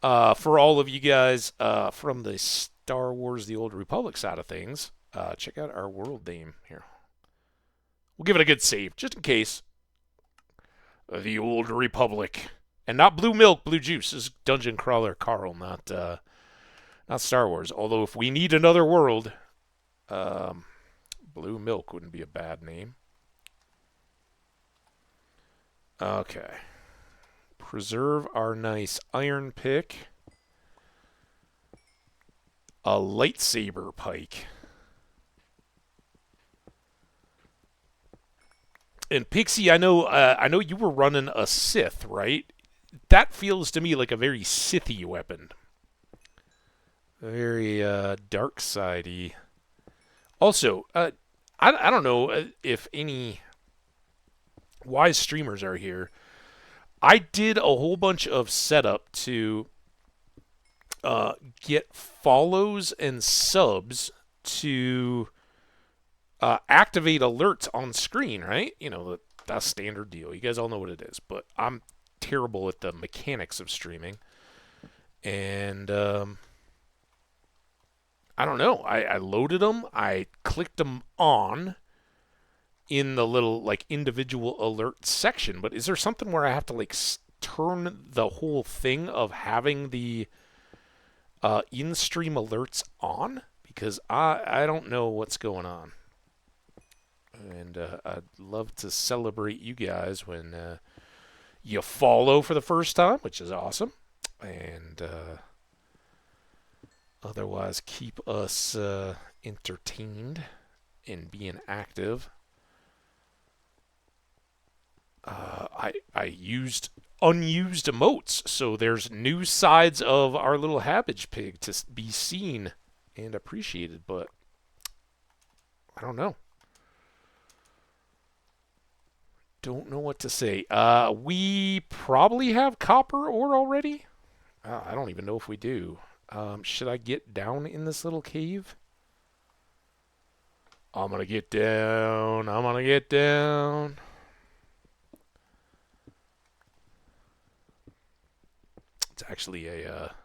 for all of you guys from the Star Wars: The Old Republic side of things, check out our world name here. We'll give it a good save just in case. The Old Republic, and not blue milk, blue juice. This is Dungeon Crawler Carl, not Star Wars. Although if we need another world, blue milk wouldn't be a bad name. Okay. Preserve our nice iron pick. A lightsaber pike. And Pixie, I know you were running a Sith, right? That feels to me like a very Sithy weapon. Very dark sidey. Also, I don't know if any wise streamers are here. I did a whole bunch of setup to get follows and subs to activate alerts on screen, right? You know, the standard deal. You guys all know what it is, but I'm terrible at the mechanics of streaming. And I don't know. I loaded them. I clicked them on in the little like individual alert section, but is there something where I have to like turn the whole thing of having the in-stream alerts on? Because I don't know what's going on. And I'd love to celebrate you guys when you follow for the first time, which is awesome. And otherwise keep us entertained and being active. I used unused emotes, so there's new sides of our little Hambbage pig to be seen and appreciated, but I don't know. Don't know what to say. We probably have copper ore already. I don't even know if we do. Should I get down in this little cave? I'm gonna get down. I'm gonna get down. It's actually a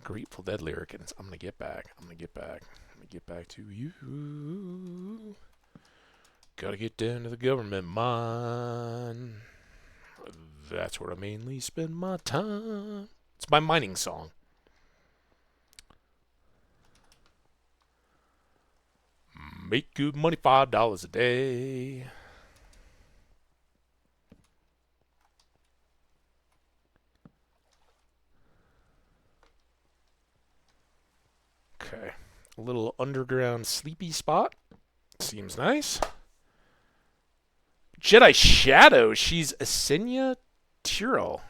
Grateful Dead lyric, and I'm gonna get back. I'm gonna get back. I'm gonna get back to you. Gotta get down to the government mine. That's where I mainly spend my time. It's my mining song. Make good money, $5 a day. Okay. A little underground sleepy spot. Seems nice. Jedi Shadow. She's Asenia Tyrell.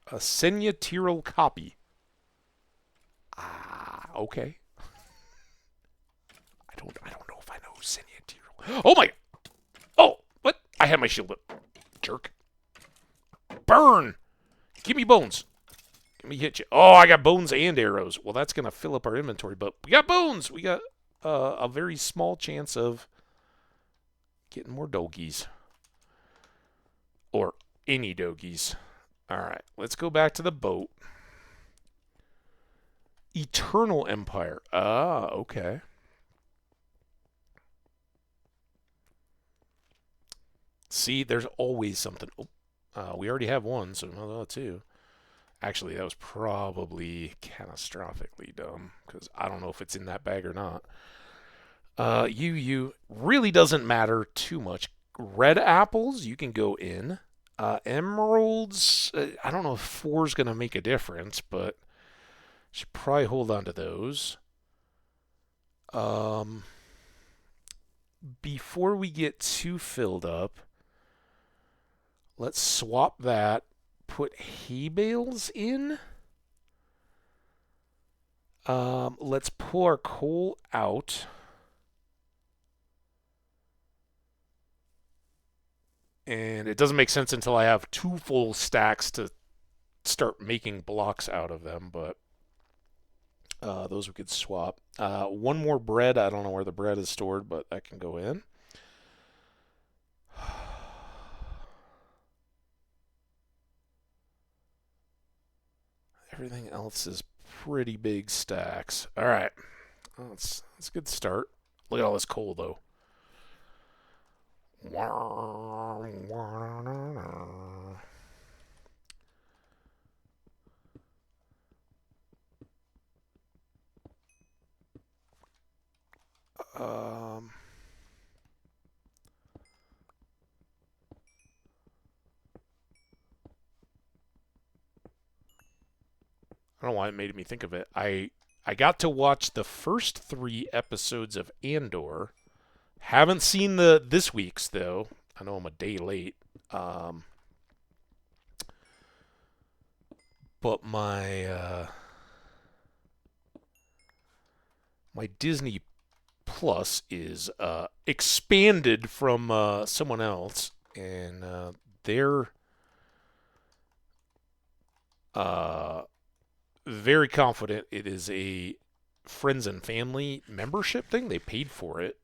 Asenia Tyrell copy. Okay. I don't know if I know Asenia Tyrell. Oh my. Oh, what? I had my shield up. Jerk. Burn. Give me bones. Let me hit you. Oh, I got bones and arrows. Well, that's going to fill up our inventory, but we got bones. We got a very small chance of getting more dogies. Or any dogies. All right, let's go back to the boat. Eternal Empire. Ah, okay. See, there's always something. Oh, we already have one, so we'll have two. Actually, that was probably catastrophically dumb, because I don't know if it's in that bag or not. You really doesn't matter too much. Red apples, you can go in. Emeralds, I don't know if 4 is going to make a difference, but should probably hold on to those. Um, before we get too filled up, let's swap that. Put hay bales in. Let's pull our coal out. And it doesn't make sense until I have two full stacks to start making blocks out of them, but those we could swap. One more bread. I don't know where the bread is stored, but that can go in. Everything else is pretty big stacks. All right. Well, that's a good start. Look at all this coal, though. Um, I don't know why it made me think of it. I got to watch the first 3 episodes of Andor. Haven't seen the this week's though. I know I'm a day late. Um, but my Disney Plus is expanded from someone else, and they're uh, very confident it is a friends and family membership thing. They paid for it,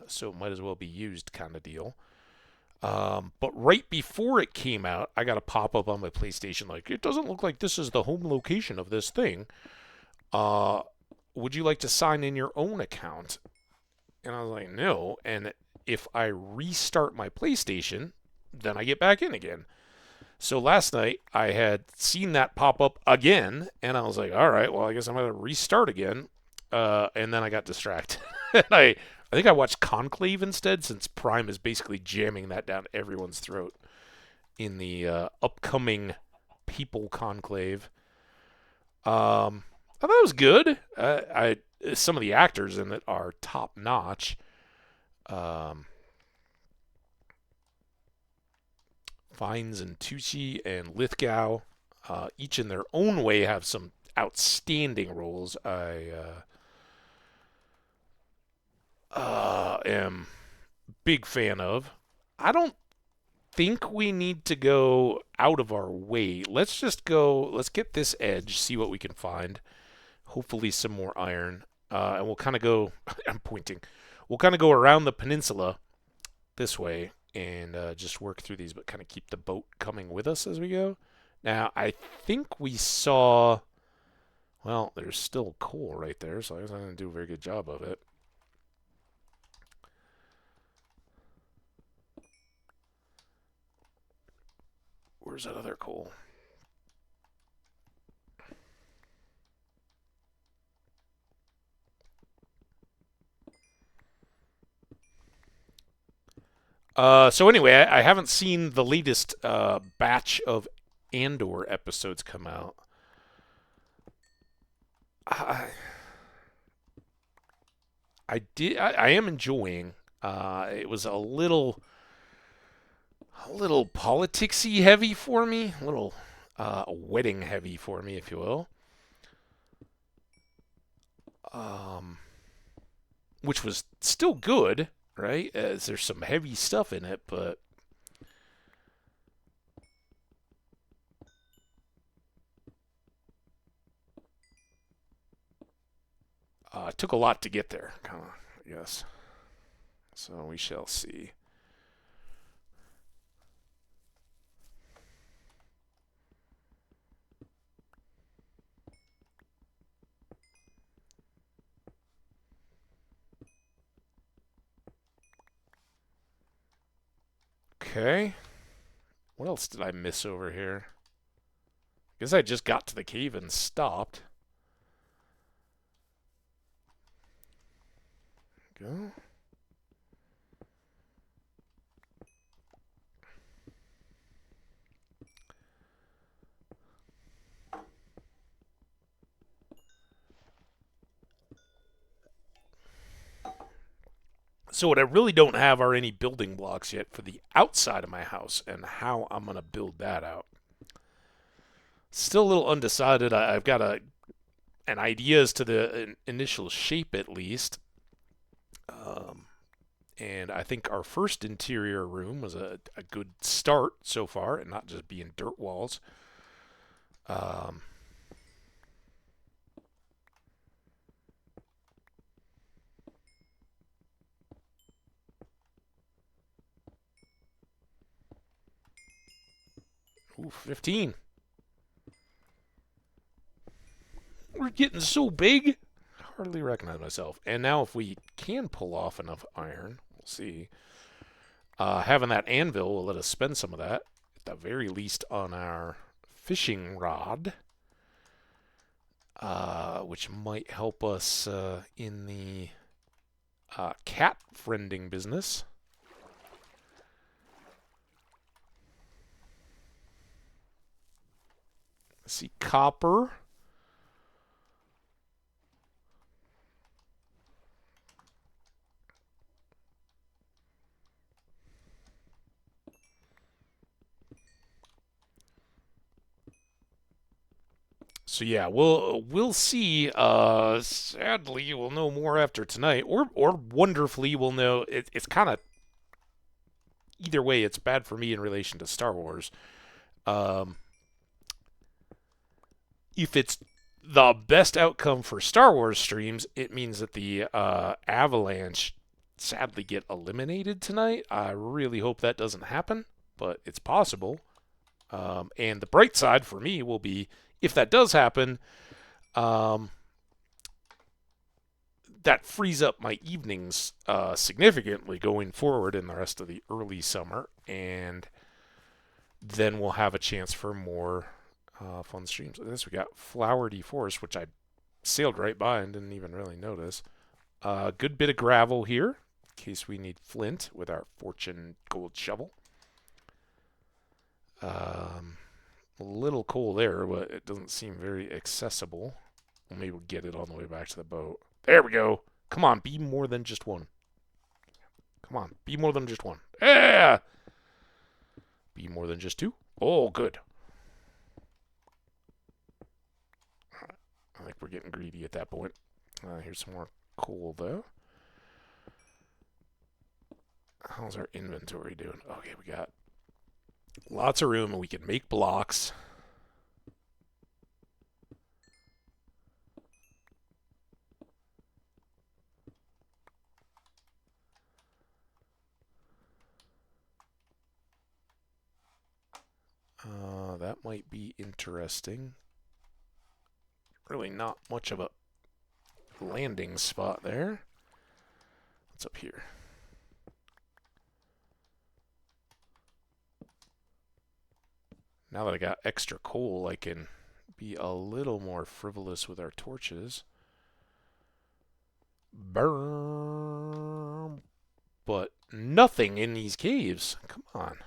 so it might as well be used kind of deal. But right before it came out, I got a pop up on my PlayStation like, it doesn't look like this is the home location of this thing. Uh, would you like to sign in your own account? And I was like, no. And if I restart my PlayStation, then I get back in again. So last night I had seen that pop up again, and I was like, all right, well, I guess I'm going to restart again. And then I got distracted. and I think I watched Conclave instead, since Prime is basically jamming that down everyone's throat in the upcoming People Conclave. I thought it was good. I Some of the actors in it are top notch. Um, Fiennes and Tucci and Lithgow, each in their own way, have some outstanding roles. I am big fan of. I don't think we need to go out of our way. Let's just go. Let's get this edge, see what we can find. Hopefully, some more iron, and we'll kind of go. I'm pointing. We'll kind of go around the peninsula this way and just work through these, but kind of keep the boat coming with us as we go. Now, I think we saw. Well, there's still coal right there, so I guess I didn't do a very good job of it. Where's that other coal? So anyway, I haven't seen the latest batch of Andor episodes come out. I, I did. I am enjoying. It was a little politicsy heavy for me, a little wedding heavy for me, if you will. Um, which was still good, right? There's some heavy stuff in it, but it took a lot to get there, kind of, I guess. So we shall see. Okay. What else did I miss over here? I guess I just got to the cave and stopped. Go. So what I really don't have are any building blocks yet for the outside of my house and how I'm going to build that out. Still a little undecided. I've got an idea as to the initial shape at least. And I think our first interior room was a good start so far, and not just being dirt walls. Um, ooh, 15. We're getting so big. Hardly recognize myself. And now if we can pull off enough iron, we'll see. Having that anvil will let us spend some of that, at the very least on our fishing rod, which might help us in the cat friending business. Let's see, copper. So yeah, we'll see. Sadly, we'll know more after tonight, or wonderfully, we'll know. It's kind of either way. It's bad for me in relation to Star Wars. Um, if it's the best outcome for Star Wars streams, it means that the Avalanche sadly get eliminated tonight. I really hope that doesn't happen, but it's possible. And the bright side for me will be if that does happen, that frees up my evenings significantly going forward in the rest of the early summer, and then we'll have a chance for more fun streams. Look at this, we got Flowery Forest, which I sailed right by and didn't even really notice. Good bit of gravel here, in case we need flint with our fortune gold shovel. A little coal there, but it doesn't seem very accessible. Well, maybe we'll get it on the way back to the boat. There we go. Come on, be more than just one. Come on, be more than just one. Yeah! Be more than just two. Oh, good. I think we're getting greedy at that point. Here's some more coal, though. How's our inventory doing? Okay, we got lots of room, and we can make blocks. That might be interesting. Really not much of a landing spot there. What's up here? Now that I got extra coal, I can be a little more frivolous with our torches. Burn. But nothing in these caves. Come on.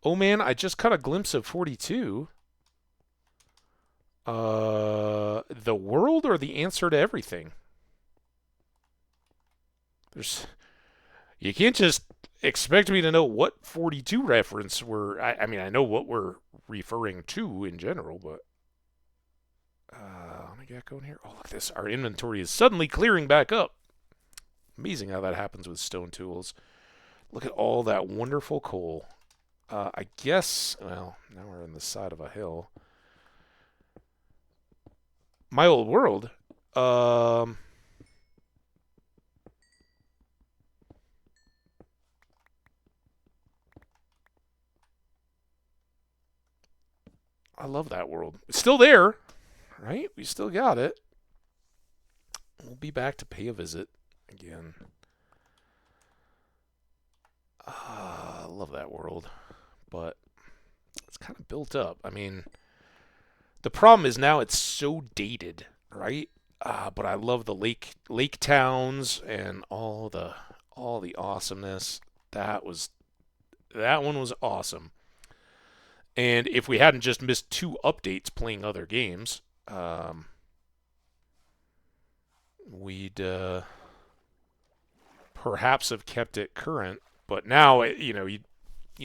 Oh man, I just caught a glimpse of 42. The world or the answer to everything? You can't just expect me to know what 42 reference I mean, I know what we're referring to in general, but let me get going here. Oh, look at this. Our inventory is suddenly clearing back up. Amazing how that happens with stone tools. Look at all that wonderful coal. I guess, well, now we're on the side of a hill. My old world. I love that world. It's still there, right? We still got it. We'll be back to pay a visit again. I love that world, but it's kind of built up. I mean, the problem is now it's so dated, right? But I love the lake towns and all the awesomeness. That one was awesome. And if we hadn't just missed 2 updates playing other games, we'd perhaps have kept it current. But now, you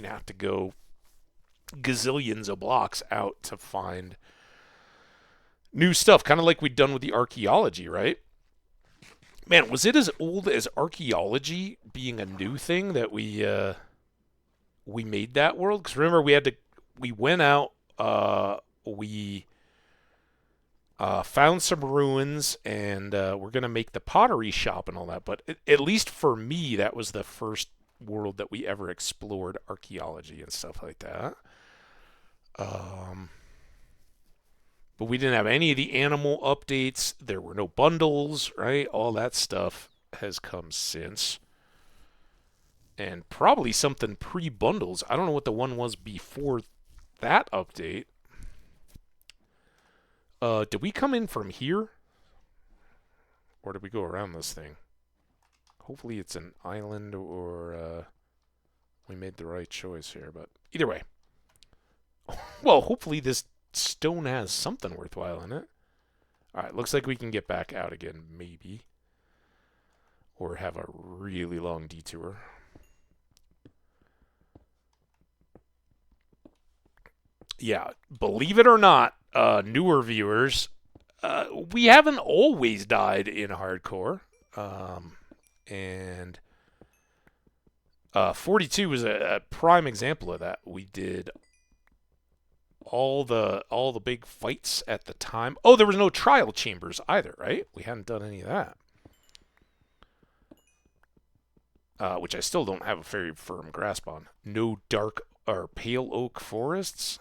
have to go gazillions of blocks out to find new stuff, kind of like we'd done with the archaeology, right? Man, was it as old as archaeology being a new thing that we made that world? Because remember, we went out, we found some ruins, and we're gonna make the pottery shop and all that. But at least for me, that was the first world that we ever explored archaeology and stuff like that. But we didn't have any of the animal updates. There were no bundles, right? All that stuff has come since. And probably something pre-bundles. I don't know what the one was before that update. Did we come in from here? Or did we go around this thing? Hopefully it's an island or we made the right choice here. But either way. Well, hopefully this stone has something worthwhile in it. Alright, looks like we can get back out again, maybe. Or have a really long detour. Yeah, believe it or not, newer viewers, we haven't always died in hardcore. And 42 was a prime example of that. We did all the big fights at the time. Oh, there was no trial chambers either, right? We hadn't done any of that. Which I still don't have a very firm grasp on. No dark or pale oak forests.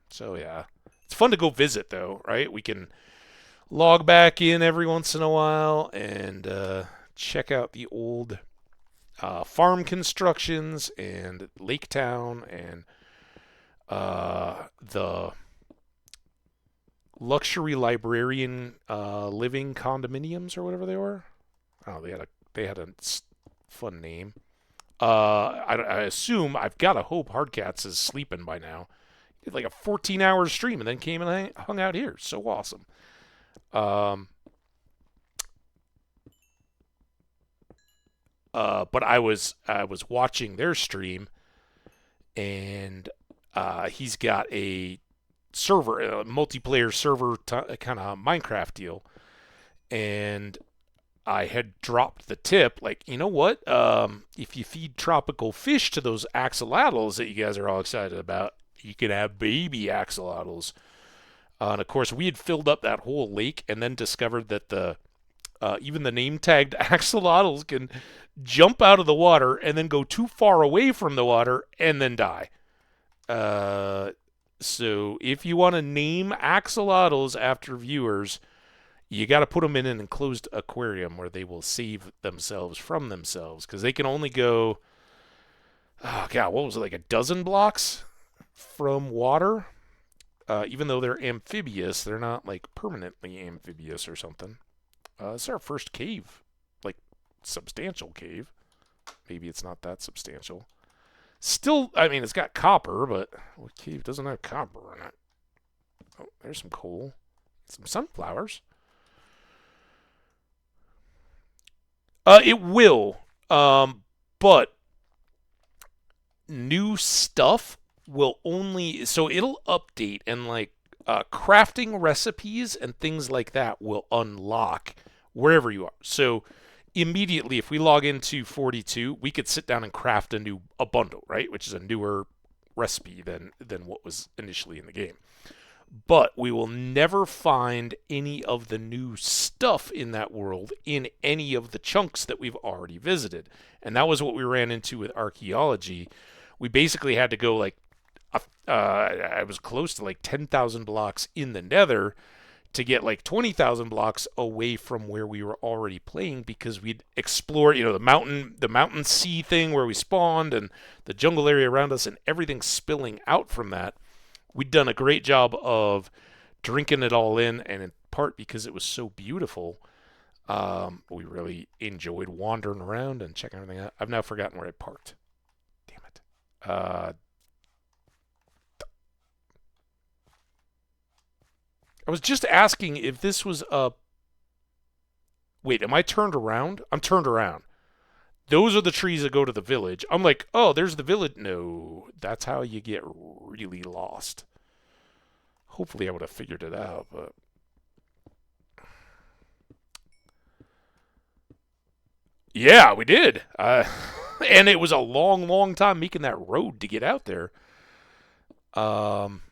So yeah, it's fun to go visit though, right? We can log back in every once in a while and check out the old farm constructions and Lake Town and the luxury librarian living condominiums or whatever they were. Oh, they had a fun name. I assume, I've got to hope Hardcats is sleeping by now. He did like a 14-hour stream and then came and hung out here. So awesome. But I was watching their stream, and he's got a server, a multiplayer server kind of Minecraft deal, and I had dropped the tip, like, you know what? If you feed tropical fish to those axolotls that you guys are all excited about, you can have baby axolotls. And of course, we had filled up that whole lake, and then discovered that even the name-tagged axolotls can jump out of the water and then go too far away from the water and then die. So if you want to name axolotls after viewers, you got to put them in an enclosed aquarium where they will save themselves from themselves, because they can only go, oh god, what was it, like a dozen blocks from water? Even though they're amphibious, they're not like permanently amphibious or something. This is our first cave, like substantial cave. Maybe it's not that substantial. Still, I mean, it's got copper, but what cave doesn't have copper in it? Oh, there's some coal, some sunflowers. It will, but new stuff will only, so it'll update, and like crafting recipes and things like that will unlock wherever you are. So immediately, if we log into 42, we could sit down and craft a bundle, right? Which is a newer recipe than what was initially in the game. But we will never find any of the new stuff in that world in any of the chunks that we've already visited. And that was what we ran into with archaeology. We basically had to go like, I was close to like 10,000 blocks in the nether to get like 20,000 blocks away from where we were already playing, because we'd explored, the mountain sea thing where we spawned, and the jungle area around us, and everything spilling out from that. We'd done a great job of drinking it all in part because it was so beautiful. We really enjoyed wandering around and checking everything out. I've now forgotten where I parked. Damn it. I was just asking if this was a. Wait, am I turned around? I'm turned around. Those are the trees that go to the village. I'm like, oh, there's the village. No, that's how you get really lost. Hopefully, I would have figured it out, but. Yeah, we did. And it was a long, long time making that road to get out there. Um,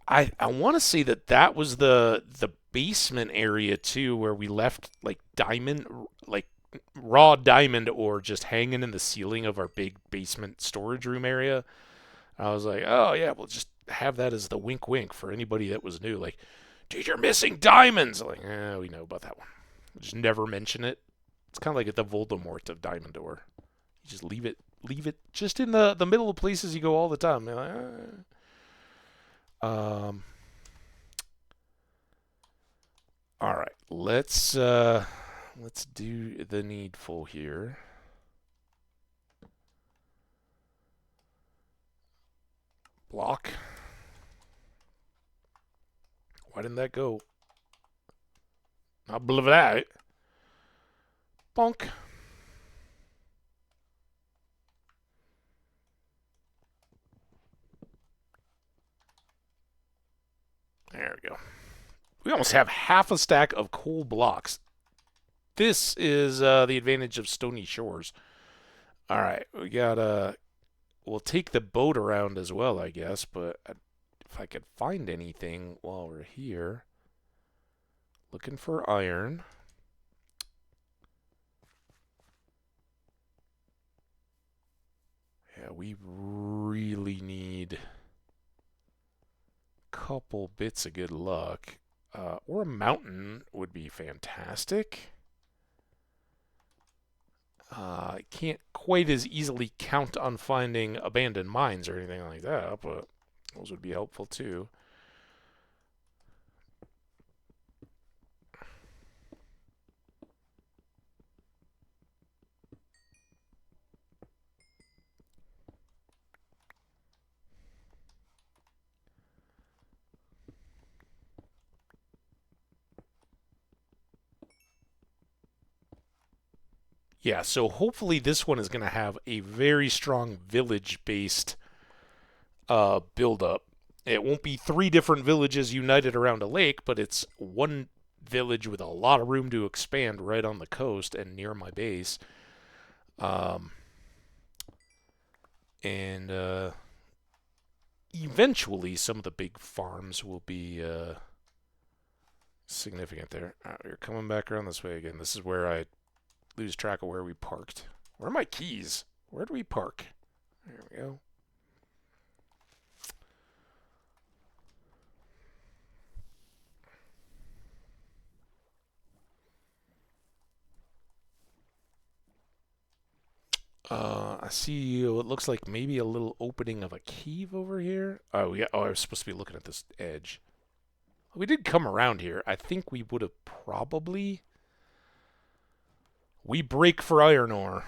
I want to say that was the basement area too, where we left like diamond, like raw diamond ore just hanging in the ceiling of our big basement storage room area. I was like, oh yeah, we'll just have that as the wink wink for anybody that was new. Like, dude, you're missing diamonds. Like, we know about that one. Just never mention it. It's kind of like the Voldemort of diamond ore. You just leave it just in the middle of places you go all the time. You're like, all right, let's do the needful here. Block. Why didn't that go? Not believe that. Bonk. There we go. We almost have half a stack of coal blocks. This is the advantage of stony shores. All right, we got we'll take the boat around as well, I guess. But if I could find anything while we're here, looking for iron. Yeah, we really need a couple bits of good luck. Or a mountain would be fantastic. I can't quite as easily count on finding abandoned mines or anything like that, but those would be helpful too. Yeah, so hopefully this one is going to have a very strong village-based build-up. It won't be three different villages united around a lake, but it's one village with a lot of room to expand right on the coast and near my base. Um, and eventually some of the big farms will be significant there. We're coming back around this way again. This is where I lose track of where we parked. Where are my keys? Where do we park? There we go. I see what looks like maybe a little opening of a cave over here. Oh, yeah. Oh, I was supposed to be looking at this edge. We did come around here. I think we would have probably... We break for iron ore.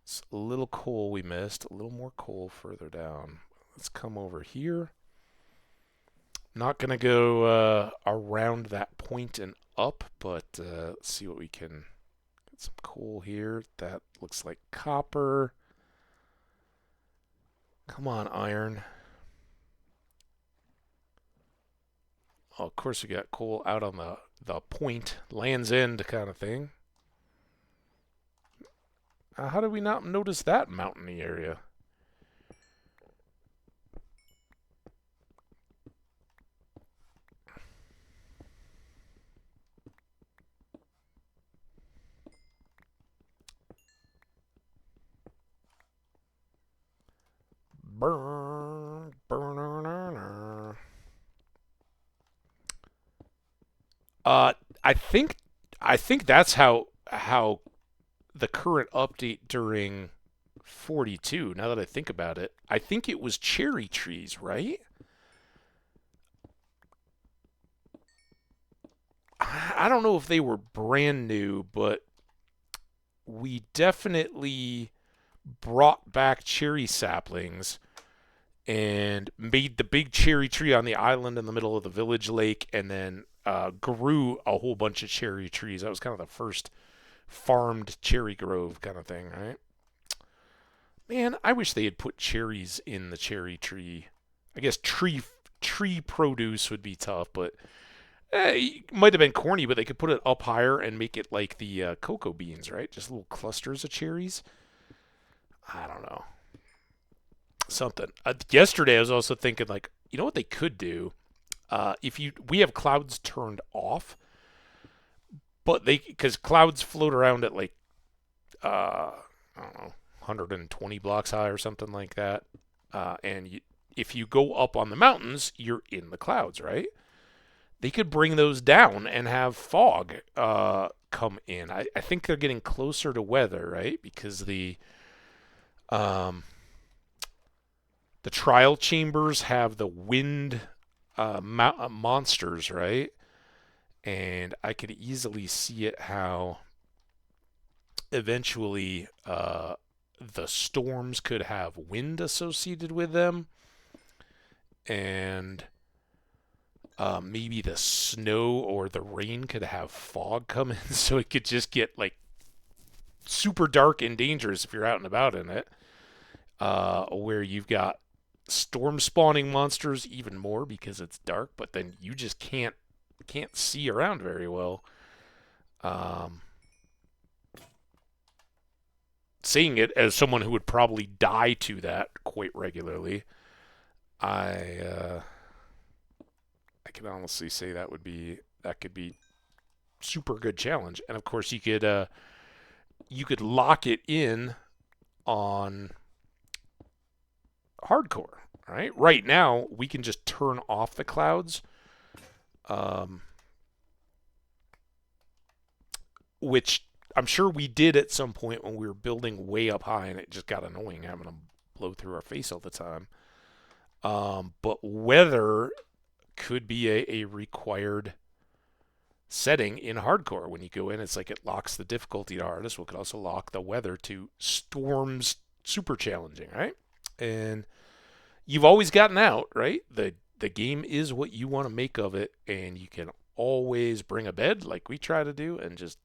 It's a little coal we missed. A little more coal further down. Let's come over here. Not going to go around that point and up, but let's see what we can... Get some coal here. That looks like copper. Come on, iron. Oh, of course we got coal out on the point, Land's End kind of thing. How did we not notice that mountainy area? Burn, burn, I think that's how the current update during 42. Now that I think about it, I think it was cherry trees, right? I don't know if they were brand new, but we definitely brought back cherry saplings and made the big cherry tree on the island in the middle of the village lake, and then grew a whole bunch of cherry trees. That was kind of the first farmed cherry grove kind of thing, right? Man, I wish they had put cherries in the cherry tree. I guess tree produce would be tough, but it might have been corny. But they could put it up higher and make it like the cocoa beans, right? Just little clusters of cherries. I don't know. Something. Yesterday, I was also thinking, like, you know what they could do? If we have clouds turned off, but because clouds float around at like, I don't know, 120 blocks high or something like that. If you go up on the mountains, you're in the clouds, right? They could bring those down and have fog come in. I think they're getting closer to weather, right? Because the trial chambers have the wind monsters, right? And I could easily see it how eventually the storms could have wind associated with them, and maybe the snow or the rain could have fog come in, so it could just get like super dark and dangerous if you're out and about in it. Where you've got storm spawning monsters even more because it's dark, but then you just can't see around very well. Seeing it as someone who would probably die to that quite regularly, I can honestly say that could be super good challenge. And of course you could lock it in on hardcore, right? Right now we can just turn off the clouds, which I'm sure we did at some point when we were building way up high, and it just got annoying having them blow through our face all the time. But weather could be a required setting in hardcore. When you go in, it's like it locks the difficulty to hardest. We could also lock the weather to storms super challenging, right? And you've always gotten out, right? The game is what you want to make of it, and you can always bring a bed like we try to do and just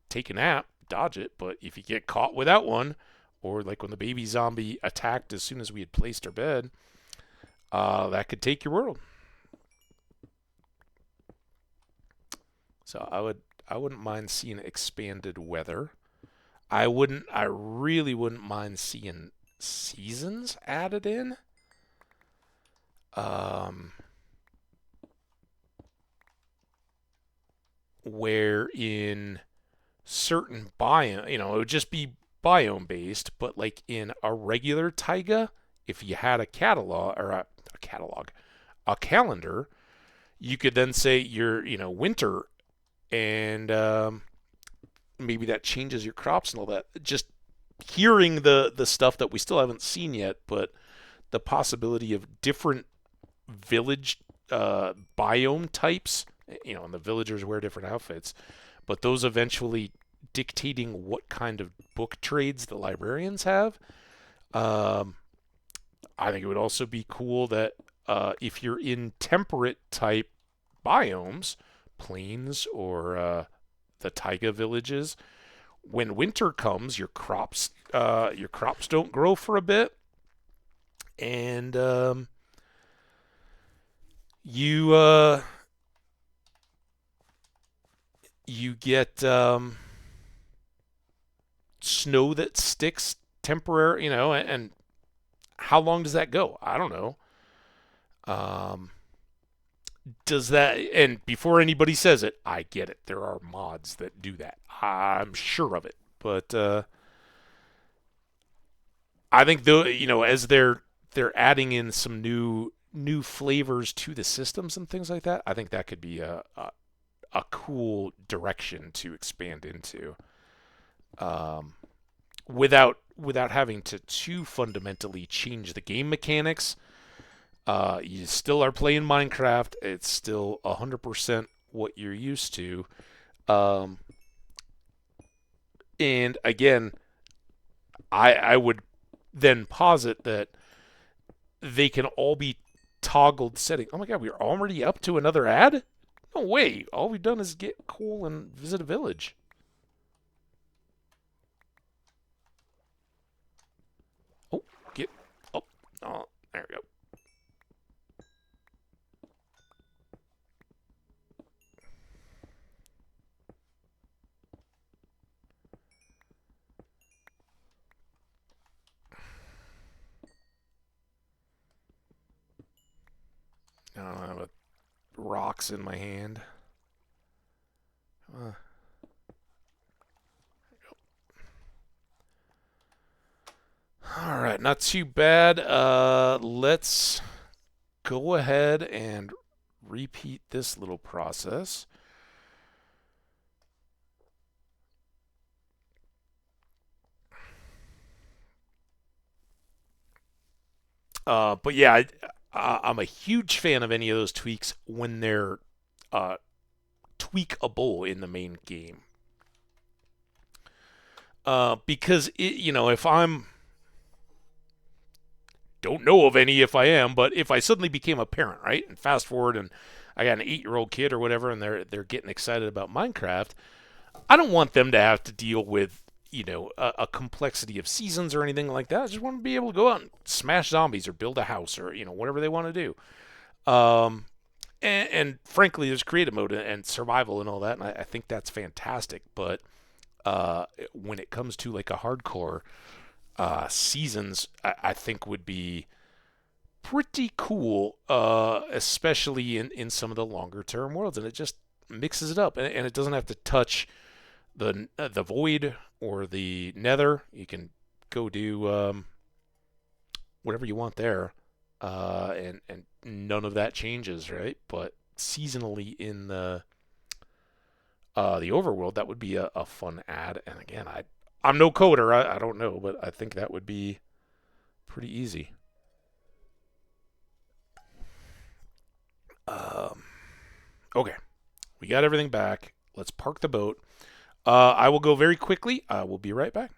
take a nap, dodge it. But if you get caught without one, or like when the baby zombie attacked as soon as we had placed our bed, that could take your world. So I wouldn't mind seeing expanded weather. I really wouldn't mind seeing seasons added in. Where in certain biome, it would just be biome based, but like in a regular taiga, if you had a catalog or a catalog, a calendar, you could then say you're, winter, and maybe that changes your crops and all that. Just hearing the stuff that we still haven't seen yet, but the possibility of different village biome types, and the villagers wear different outfits, but those eventually dictating what kind of book trades the librarians have. I think it would also be cool that if you're in temperate type biomes, plains or the taiga villages, when winter comes, your crops don't grow for a bit, and you get snow that sticks temporary, and how long does that go? I don't know. Does that, and before anybody says it, I get it. There are mods that do that. I'm sure of it. But I think though, as they're adding in some new flavors to the systems and things like that, I think that could be a cool direction to expand into. Without without having to too fundamentally change the game mechanics. You still are playing Minecraft. It's still 100% what you're used to. Um, and again, I would then posit that they can all be toggled setting. Oh my god, we're already up to another ad? No way. All we've done is get coal and visit a village. Oh, get up. Oh, there we go. I don't have rocks in my hand. Uh, all right, not too bad. Let's go ahead and repeat this little process. But yeah, I'm a huge fan of any of those tweaks when they're uh, tweakable in the main game. Because if I'm don't know of any if I am, but if I suddenly became a parent, right, and fast forward and I got an 8-year-old kid or whatever, and they're getting excited about Minecraft, I don't want them to have to deal with a complexity of seasons or anything like that. I just want to be able to go out and smash zombies or build a house or whatever they want to do. And frankly, there's creative mode and survival and all that, and I think that's fantastic. But when it comes to like a hardcore seasons, I think would be pretty cool, especially in some of the longer term worlds, and it just mixes it up, and it doesn't have to touch the void or the nether. You can go do whatever you want there, and none of that changes, right? But seasonally in the overworld, that would be a fun ad. And again, I'm no coder, I don't know, but I think that would be pretty easy. Um, okay, we got everything back. Let's park the boat. I will go very quickly. I will be right back.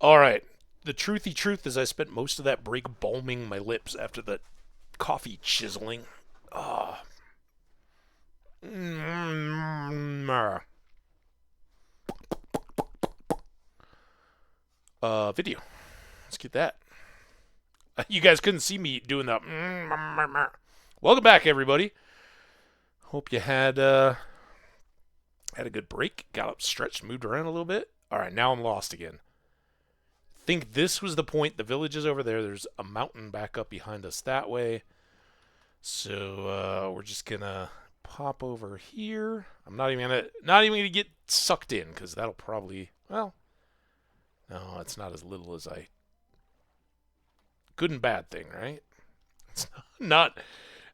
All right. The truthy truth is I spent most of that break balming my lips after the coffee chiseling. Ah. Video. Let's get that. You guys couldn't see me doing that. Welcome back, everybody. Hope you had a good break. Got up, stretched, moved around a little bit. All right, now I'm lost again. Think this was the point. The village is over there. There's a mountain back up behind us that way. So we're just gonna pop over here. I'm not even gonna get sucked in because that'll probably no, it's not as little as I. Good and bad thing, right? It's not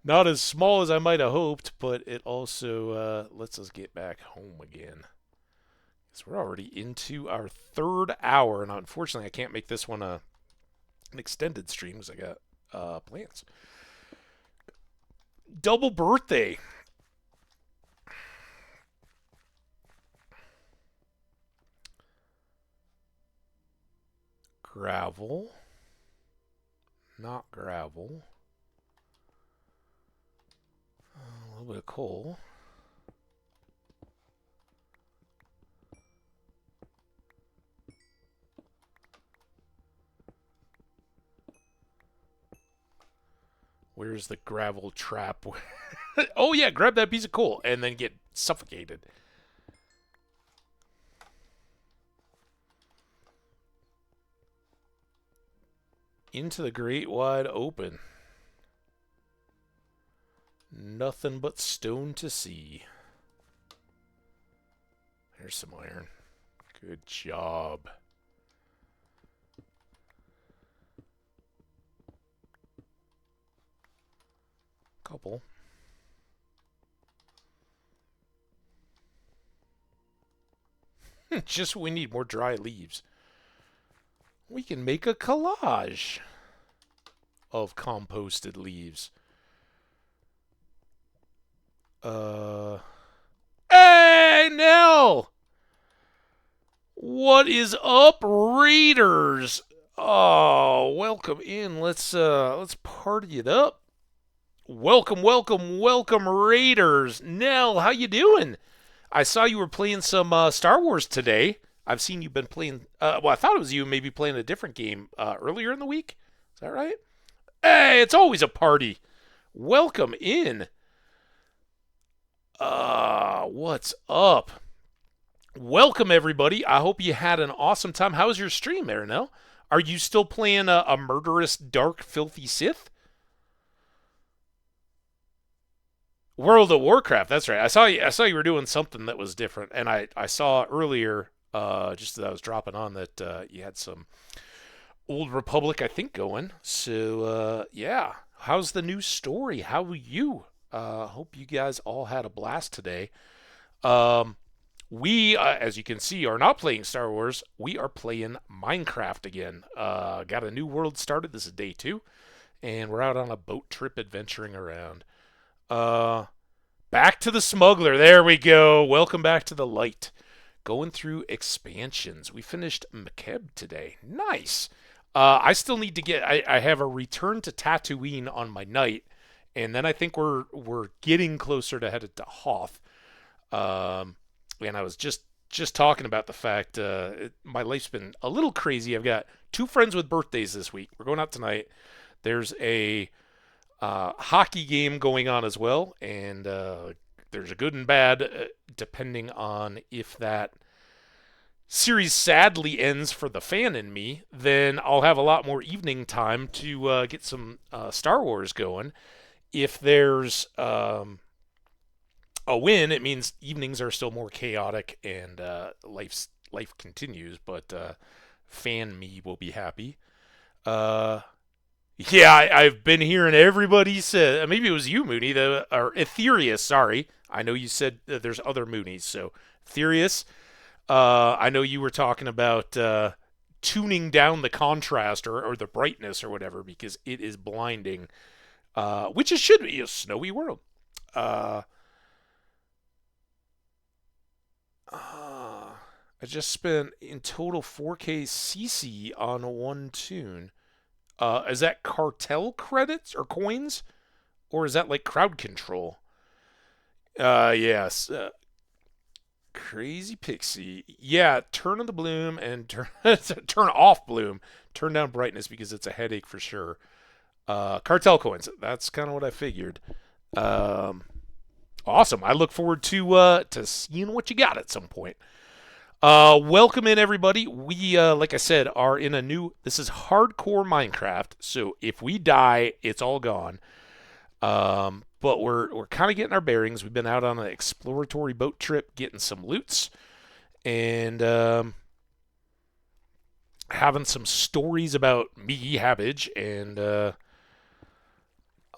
as small as I might have hoped, but it also lets us get back home again. So we're already into our third hour, and unfortunately, I can't make this one an extended stream because I got plans. Double birthday. Gravel. Not gravel. A little bit of coal. Where's the gravel trap? Oh, yeah, grab that piece of coal and then get suffocated. Into the great wide open. Nothing but stone to see. There's some iron. Good job. Couple. Just we need more dry leaves. We can make a collage of composted leaves. Hey, Nell! What is up, Raiders? Oh, welcome in. Let's party it up. Welcome, welcome, welcome, Raiders. Nell, how you doing? I saw you were playing some Star Wars today. I've seen you've been playing. Well, I thought it was you maybe playing a different game earlier in the week. Is that right? Hey, it's always a party. Welcome in. What's up? Welcome, everybody. I hope you had an awesome time. How was your stream, Nell? Are you still playing a murderous, dark, filthy Sith? World of Warcraft. That's right. I saw you were doing something that was different, and I saw earlier, just as I was dropping on, that you had some Old Republic, I think, going. So yeah, how's the new story? How are you? Hope you guys all had a blast today. We, as you can see, are not playing Star Wars. We are playing Minecraft again. Got a new world started. This is day 2, and we're out on a boat trip adventuring around. Back to the smuggler. There we go. Welcome back to the light. Going through expansions. We finished McKeb today. Nice. I still need to get. I have a return to Tatooine on my night, and then I think we're getting closer to headed to Hoth. And I was just talking about the fact my life's been a little crazy. I've got 2 friends with birthdays this week. We're going out tonight. There's a hockey game going on as well, and there's a good and bad depending on if that series sadly ends for the fan in me. Then I'll have a lot more evening time to get some Star Wars going. If there's a win, it means evenings are still more chaotic and life continues, but fan me will be happy. Yeah, I've been hearing everybody say, maybe it was you, Mooney, or Ethereus, sorry. I know you said there's other Moonies, so Ethereus, I know you were talking about tuning down the contrast or the brightness or whatever because it is blinding, which it should be a snowy world. I just spent in total 4K CC on one tune. Is that cartel credits or coins? Or is that like crowd control? Yes. Crazy Pixie. Yeah, turn on the bloom and turn off bloom. Turn down brightness because it's a headache for sure. Cartel coins. That's kind of what I figured. Um, awesome. I look forward to seeing what you got at some point. Welcome in everybody. We like I said are in a new. This is hardcore Minecraft. So if we die, it's all gone. But we're kind of getting our bearings. We've been out on an exploratory boat trip, getting some loots, and having some stories about me, Hambbage, and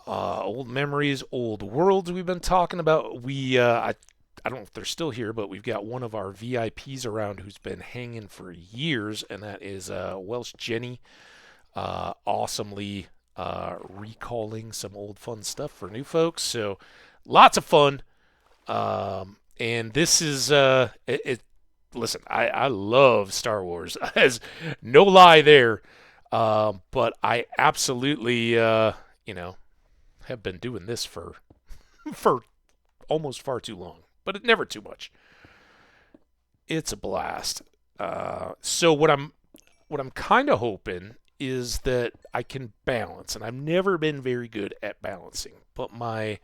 old memories, old worlds we've been talking about. I don't know if they're still here, but we've got one of our VIPs around who's been hanging for years, and that is Welsh Jenny, awesomely recalling some old fun stuff for new folks. So lots of fun. And this is listen, I love Star Wars. As no lie there. But I absolutely have been doing this for for almost far too long. But never too much. It's a blast. So what I'm kind of hoping is that I can balance, and I've never been very good at balancing. But my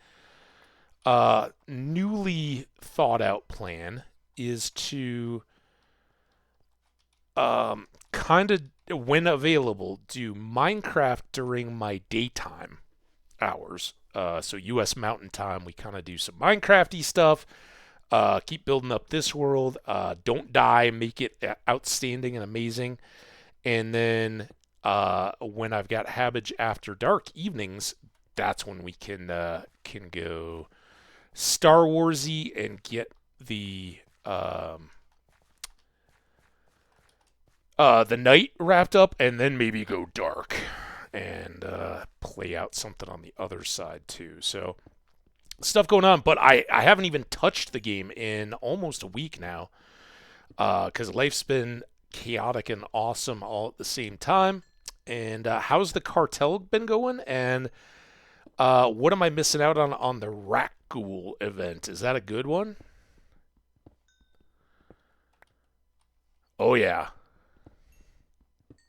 newly thought out plan is to kind of, when available, do Minecraft during my daytime hours. So U.S. Mountain Time, we kind of do some Minecrafty stuff. Keep building up this world. Don't die. Make it outstanding and amazing. And then when I've got Hambbage After Dark evenings, that's when we can go Star Warsy and get the night wrapped up, and then maybe go dark and play out something on the other side too. So stuff going on, but I haven't even touched the game in almost a week now because life's been chaotic and awesome all at the same time. And how's the cartel been going? And what am I missing out on the Rat Ghoul event? Is that a good one? Oh yeah.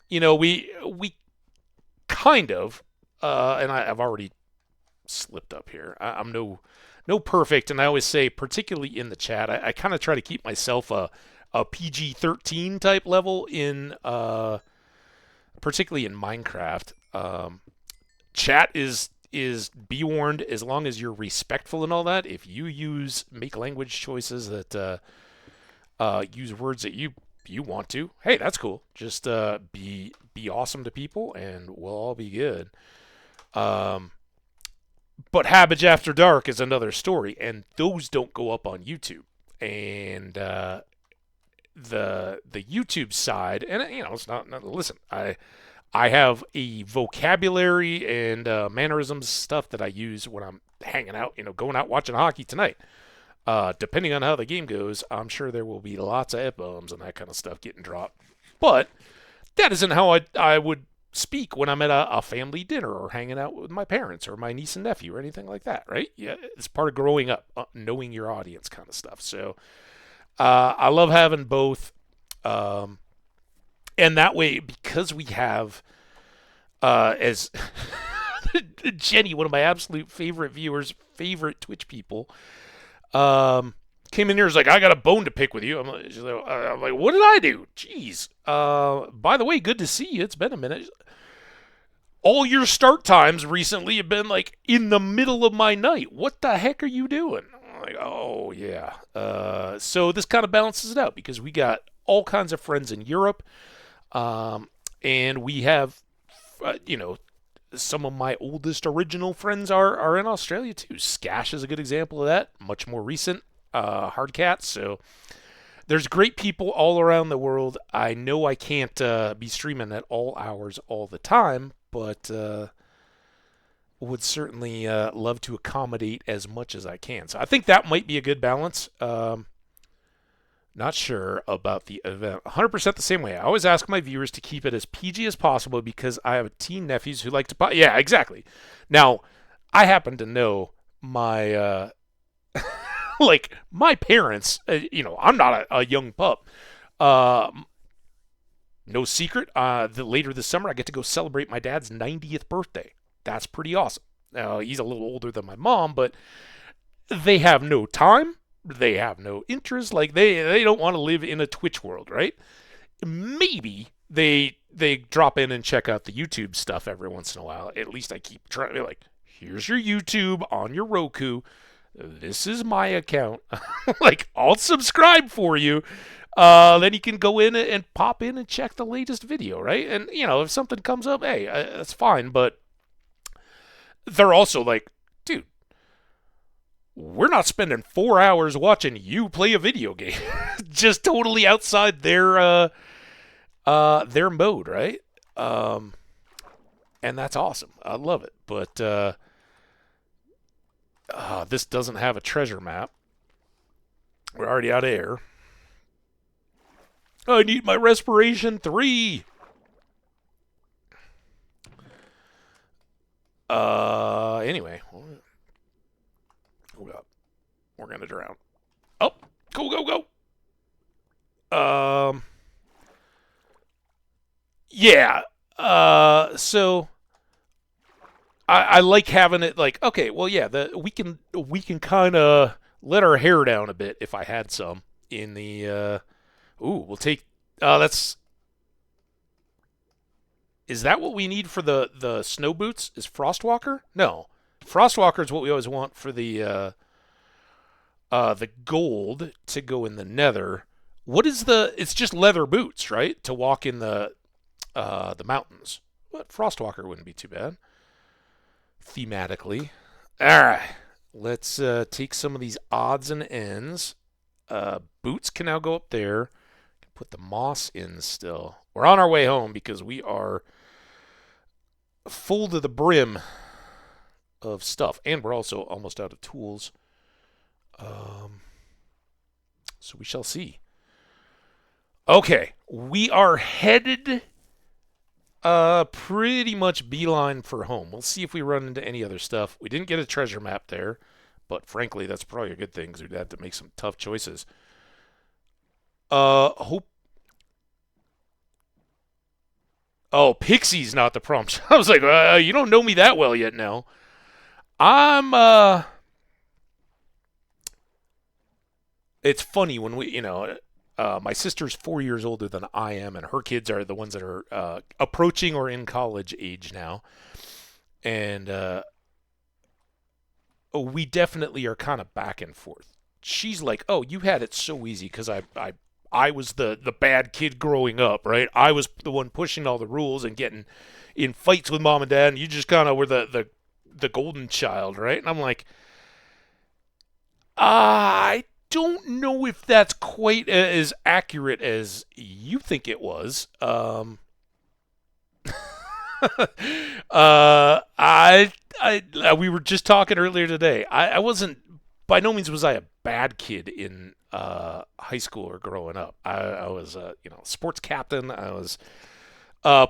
We kind of, and I've already slipped up here. I'm no perfect, and I always say, particularly in the chat, I kind of try to keep myself a PG-13 type level in particularly in Minecraft. Chat is be warned, as long as you're respectful and all that. If you make language choices that use words that you want to, hey, that's cool. Just be awesome to people, and we'll all be good. But Hambbage After Dark is another story, and those don't go up on YouTube. And the YouTube side, and it's not listen, I have a vocabulary and mannerisms stuff that I use when I'm hanging out, going out watching hockey tonight. Depending on how the game goes, I'm sure there will be lots of F-bombs and that kind of stuff getting dropped. But that isn't how I would speak when I'm at a family dinner or hanging out with my parents or my niece and nephew or anything like that, right? Yeah, it's part of growing up, knowing your audience kind of stuff. So I love having both. And that way, because we have, as Jenny, one of my absolute favorite viewers, favorite Twitch people, came in here and was like, I got a bone to pick with you. I'm like, what did I do? Jeez. By the way, good to see you. It's been a minute. All your start times recently have been like in the middle of my night. What the heck are you doing? I'm like, oh, yeah. So this kind of balances it out because we got all kinds of friends in Europe. And we have, some of my oldest original friends are in Australia too. Skash is a good example of that. Much more recent. Hardcats. So there's great people all around the world. I know I can't be streaming at all hours all the time, but would certainly love to accommodate as much as I can. So I think that might be a good balance. Not sure about the event. 100% the same way. I always ask my viewers to keep it as PG as possible because I have teen nephews who like to Yeah, exactly. Now, I happen to know my like my parents. I'm not a young pup. Uh, no secret. Later this summer, I get to go celebrate my dad's 90th birthday. That's pretty awesome. Now, he's a little older than my mom, but they have no time. They have no interest. Like they don't want to live in a Twitch world, right? Maybe they drop in and check out the YouTube stuff every once in a while. At least I keep trying. Like, here's your YouTube on your Roku. This is my account. Like, I'll subscribe for you. Then you can go in and pop in and check the latest video, right? And if something comes up, hey, that's fine. But they're also like, dude, we're not spending 4 hours watching you play a video game. Just totally outside their mode, right? And that's awesome. I love it. But this doesn't have a treasure map. We're already out of air. I need my respiration 3. Anyway. Oh god. We're gonna drown. Oh, go. Yeah. So I like having it like, okay, well yeah, we can kind of let our hair down a bit if I had some in the we'll take that's is that what we need for the snow boots? Is Frostwalker? No. Frostwalker is what we always want for the gold to go in the nether. What is it's just leather boots, right? To walk in the mountains. But Frostwalker wouldn't be too bad. Thematically. Alright. Let's take some of these odds and ends. Boots can now go up there. Put the moss in still. We're on our way home because we are full to the brim of stuff. And we're also almost out of tools. So we shall see. Okay, we are headed pretty much beeline for home. We'll see if we run into any other stuff. We didn't get a treasure map there, but frankly, that's probably a good thing because we'd have to make some tough choices. Hope. Oh, Pixie's not the prompt. I was like, you don't know me that well yet now. It's funny when my sister's 4 years older than I am, and her kids are the ones that are approaching or in college age now. And we definitely are kind of back and forth. She's like, oh, you had it so easy because I was the bad kid growing up, right? I was the one pushing all the rules and getting in fights with mom and dad, and you just kind of were the golden child, right? And I'm like, I don't know if that's quite as accurate as you think it was. We were just talking earlier today. I wasn't, by no means was I a bad kid in high school or growing up. I was sports captain. I was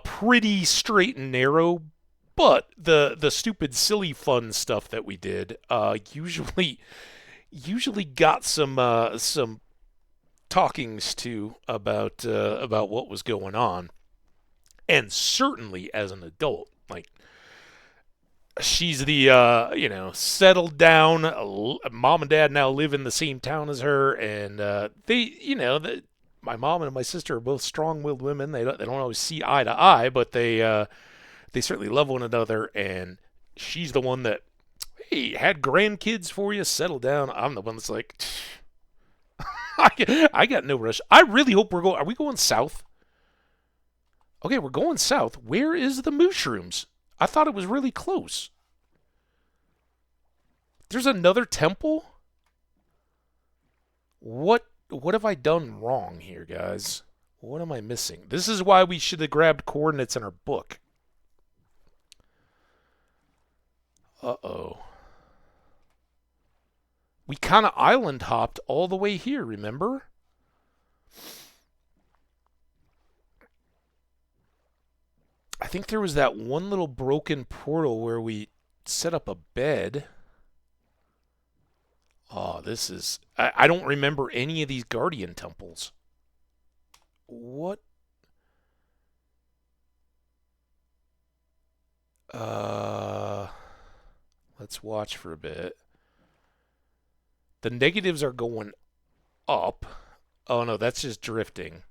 pretty straight and narrow, but the stupid silly fun stuff that we did usually got some talkings to about what was going on, and certainly as an adult, like she's the settled down. Mom and dad now live in the same town as her, and my mom and my sister are both strong-willed women. They don't always see eye to eye, but they certainly love one another. And she's the one that, hey, had grandkids for you, settle down. I'm the one that's like, I got no rush. I really hope are we going south? Okay, we're going south. Where is the mushrooms? I thought it was really close. There's another temple? What have I done wrong here, guys? What am I missing? This is why we should have grabbed coordinates in our book. Uh-oh. We kind of island hopped all the way here, remember? I think there was that one little broken portal where we set up a bed. Oh, this is... I don't remember any of these Guardian temples. What? Uh, let's watch for a bit. The negatives are going up. Oh, no, that's just drifting.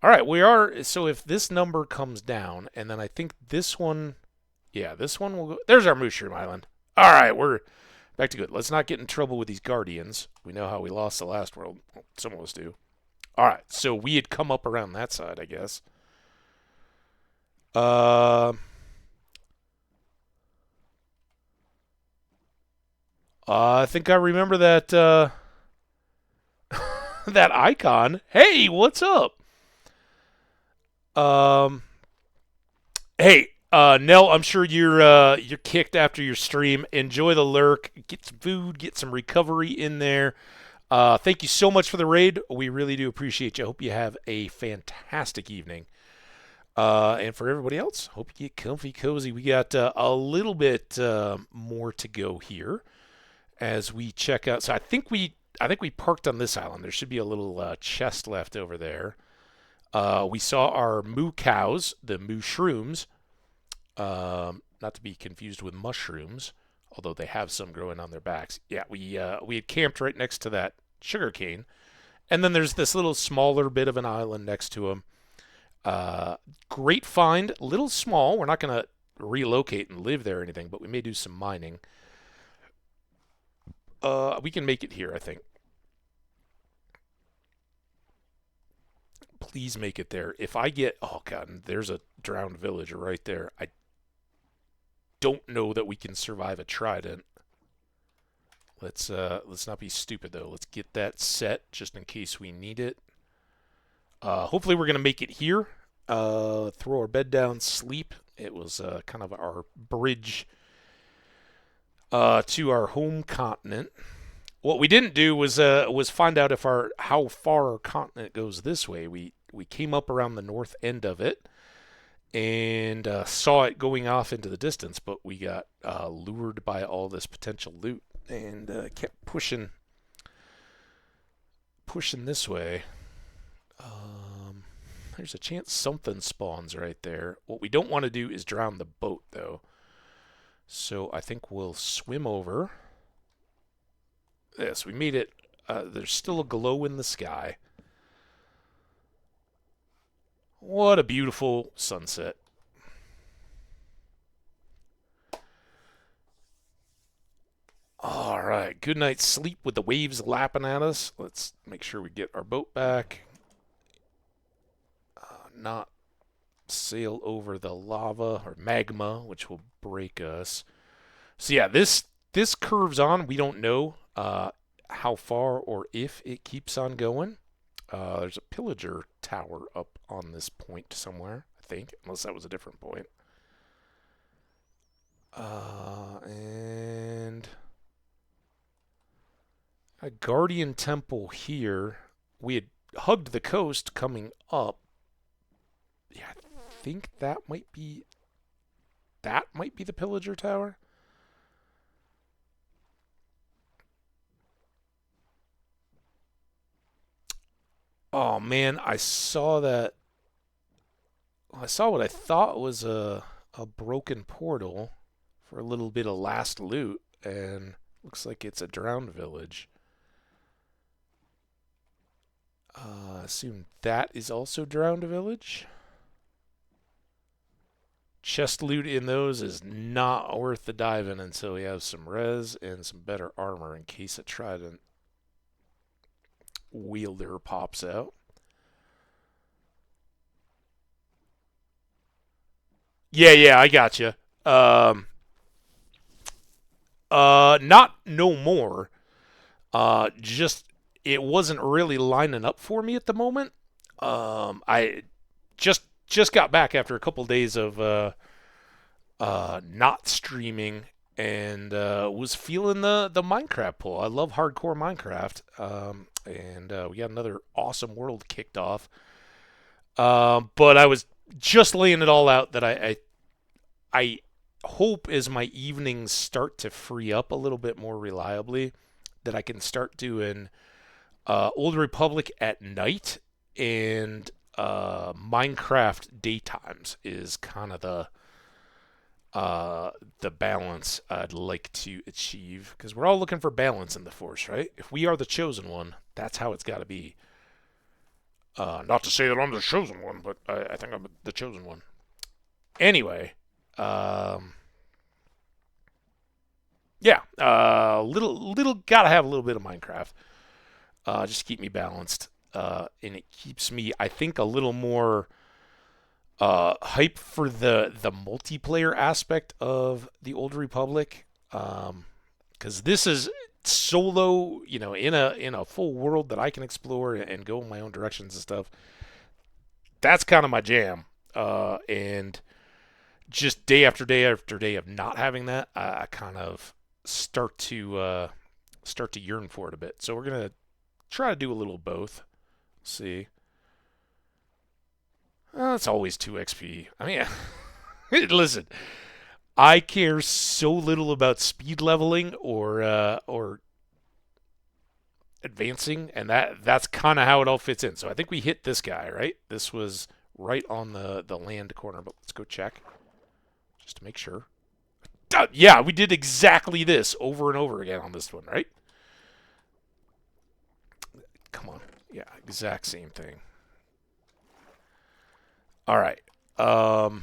All right, we are... So if this number comes down, and then I think this one... Yeah, this one will go... There's our Mushroom Island. All right, we're back to good. Let's not get in trouble with these Guardians. We know how we lost the last world. Well, some of us do. All right, so we had come up around that side, I guess. I think I remember that that icon. Hey, what's up? Um, hey, Nell, I'm sure you're kicked after your stream. Enjoy the lurk. Get some food. Get some recovery in there. Thank you so much for the raid. We really do appreciate you. I hope you have a fantastic evening. And for everybody else, hope you get comfy, cozy. We got a little bit more to go here as we check out. So I think we parked on this island. There should be a little chest left over there. We saw our moo cows, the moo shrooms, not to be confused with mushrooms, although they have some growing on their backs. Yeah, we had camped right next to that sugar cane, and then there's this little smaller bit of an island next to them. Great find, little small. We're not gonna relocate and live there or anything, but we may do some mining. We can make it here, I think. Please make it there. If I get... Oh, God, there's a drowned villager right there. I don't know that we can survive a trident. Let's not be stupid, though. Let's get that set just in case we need it. Hopefully we're going to make it here. Throw our bed down, sleep. It was kind of our bridge to our home continent. What we didn't do was find out if how far our continent goes this way. We came up around the north end of it and saw it going off into the distance, but we got lured by all this potential loot and kept pushing this way. There's a chance something spawns right there. What we don't want to do is drown the boat, though. So I think we'll swim over. Yes, we made it. There's still a glow in the sky. What a beautiful sunset. All right, good night's sleep with the waves lapping at us. Let's make sure we get our boat back. Not sail over the lava or magma, which will break us. So yeah, this curves on. We don't know how far or if it keeps on going. There's a pillager tower up on this point somewhere, I think, unless that was a different point. And a guardian temple here. We had hugged the coast coming up. Yeah, I think that might be the pillager tower. Oh man, I saw that. I saw what I thought was a broken portal for a little bit of last loot, and looks like it's a drowned village. Assume that is also drowned village. Chest loot in those is not worth the diving until we have some res and some better armor in case a trident wielder pops out. Yeah, I gotcha. Not no more. Just it wasn't really lining up for me at the moment. I just got back after a couple days of not streaming, and was feeling the Minecraft pull. I love hardcore Minecraft, and we got another awesome world kicked off. But I was just laying it all out that I hope as my evenings start to free up a little bit more reliably, that I can start doing Old Republic at night and Minecraft daytimes is kind of the balance I'd like to achieve, because we're all looking for balance in the Force, right? If we are the chosen one, that's how it's got to be. Not to say that I'm the chosen one, but I think I'm the chosen one. Anyway, yeah, little gotta have a little bit of Minecraft, just to keep me balanced, and it keeps me, I think, a little more hype for the multiplayer aspect of the Old Republic, because this is solo, in a full world that I can explore and go in my own directions and stuff. That's kind of my jam, and just day after day after day of not having that, I kind of start to yearn for it a bit. So we're gonna try to do a little of both. See, it's always 2 XP. I mean, listen, I care so little about speed leveling or advancing, and that's kind of how it all fits in. So I think we hit this guy, right? This was right on the land corner, but let's go check just to make sure. Yeah, we did exactly this over and over again on this one, right? Come on. Yeah, exact same thing. All right. And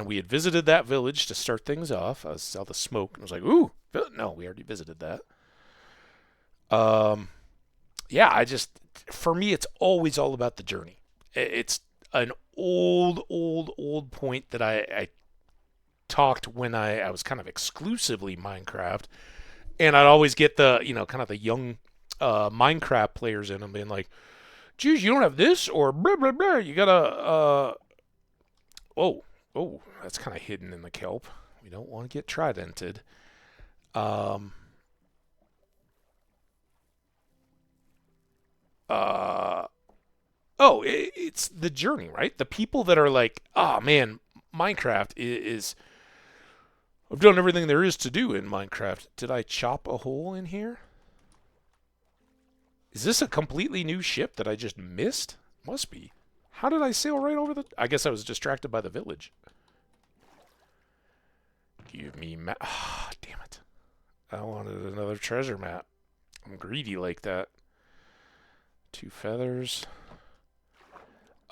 we had visited that village to start things off. I saw the smoke and was like, ooh, no, we already visited that. Um, yeah, for me, it's always all about the journey. It's an old point that I talked when I was kind of exclusively Minecraft, and I'd always get the, kind of the young Minecraft players in them being like, geez, you don't have this, or blah, blah, blah, you gotta, oh, that's kind of hidden in the kelp. We don't want to get tridented. Um, uh, it's the journey, right? The people that are like, oh man, Minecraft is I've done everything there is to do in Minecraft. Did I chop a hole in here? Is this a completely new ship that I just missed? Must be. How did I sail right over the... I guess I was distracted by the village. Give me map. Ah, damn it. I wanted another treasure map. I'm greedy like that. 2 feathers.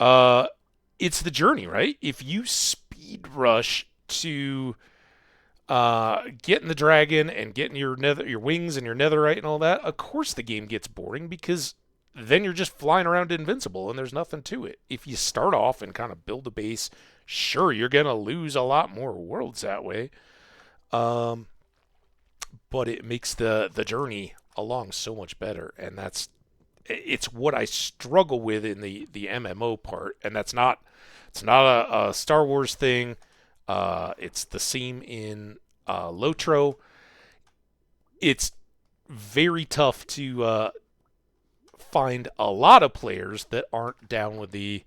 It's the journey, right? If you speed rush to getting the dragon and getting your wings and your netherite and all that, of course the game gets boring, because then you're just flying around invincible and there's nothing to it. If you start off and kind of build a base, sure, you're gonna lose a lot more worlds that way, but it makes the journey along so much better, and it's what I struggle with in the MMO part, and it's not a Star Wars thing. It's the same in Lotro. It's very tough to find a lot of players that aren't down with the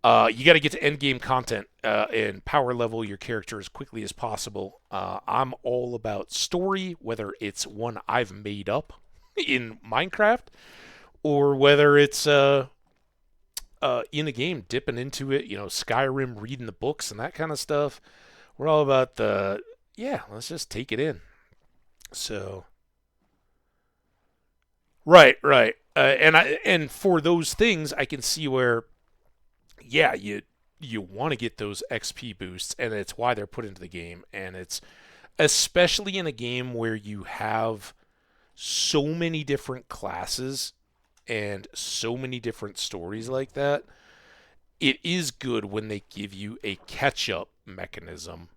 you got to get to end game content and power level your character as quickly as possible. I'm all about story, whether it's one I've made up in Minecraft or whether it's in a game, dipping into it, Skyrim, reading the books and that kind of stuff. We're all about let's just take it in. So, right. And for those things, I can see where, yeah, you want to get those XP boosts, and it's why they're put into the game. And it's especially in a game where you have so many different classes and so many different stories like that. It is good when they give you a catch-up mechanism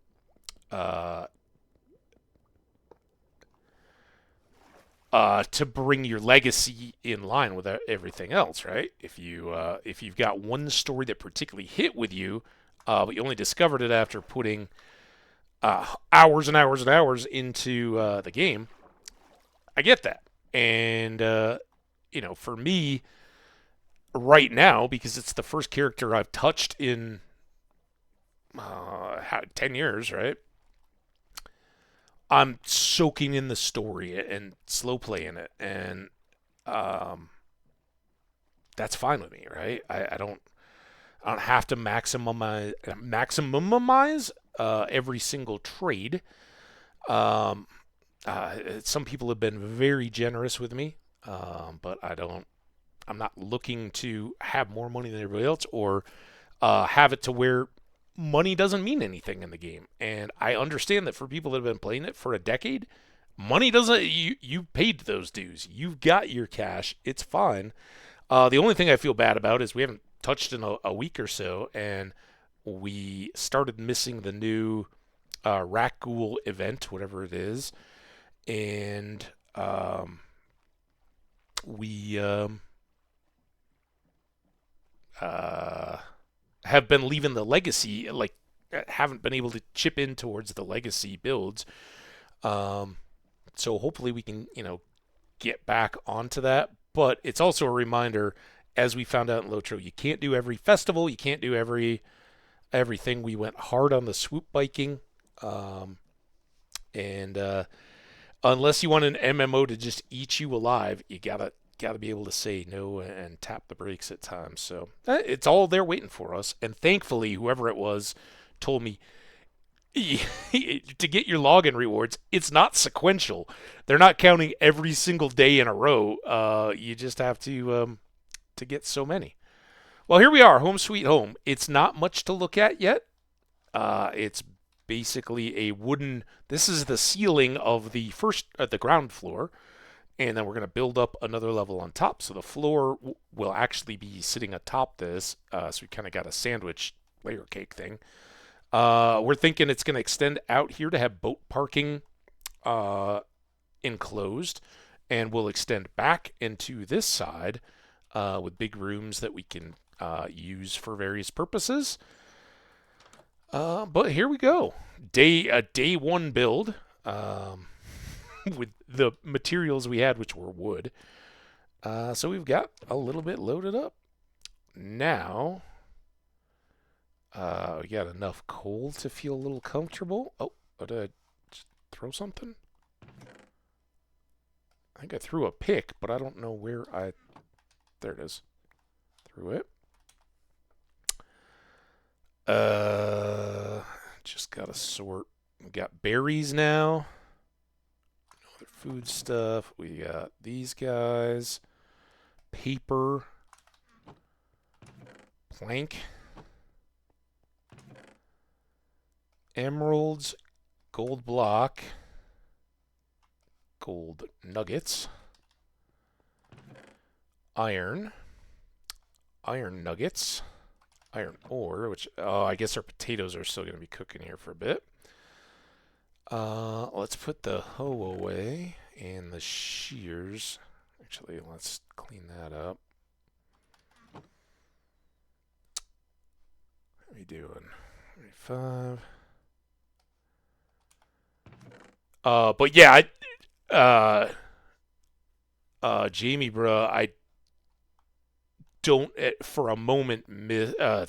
to bring your legacy in line with everything else, right? If you've got one story that particularly hit with you, but you only discovered it after putting hours and hours and hours into the game, I get that. And, for me, right now, because it's the first character I've touched in 10 years, right? I'm soaking in the story and slow playing it. And um, that's fine with me, right? I don't have to maximize every single trade. Um, some people have been very generous with me, but I'm not looking to have more money than everybody else or have it to where money doesn't mean anything in the game. And I understand that for people that have been playing it for a decade, money doesn't. You paid those dues. You've got your cash. It's fine. The only thing I feel bad about is we haven't touched in a week or so, and we started missing the new Rakghoul event, whatever it is, and we uh, have been leaving the legacy, like haven't been able to chip in towards the legacy builds. Um, so hopefully we can, get back onto that. But it's also a reminder, as we found out in Lotro, you can't do every festival, you can't do everything. We went hard on the swoop biking, and unless you want an MMO to just eat you alive, you gotta be able to say no and tap the brakes at times. So it's all there waiting for us. And thankfully, whoever it was told me to get your login rewards, it's not sequential. They're not counting every single day in a row. You just have to get so many. Well, here we are, home sweet home. It's not much to look at yet. It's basically a wooden. This is the ceiling of the ground floor, and then we're going to build up another level on top. So the floor will actually be sitting atop this. So we kind of got a sandwich layer cake thing. We're thinking it's going to extend out here to have boat parking enclosed, and we'll extend back into this side with big rooms that we can use for various purposes. But here we go. Day one build with the materials we had, which were wood. So we've got a little bit loaded up. Now, we got enough coal to feel a little comfortable. Oh, did I just throw something? I think I threw a pick, but I don't know where I... There it is. Threw it. Just gotta sort. We got berries now. Other food stuff. We got these guys. Paper. Plank. Emeralds. Gold block. Gold nuggets. Iron. Iron nuggets. Iron ore, which, I guess our potatoes are still going to be cooking here for a bit. Let's put the hoe away and the shears. Actually, let's clean that up. What are we doing? 35. But yeah, Jamie, bruh, I don't for a moment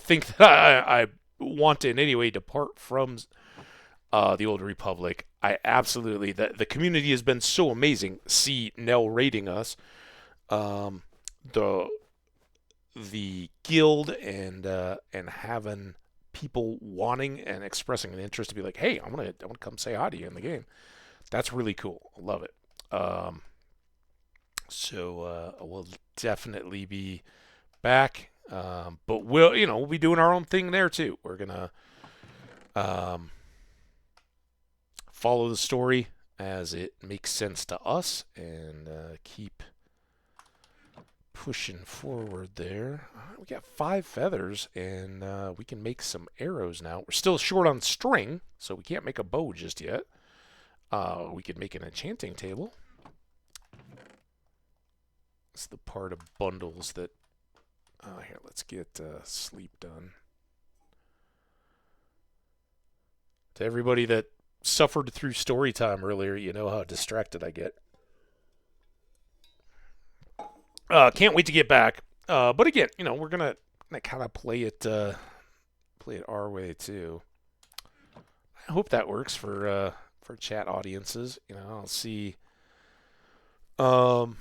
think that I want to in any way depart from the Old Republic. I absolutely, the community has been so amazing. See Nell raiding us, the guild and having people wanting and expressing an interest to be like, hey, I want to come say hi to you in the game. That's really cool. I love it. So we'll definitely be back, but we'll be doing our own thing there too. We're gonna follow the story as it makes sense to us and keep pushing forward there. We got 5 feathers, and we can make some arrows now. We're still short on string, so we can't make a bow just yet. We could make an enchanting table. It's the part of bundles that... here, let's get sleep done. To everybody that suffered through story time earlier, you know how distracted I get. Can't wait to get back. But again, we're gonna kind of play it our way too. I hope that works for chat audiences. I'll see. Um,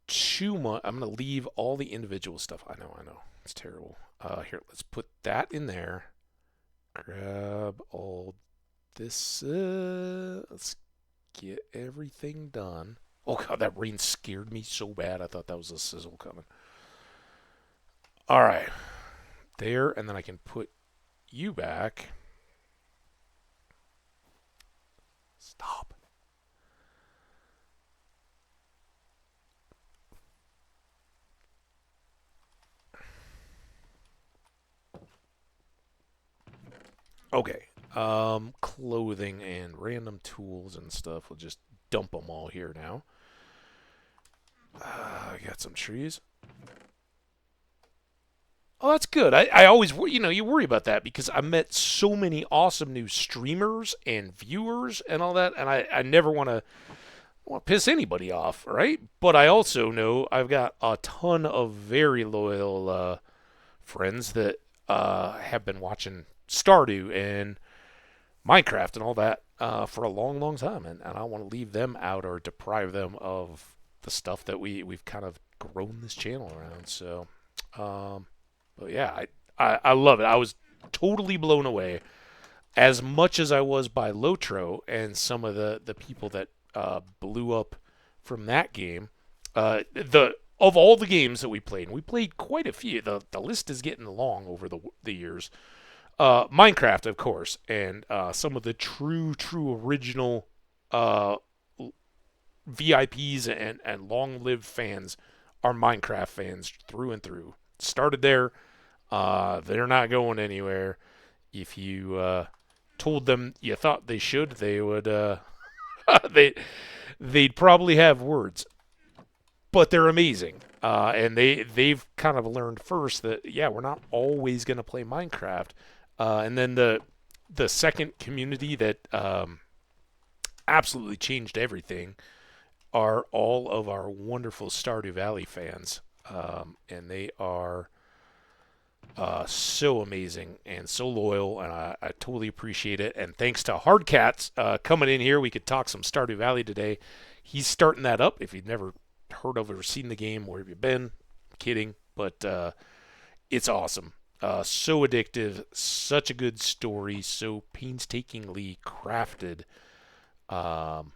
Chuma. I'm gonna leave all the individual stuff. I know. It's terrible. Here, let's put that in there. Grab all this. Let's get everything done. Oh god, that rain scared me so bad. I thought that was a sizzle coming. All right, there, and then I can put you back. Stop. Okay. Clothing and random tools and stuff. We'll just dump them all here now. I got some trees. Oh, that's good. I always, you worry about that because I met so many awesome new streamers and viewers and all that, and I never want to piss anybody off, right? But I also know I've got a ton of very loyal friends that have been watching Stardew and Minecraft and all that for a long, long time, and I don't want to leave them out or deprive them of the stuff that we've kind of grown this channel around. So, but yeah, I love it. I was totally blown away, as much as I was by Lotro and some of the people that blew up from that game. The Of all the games that we played, and we played quite a few. The list is getting long over the years. Minecraft, of course, and some of the true original VIPs and long-lived fans are Minecraft fans through and through. Started there. They're not going anywhere. If you told them you thought they should, they would they'd probably have words. But they're amazing. And they've kind of learned first that we're not always going to play Minecraft. And then the second community that absolutely changed everything are all of our wonderful Stardew Valley fans, and they are so amazing and so loyal, and I totally appreciate it. And thanks to Hardcats coming in here, we could talk some Stardew Valley today. He's starting that up. If you've never heard of or seen the game, where have you been? I'm kidding, but it's awesome. So addictive, such a good story, so painstakingly crafted. Um,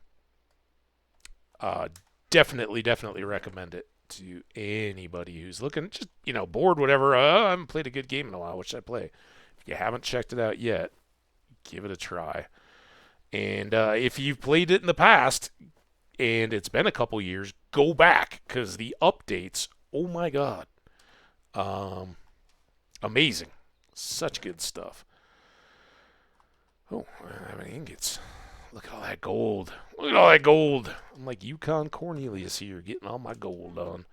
definitely recommend it to anybody who's looking, just bored, whatever. I haven't played a good game in a while. What should I play? If you haven't checked it out yet, give it a try. And if you've played it in the past and it's been a couple years, go back because the updates. Oh my god, amazing, such good stuff. Oh, I have any ingots. Look at all that gold. Look at all that gold. I'm like Yukon Cornelius here, getting all my gold on.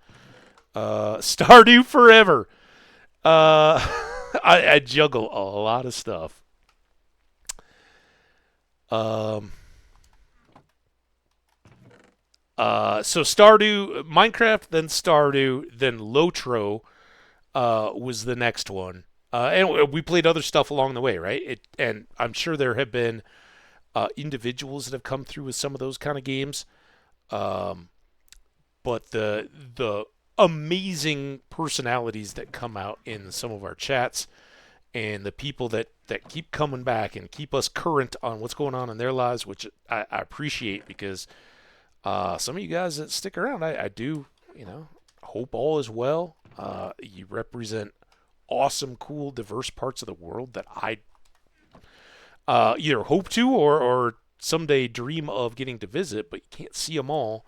Stardew forever. I juggle a lot of stuff. So Stardew, Minecraft, then Stardew, then Lotro was the next one. And we played other stuff along the way, right? And I'm sure there have been individuals that have come through with some of those kind of games. But the amazing personalities that come out in some of our chats and the people that keep coming back and keep us current on what's going on in their lives, which I appreciate because some of you guys that stick around, I do, hope all is well. You represent awesome, cool, diverse parts of the world that I either hope to or someday dream of getting to visit, but you can't see them all.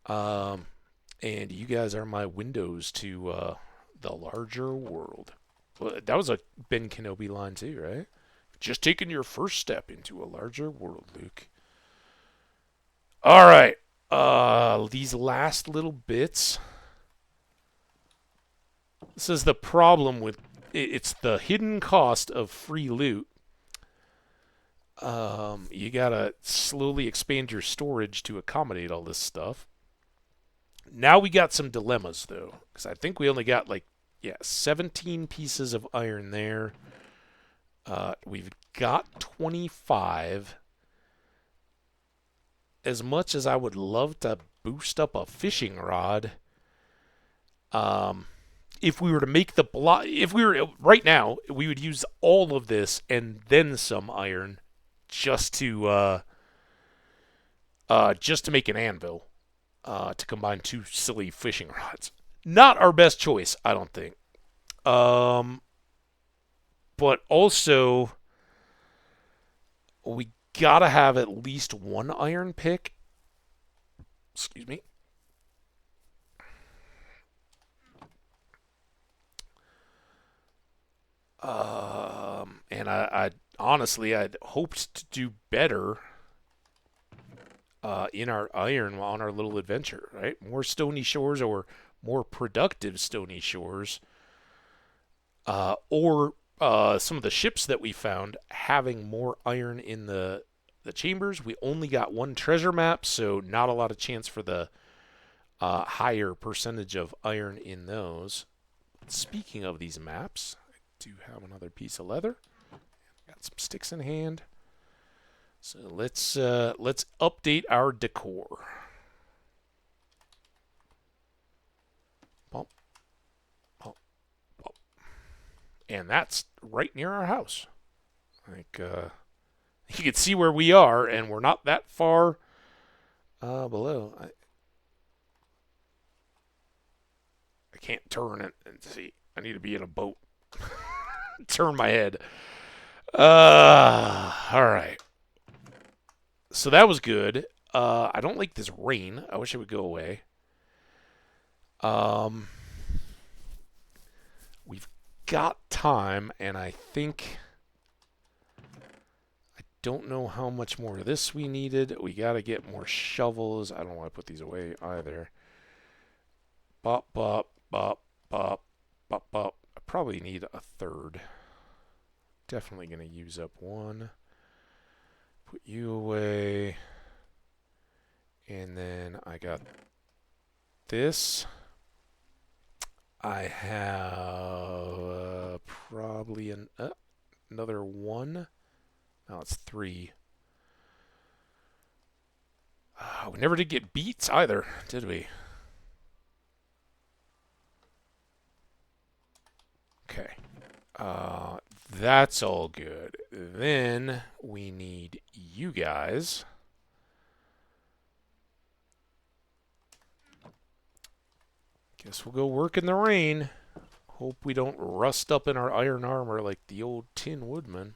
And you guys are my windows to the larger world. Well, that was a Ben Kenobi line too, right? Just taking your first step into a larger world, Luke. All right. These last little bits. This is the problem with it's the hidden cost of free loot. You gotta slowly expand your storage to accommodate all this stuff. Now we got some dilemmas though, because I think we only got like 17 pieces of iron there. We've got 25. As much as I would love to boost up a fishing rod, if we were to make the block, if we were right now, we would use all of this and then some iron just to make an anvil to combine two silly fishing rods. Not our best choice, I don't think. But also we gotta have at least one iron pick. Excuse me. And I honestly, I'd hoped to do better in our iron on our little adventure, right? More stony shores or more productive stony shores. Or some of the ships that we found having more iron in the chambers. We only got one treasure map, so not a lot of chance for the higher percentage of iron in those. Speaking of these maps, I do have another piece of leather. Got some sticks in hand. So let's update our decor. Bump, bump, bump. And that's right near our house. Like you can see where we are, and we're not that far below. I can't turn it and see. I need to be in a boat. Turn my head. All right. So that was good. I don't like this rain. I wish it would go away. We've got time, and I think I don't know how much more of this we needed. We got to get more shovels. I don't want to put these away either. Bop, bop, bop, bop, bop, bop. I probably need a third. Definitely going to use up one. Put you away. And then I got this. I have probably another one. No, it's 3. We never did get beets either, did we? Okay. That's all good. Then we need you guys. Guess we'll go work in the rain. Hope we don't rust up in our iron armor like the old Tin Woodman.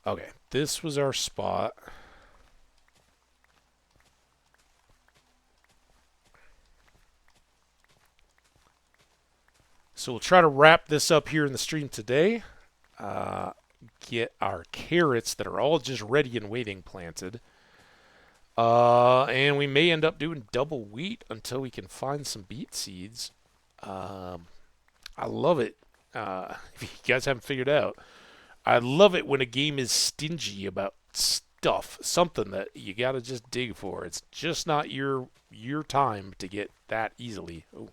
Okay, this was our spot. So we'll try to wrap this up here in the stream today. Get our carrots that are all just ready and waiting planted. And we may end up doing double wheat until we can find some beet seeds. I love it. If you guys haven't figured out, I love it when a game is stingy about stuff, something that you gotta just dig for. It's just not your time to get that easily. Oh.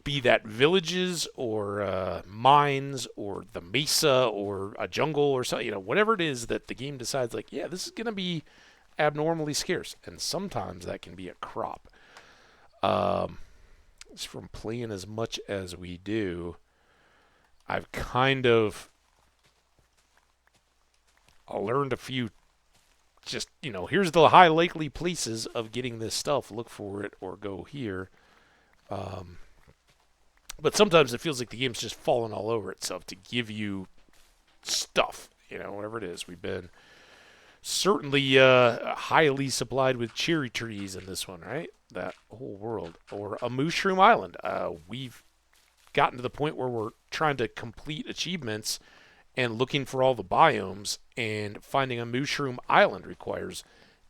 Be that villages or mines or the mesa or a jungle or something, whatever it is that the game decides, like, yeah, this is gonna be abnormally scarce, and sometimes that can be a crop. It's from playing as much as we do. I've kind of learned a few. Just, here's the high likely places of getting this stuff. Look for it or go here. But sometimes it feels like the game's just falling all over itself to give you stuff, whatever it is. We've been certainly highly supplied with cherry trees in this one, right? That whole world. Or a mushroom island. We've gotten to the point where we're trying to complete achievements and looking for all the biomes, and finding a mushroom island requires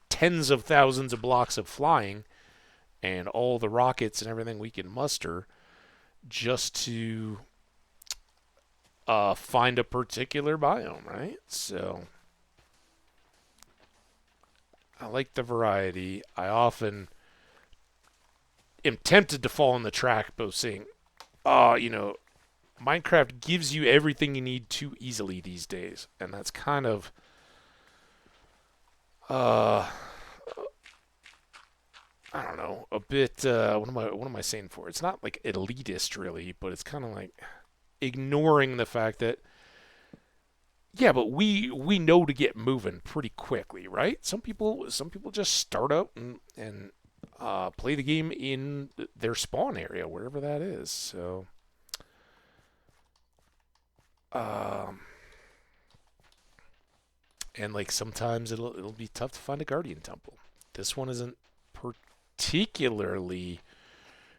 tens of thousands of blocks of flying and all the rockets and everything we can muster just to find a particular biome, right? So I like the variety. I often am tempted to fall in the trap of saying, oh, Minecraft gives you everything you need too easily these days. And that's kind of I don't know, a bit what am I saying for? It's not like elitist really, but it's kind of like ignoring the fact that yeah, but we know to get moving pretty quickly, right? Some people just start out and play the game in their spawn area, wherever that is. So, and like sometimes it'll be tough to find a guardian temple. This one isn't particularly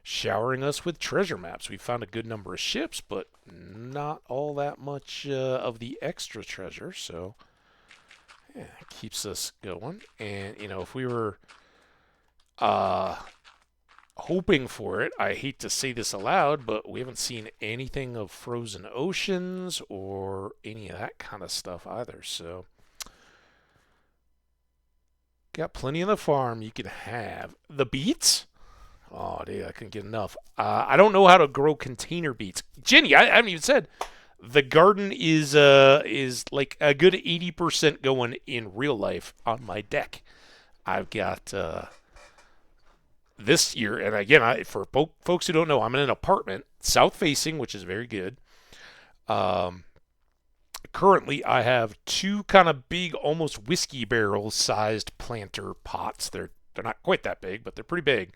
showering us with treasure maps. We found a good number of ships, but not all that much of the extra treasure. So, yeah, it keeps us going. And if we were hoping for it, I hate to say this aloud, but we haven't seen anything of frozen oceans or any of that kind of stuff either. So, got plenty on the farm you can have. The beets? Oh, dude, I couldn't get enough. I don't know how to grow container beets. Jenny, I haven't even said. The garden is like a good 80% going in real life on my deck. I've got this year, and again, for folks who don't know, I'm in an apartment, south facing, which is very good. Currently, I have two kind of big, almost whiskey barrel sized planter pots. They're not quite that big, but they're pretty big.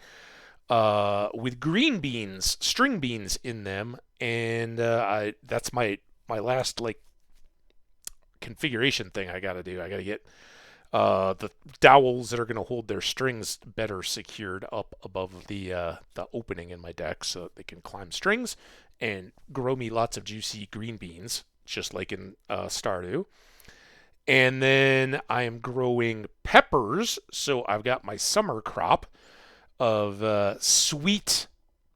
With green beans, string beans in them, and that's my last like configuration thing I got to do. I got to get the dowels that are going to hold their strings better secured up above the opening in my deck so that they can climb strings and grow me lots of juicy green beans, just like in Stardew. And then I am growing peppers, so I've got my summer crop of sweet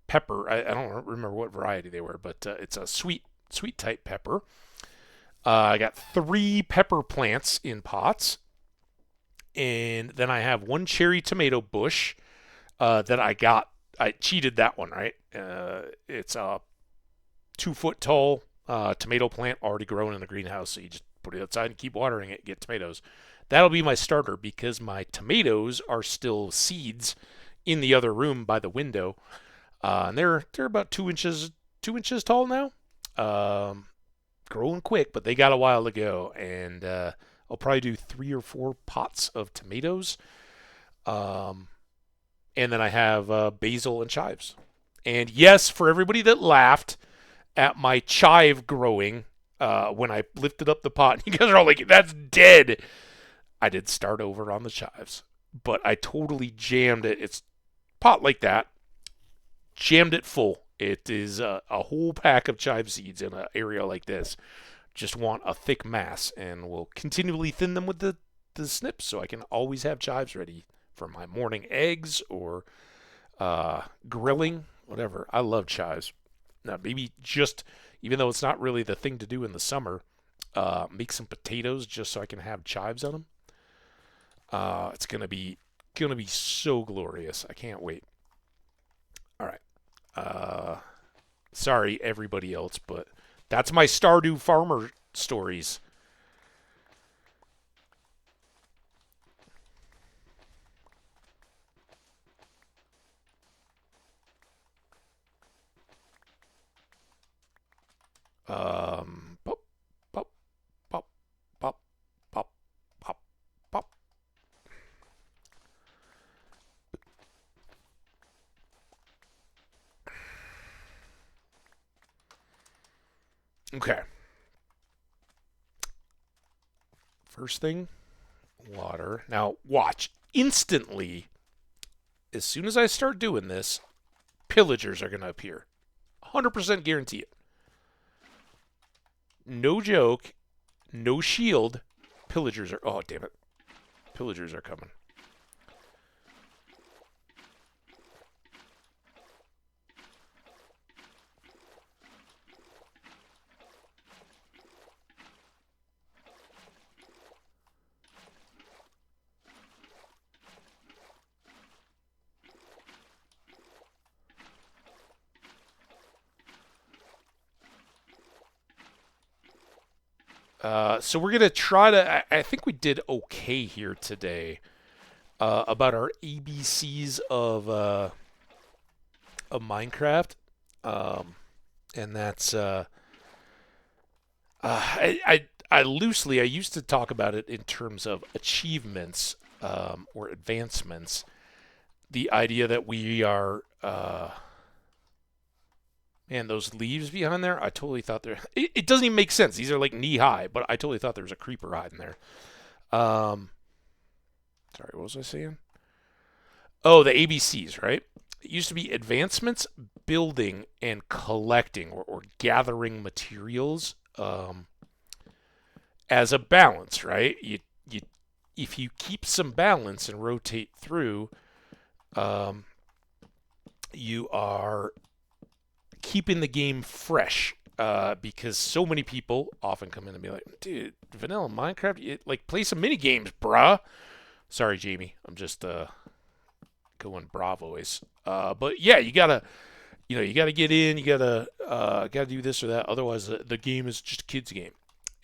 pepper. I don't remember what variety they were, but it's a sweet type pepper. I got 3 pepper plants in pots. And then I have 1 cherry tomato bush that I got. I cheated that one, right? It's a 2-foot tall tomato plant already grown in the greenhouse. So you just put it outside and keep watering it, get tomatoes. That'll be my starter because my tomatoes are still seeds in the other room by the window. And they're about 2 inches tall now. Growing quick, but they got a while to go. And I'll probably do 3 or 4 pots of tomatoes. And then I have basil and chives. And yes, for everybody that laughed at my chive growing when I lifted up the pot, you guys are all like, that's dead. I did start over on the chives, but I totally jammed it. It's pot like that, jammed it full. It is a whole pack of chive seeds in an area like this. Just want a thick mass, and we'll continually thin them with the snips so I can always have chives ready for my morning eggs or grilling, whatever. I love chives. Now, maybe just, even though it's not really the thing to do in the summer, make some potatoes just so I can have chives on them. It's gonna be so glorious. I can't wait. All right. Sorry, everybody else, but that's my Stardew farmer stories. Pop, pop, pop, pop, pop, pop, pop. Okay. First thing, water. Now, watch. Instantly, as soon as I start doing this, pillagers are going to appear. 100% guarantee it. No joke. No shield. Pillagers are... Oh, damn it. Pillagers are coming. So we're going to try to... I think we did okay here today about our ABCs of Minecraft. And that's... I loosely, I used to talk about it in terms of achievements or advancements. The idea that we are... Man, those leaves behind there, I totally thought they're... It doesn't even make sense. These are like knee-high, but I totally thought there was a creeper hiding there. Sorry, what was I saying? Oh, the ABCs, right? It used to be advancements, building, and collecting, or gathering materials as a balance, right? If you keep some balance and rotate through, you are... keeping the game fresh because so many people often come in and be like, dude, vanilla Minecraft, like play some mini games, bruh. Sorry, Jamie, I'm just going bra voice. But yeah, you gotta get in, you gotta do this or that. Otherwise, the game is just a kid's game,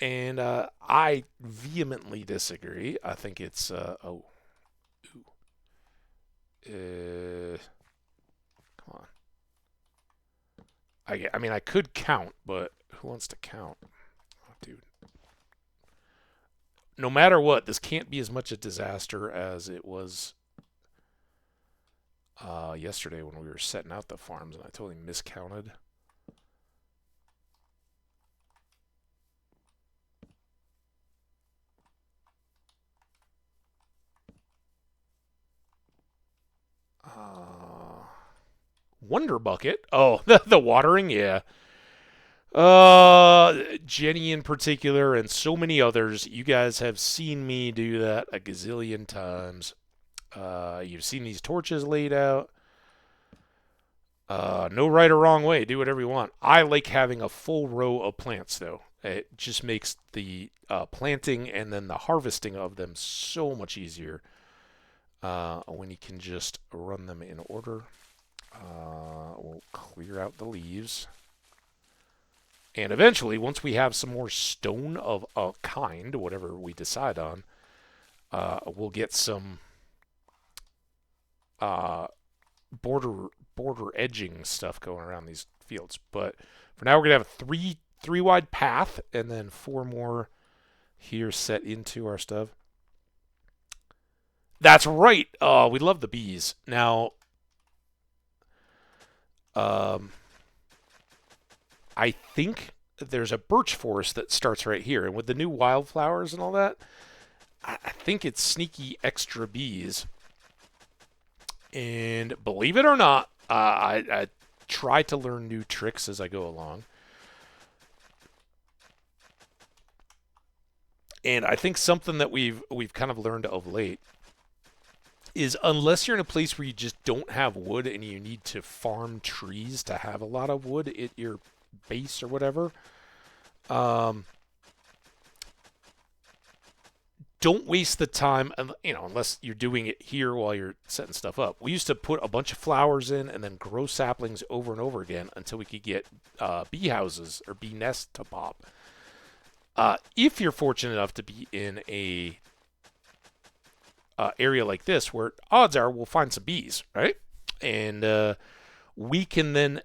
and I vehemently disagree. I think it's come on. I mean, I could count, but who wants to count? Oh, dude. No matter what, this can't be as much a disaster as it was yesterday when we were setting out the farms, and I totally miscounted. Wonder Bucket. Oh, the watering, yeah. Jenny in particular, and so many others. You guys have seen me do that a gazillion times. You've seen these torches laid out. No right or wrong way. Do whatever you want. I like having a full row of plants, though. It just makes the planting and then the harvesting of them so much easier when you can just run them in order. We'll clear out the leaves. And eventually, once we have some more stone of a kind, whatever we decide on, we'll get some border edging stuff going around these fields. But for now, we're gonna have a three wide path, and then 4 more here set into our stuff. That's right. We love the bees. Now, I think there's a birch forest that starts right here, and with the new wildflowers and all that, I think it's sneaky extra bees. And believe it or not, I try to learn new tricks as I go along. And I think something that we've kind of learned of late is unless you're in a place where you just don't have wood and you need to farm trees to have a lot of wood at your base or whatever, don't waste the time, unless you're doing it here while you're setting stuff up. We used to put a bunch of flowers in and then grow saplings over and over again until we could get bee houses or bee nests to pop. If you're fortunate enough to be in a area like this, where odds are we'll find some bees, right? And we can then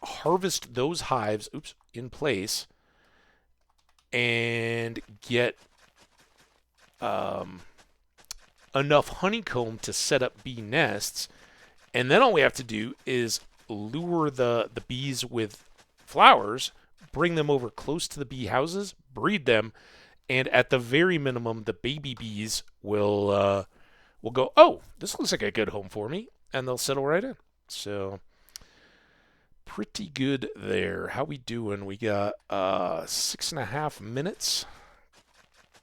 harvest those hives, in place, and get enough honeycomb to set up bee nests. And then all we have to do is lure the bees with flowers, bring them over close to the bee houses, breed them, and at the very minimum, the baby bees will go, oh, this looks like a good home for me, and they'll settle right in. So pretty good there. How we doing? We got 6.5 minutes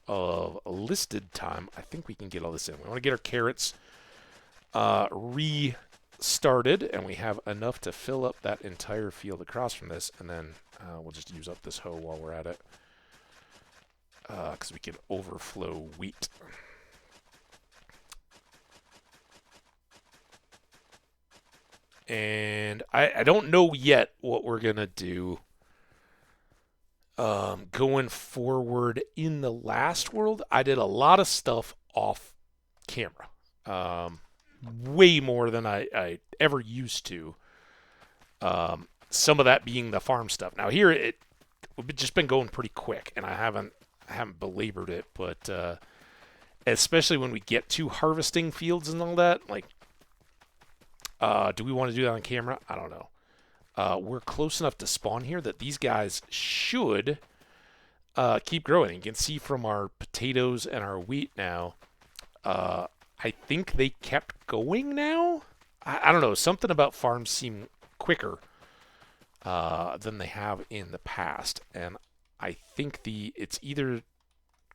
of listed time. I think we can get all this in. We want to get our carrots restarted, and we have enough to fill up that entire field across from this, and then we'll just use up this hoe while we're at it, because we can overflow wheat. And I don't know yet what we're going to do going forward. In the last world, I did a lot of stuff off camera. Way more than I ever used to. Some of that being the farm stuff. Now here, we've just been going pretty quick, and I haven't belabored it, but especially when we get to harvesting fields and all that, like, do we want to do that on camera? I don't know. We're close enough to spawn here that these guys should keep growing. You can see from our potatoes and our wheat now, I think they kept going now? I don't know. Something about farms seem quicker than they have in the past. And I think it's either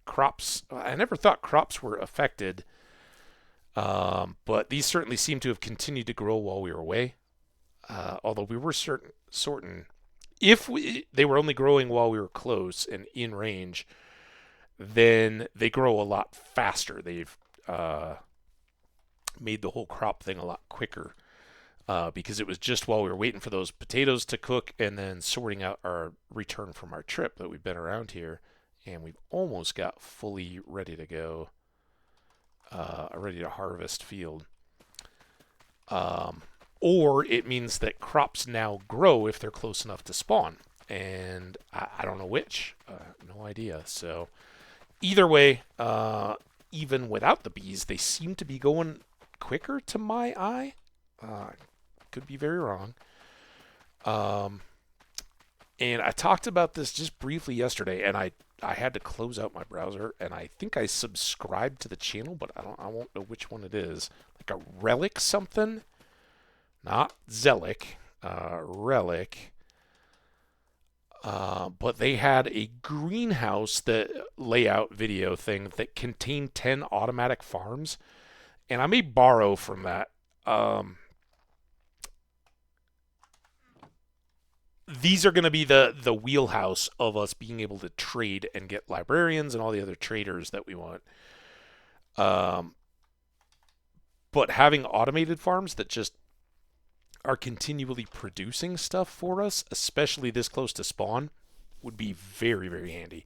crops. I never thought crops were affected. But these certainly seem to have continued to grow while we were away. Although we were certain if they were only growing while we were close and in range, then they grow a lot faster. They've made the whole crop thing a lot quicker because it was just while we were waiting for those potatoes to cook and then sorting out our return from our trip that we've been around here, and we've almost got fully ready to go, ready to harvest field. Or it means that crops now grow if they're close enough to spawn, and I don't know which. No idea. So either way, even without the bees, they seem to be going quicker to my eye. Could be very wrong. And I talked about this just briefly yesterday, and I had to close out my browser, and I think I subscribed to the channel, but I won't know which one it is. Like a Relic something, not Zelic, Relic. But they had a greenhouse layout video thing that contained 10 automatic farms, and I may borrow from that. These are going to be the wheelhouse of us being able to trade and get librarians and all the other traders that we want. But having automated farms that just are continually producing stuff for us, especially this close to spawn, would be very, very handy.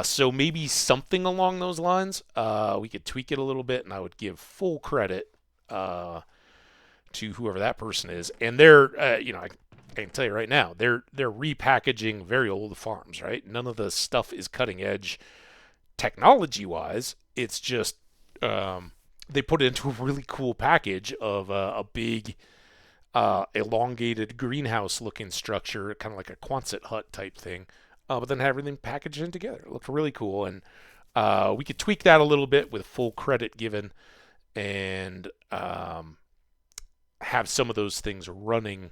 So maybe something along those lines. We could tweak it a little bit, and I would give full credit to whoever that person is. And they're, I can tell you right now, they're repackaging very old farms, right? None of the stuff is cutting edge technology-wise. It's just they put it into a really cool package of a big elongated greenhouse-looking structure, kind of like a Quonset hut type thing, but then have everything packaged in together. It looked really cool, and we could tweak that a little bit with full credit given, and have some of those things running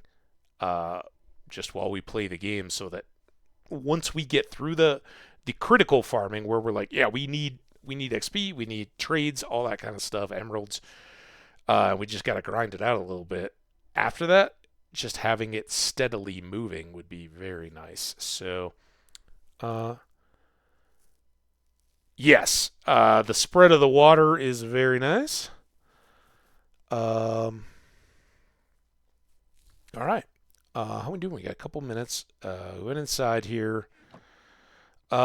just while we play the game, so that once we get through the critical farming where we're like, yeah, we need XP, we need trades, all that kind of stuff, emeralds, we just got to grind it out a little bit. After that, just having it steadily moving would be very nice. So yes, the spread of the water is very nice. All right. How are we doing? We got a couple minutes. We went inside here. We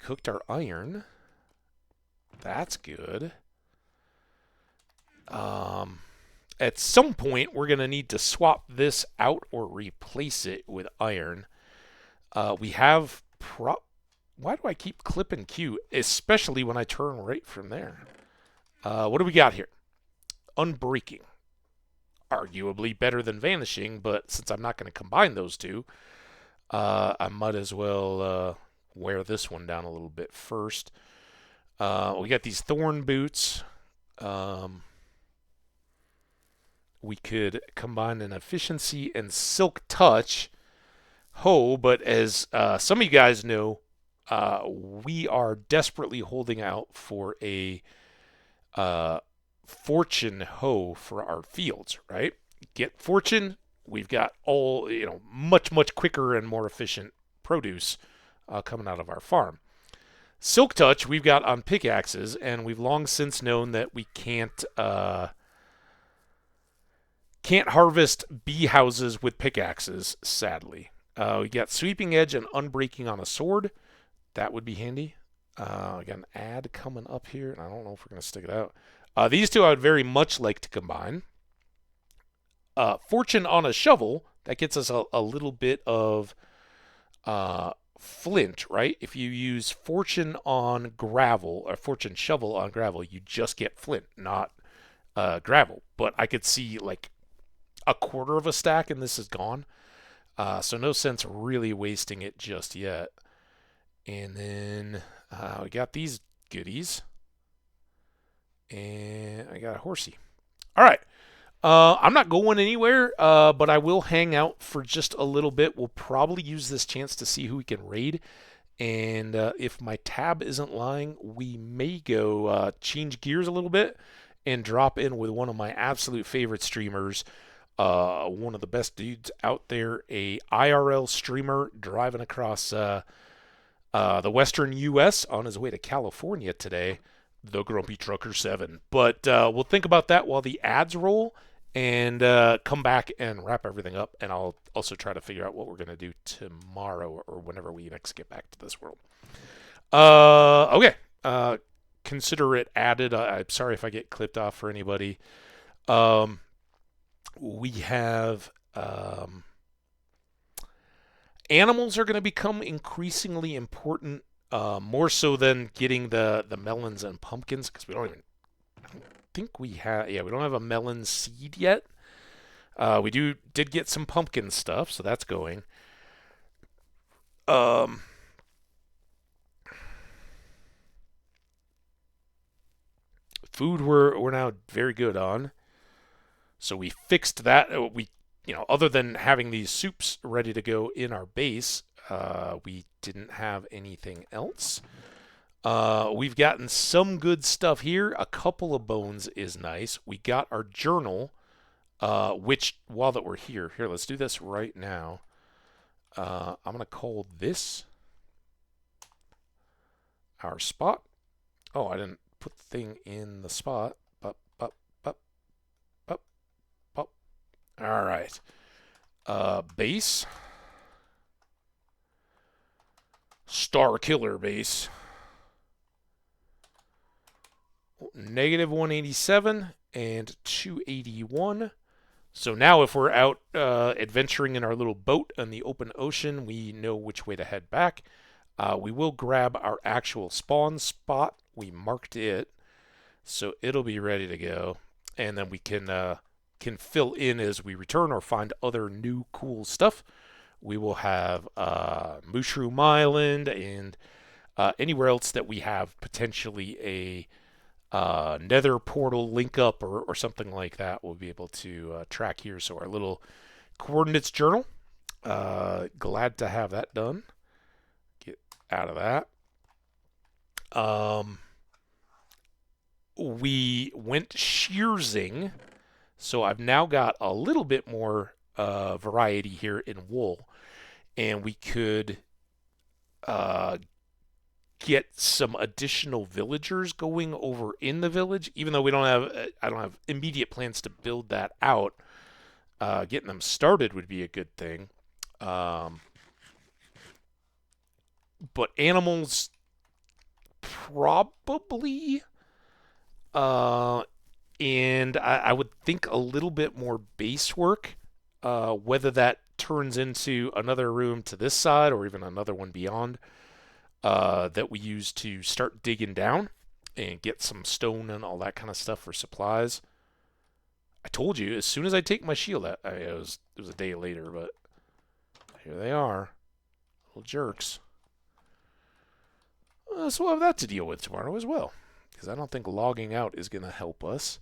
cooked our iron. That's good. At some point, we're going to need to swap this out or replace it with iron. We have Why do I keep clipping Q, especially when I turn right from there? What do we got here? Unbreaking. Arguably better than vanishing, but since I'm not going to combine those two, I might as well wear this one down a little bit first. We got these thorn boots. we could combine an efficiency and silk touch hoe, but as some of you guys know, we are desperately holding out for a fortune hoe for our fields, right? Get fortune, we've got all, much, much quicker and more efficient produce coming out of our farm. Silk touch we've got on pickaxes, and we've long since known that we can't harvest bee houses with pickaxes, sadly. We got sweeping edge and unbreaking on a sword. That would be handy. We got an ad coming up here, and I don't know if we're going to stick it out. These two I would very much like to combine. Fortune on a shovel, that gets us a little bit of flint, right? If you use fortune on gravel, or fortune shovel on gravel, you just get flint, not gravel. But I could see like a quarter of a stack and this is gone. So no sense really wasting it just yet. And then we got these goodies. And I got a horsey. All right. I'm not going anywhere, but I will hang out for just a little bit. We'll probably use this chance to see who we can raid. And if my tab isn't lying, we may go change gears a little bit and drop in with one of my absolute favorite streamers, one of the best dudes out there, a IRL streamer driving across the western U.S. on his way to California today, the Grumpy Trucker 7. But we'll think about that while the ads roll and come back and wrap everything up. And I'll also try to figure out what we're going to do tomorrow or whenever we next get back to this world. Okay. Consider it added. I'm sorry if I get clipped off for anybody. We have animals are going to become increasingly important, more so than getting the melons and pumpkins, because we don't think we have. Yeah, we don't have a melon seed yet. We did get some pumpkin stuff, so that's going. Food we're now very good on. So we fixed that. Other than having these soups ready to go in our base, we didn't have anything else. We've gotten some good stuff here. A couple of bones is nice. We got our journal, which, while that we're here, let's do this right now. I'm going to call this our spot. Oh, I didn't put the thing in the spot. All right. Base. Star Killer base. Negative 187 and 281. So now if we're out adventuring in our little boat in the open ocean, we know which way to head back. We will grab our actual spawn spot. We marked it, so it'll be ready to go. And then we can fill in as we return or find other new cool stuff. We will have Mushroom Island and anywhere else that we have potentially a nether portal link up or something like that. We'll be able to track here. So our little coordinates journal. Glad to have that done. Get out of that. We went shearsing. So I've now got a little bit more variety here in wool, and we could get some additional villagers going over in the village. Even though I don't have immediate plans to build that out. Getting them started would be a good thing. But animals probably. And I would think a little bit more base work, whether that turns into another room to this side or even another one beyond, that we use to start digging down and get some stone and all that kind of stuff for supplies. I told you, as soon as I take my shield out, it was a day later, but here they are, little jerks. So we'll have that to deal with tomorrow as well, because I don't think logging out is going to help us.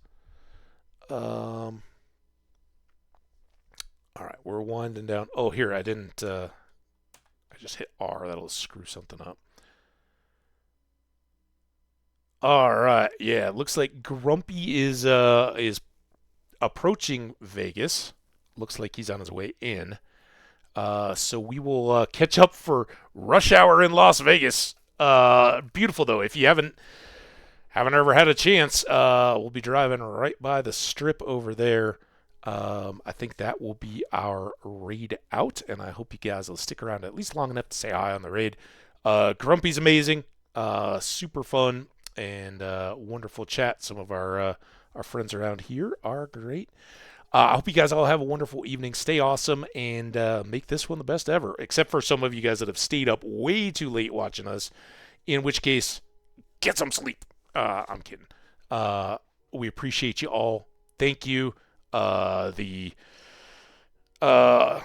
All right, we're winding down. Oh, here, I didn't, I just hit R. That'll screw something up. All right, yeah, looks like Grumpy is approaching Vegas. Looks like he's on his way in. So we will catch up for rush hour in Las Vegas. Beautiful though. If you haven't ever had a chance, we'll be driving right by the strip over there. I think that will be our raid out, and I hope you guys will stick around at least long enough to say hi on the raid. Grumpy's amazing, super fun, and wonderful chat. Some of our friends around here are great. I hope you guys all have a wonderful evening. Stay awesome and make this one the best ever, except for some of you guys that have stayed up way too late watching us, in which case, get some sleep. I'm kidding. We appreciate you all. Thank you. The uh,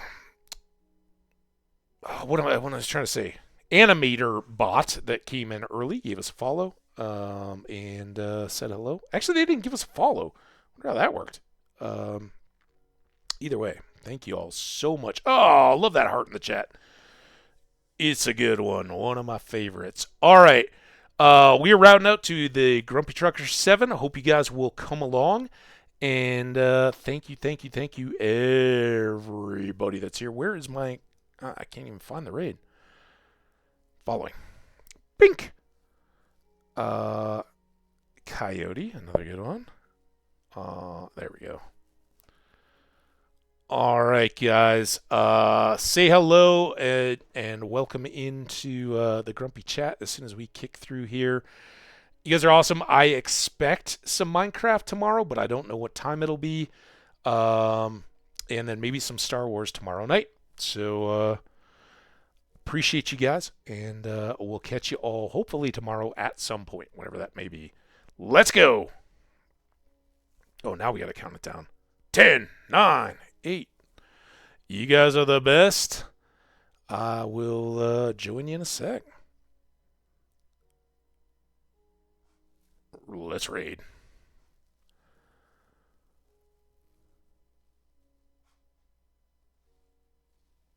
what I was trying to say, animator bot that came in early gave us a follow and said hello. Actually, they didn't give us a follow. I wonder how that worked. Either way, thank you all so much. Oh, love that heart in the chat. It's a good one of my favorites. All right, we are routing out to the Grumpy Trucker 7. I hope you guys will come along. And thank you, everybody that's here. Where is my... I can't even find the raid. Following. Bink! Coyote, another good one. There we go. All right, guys. Say hello and welcome into the Grumpy chat as soon as we kick through here. You guys are awesome. I expect some Minecraft tomorrow, but I don't know what time it'll be. And then maybe some Star Wars tomorrow night. So appreciate you guys, and we'll catch you all hopefully tomorrow at some point, whenever that may be. Let's go. Oh, now we got to count it down. 10, 9, 8. You guys are the best. I will join you in a sec. Let's raid.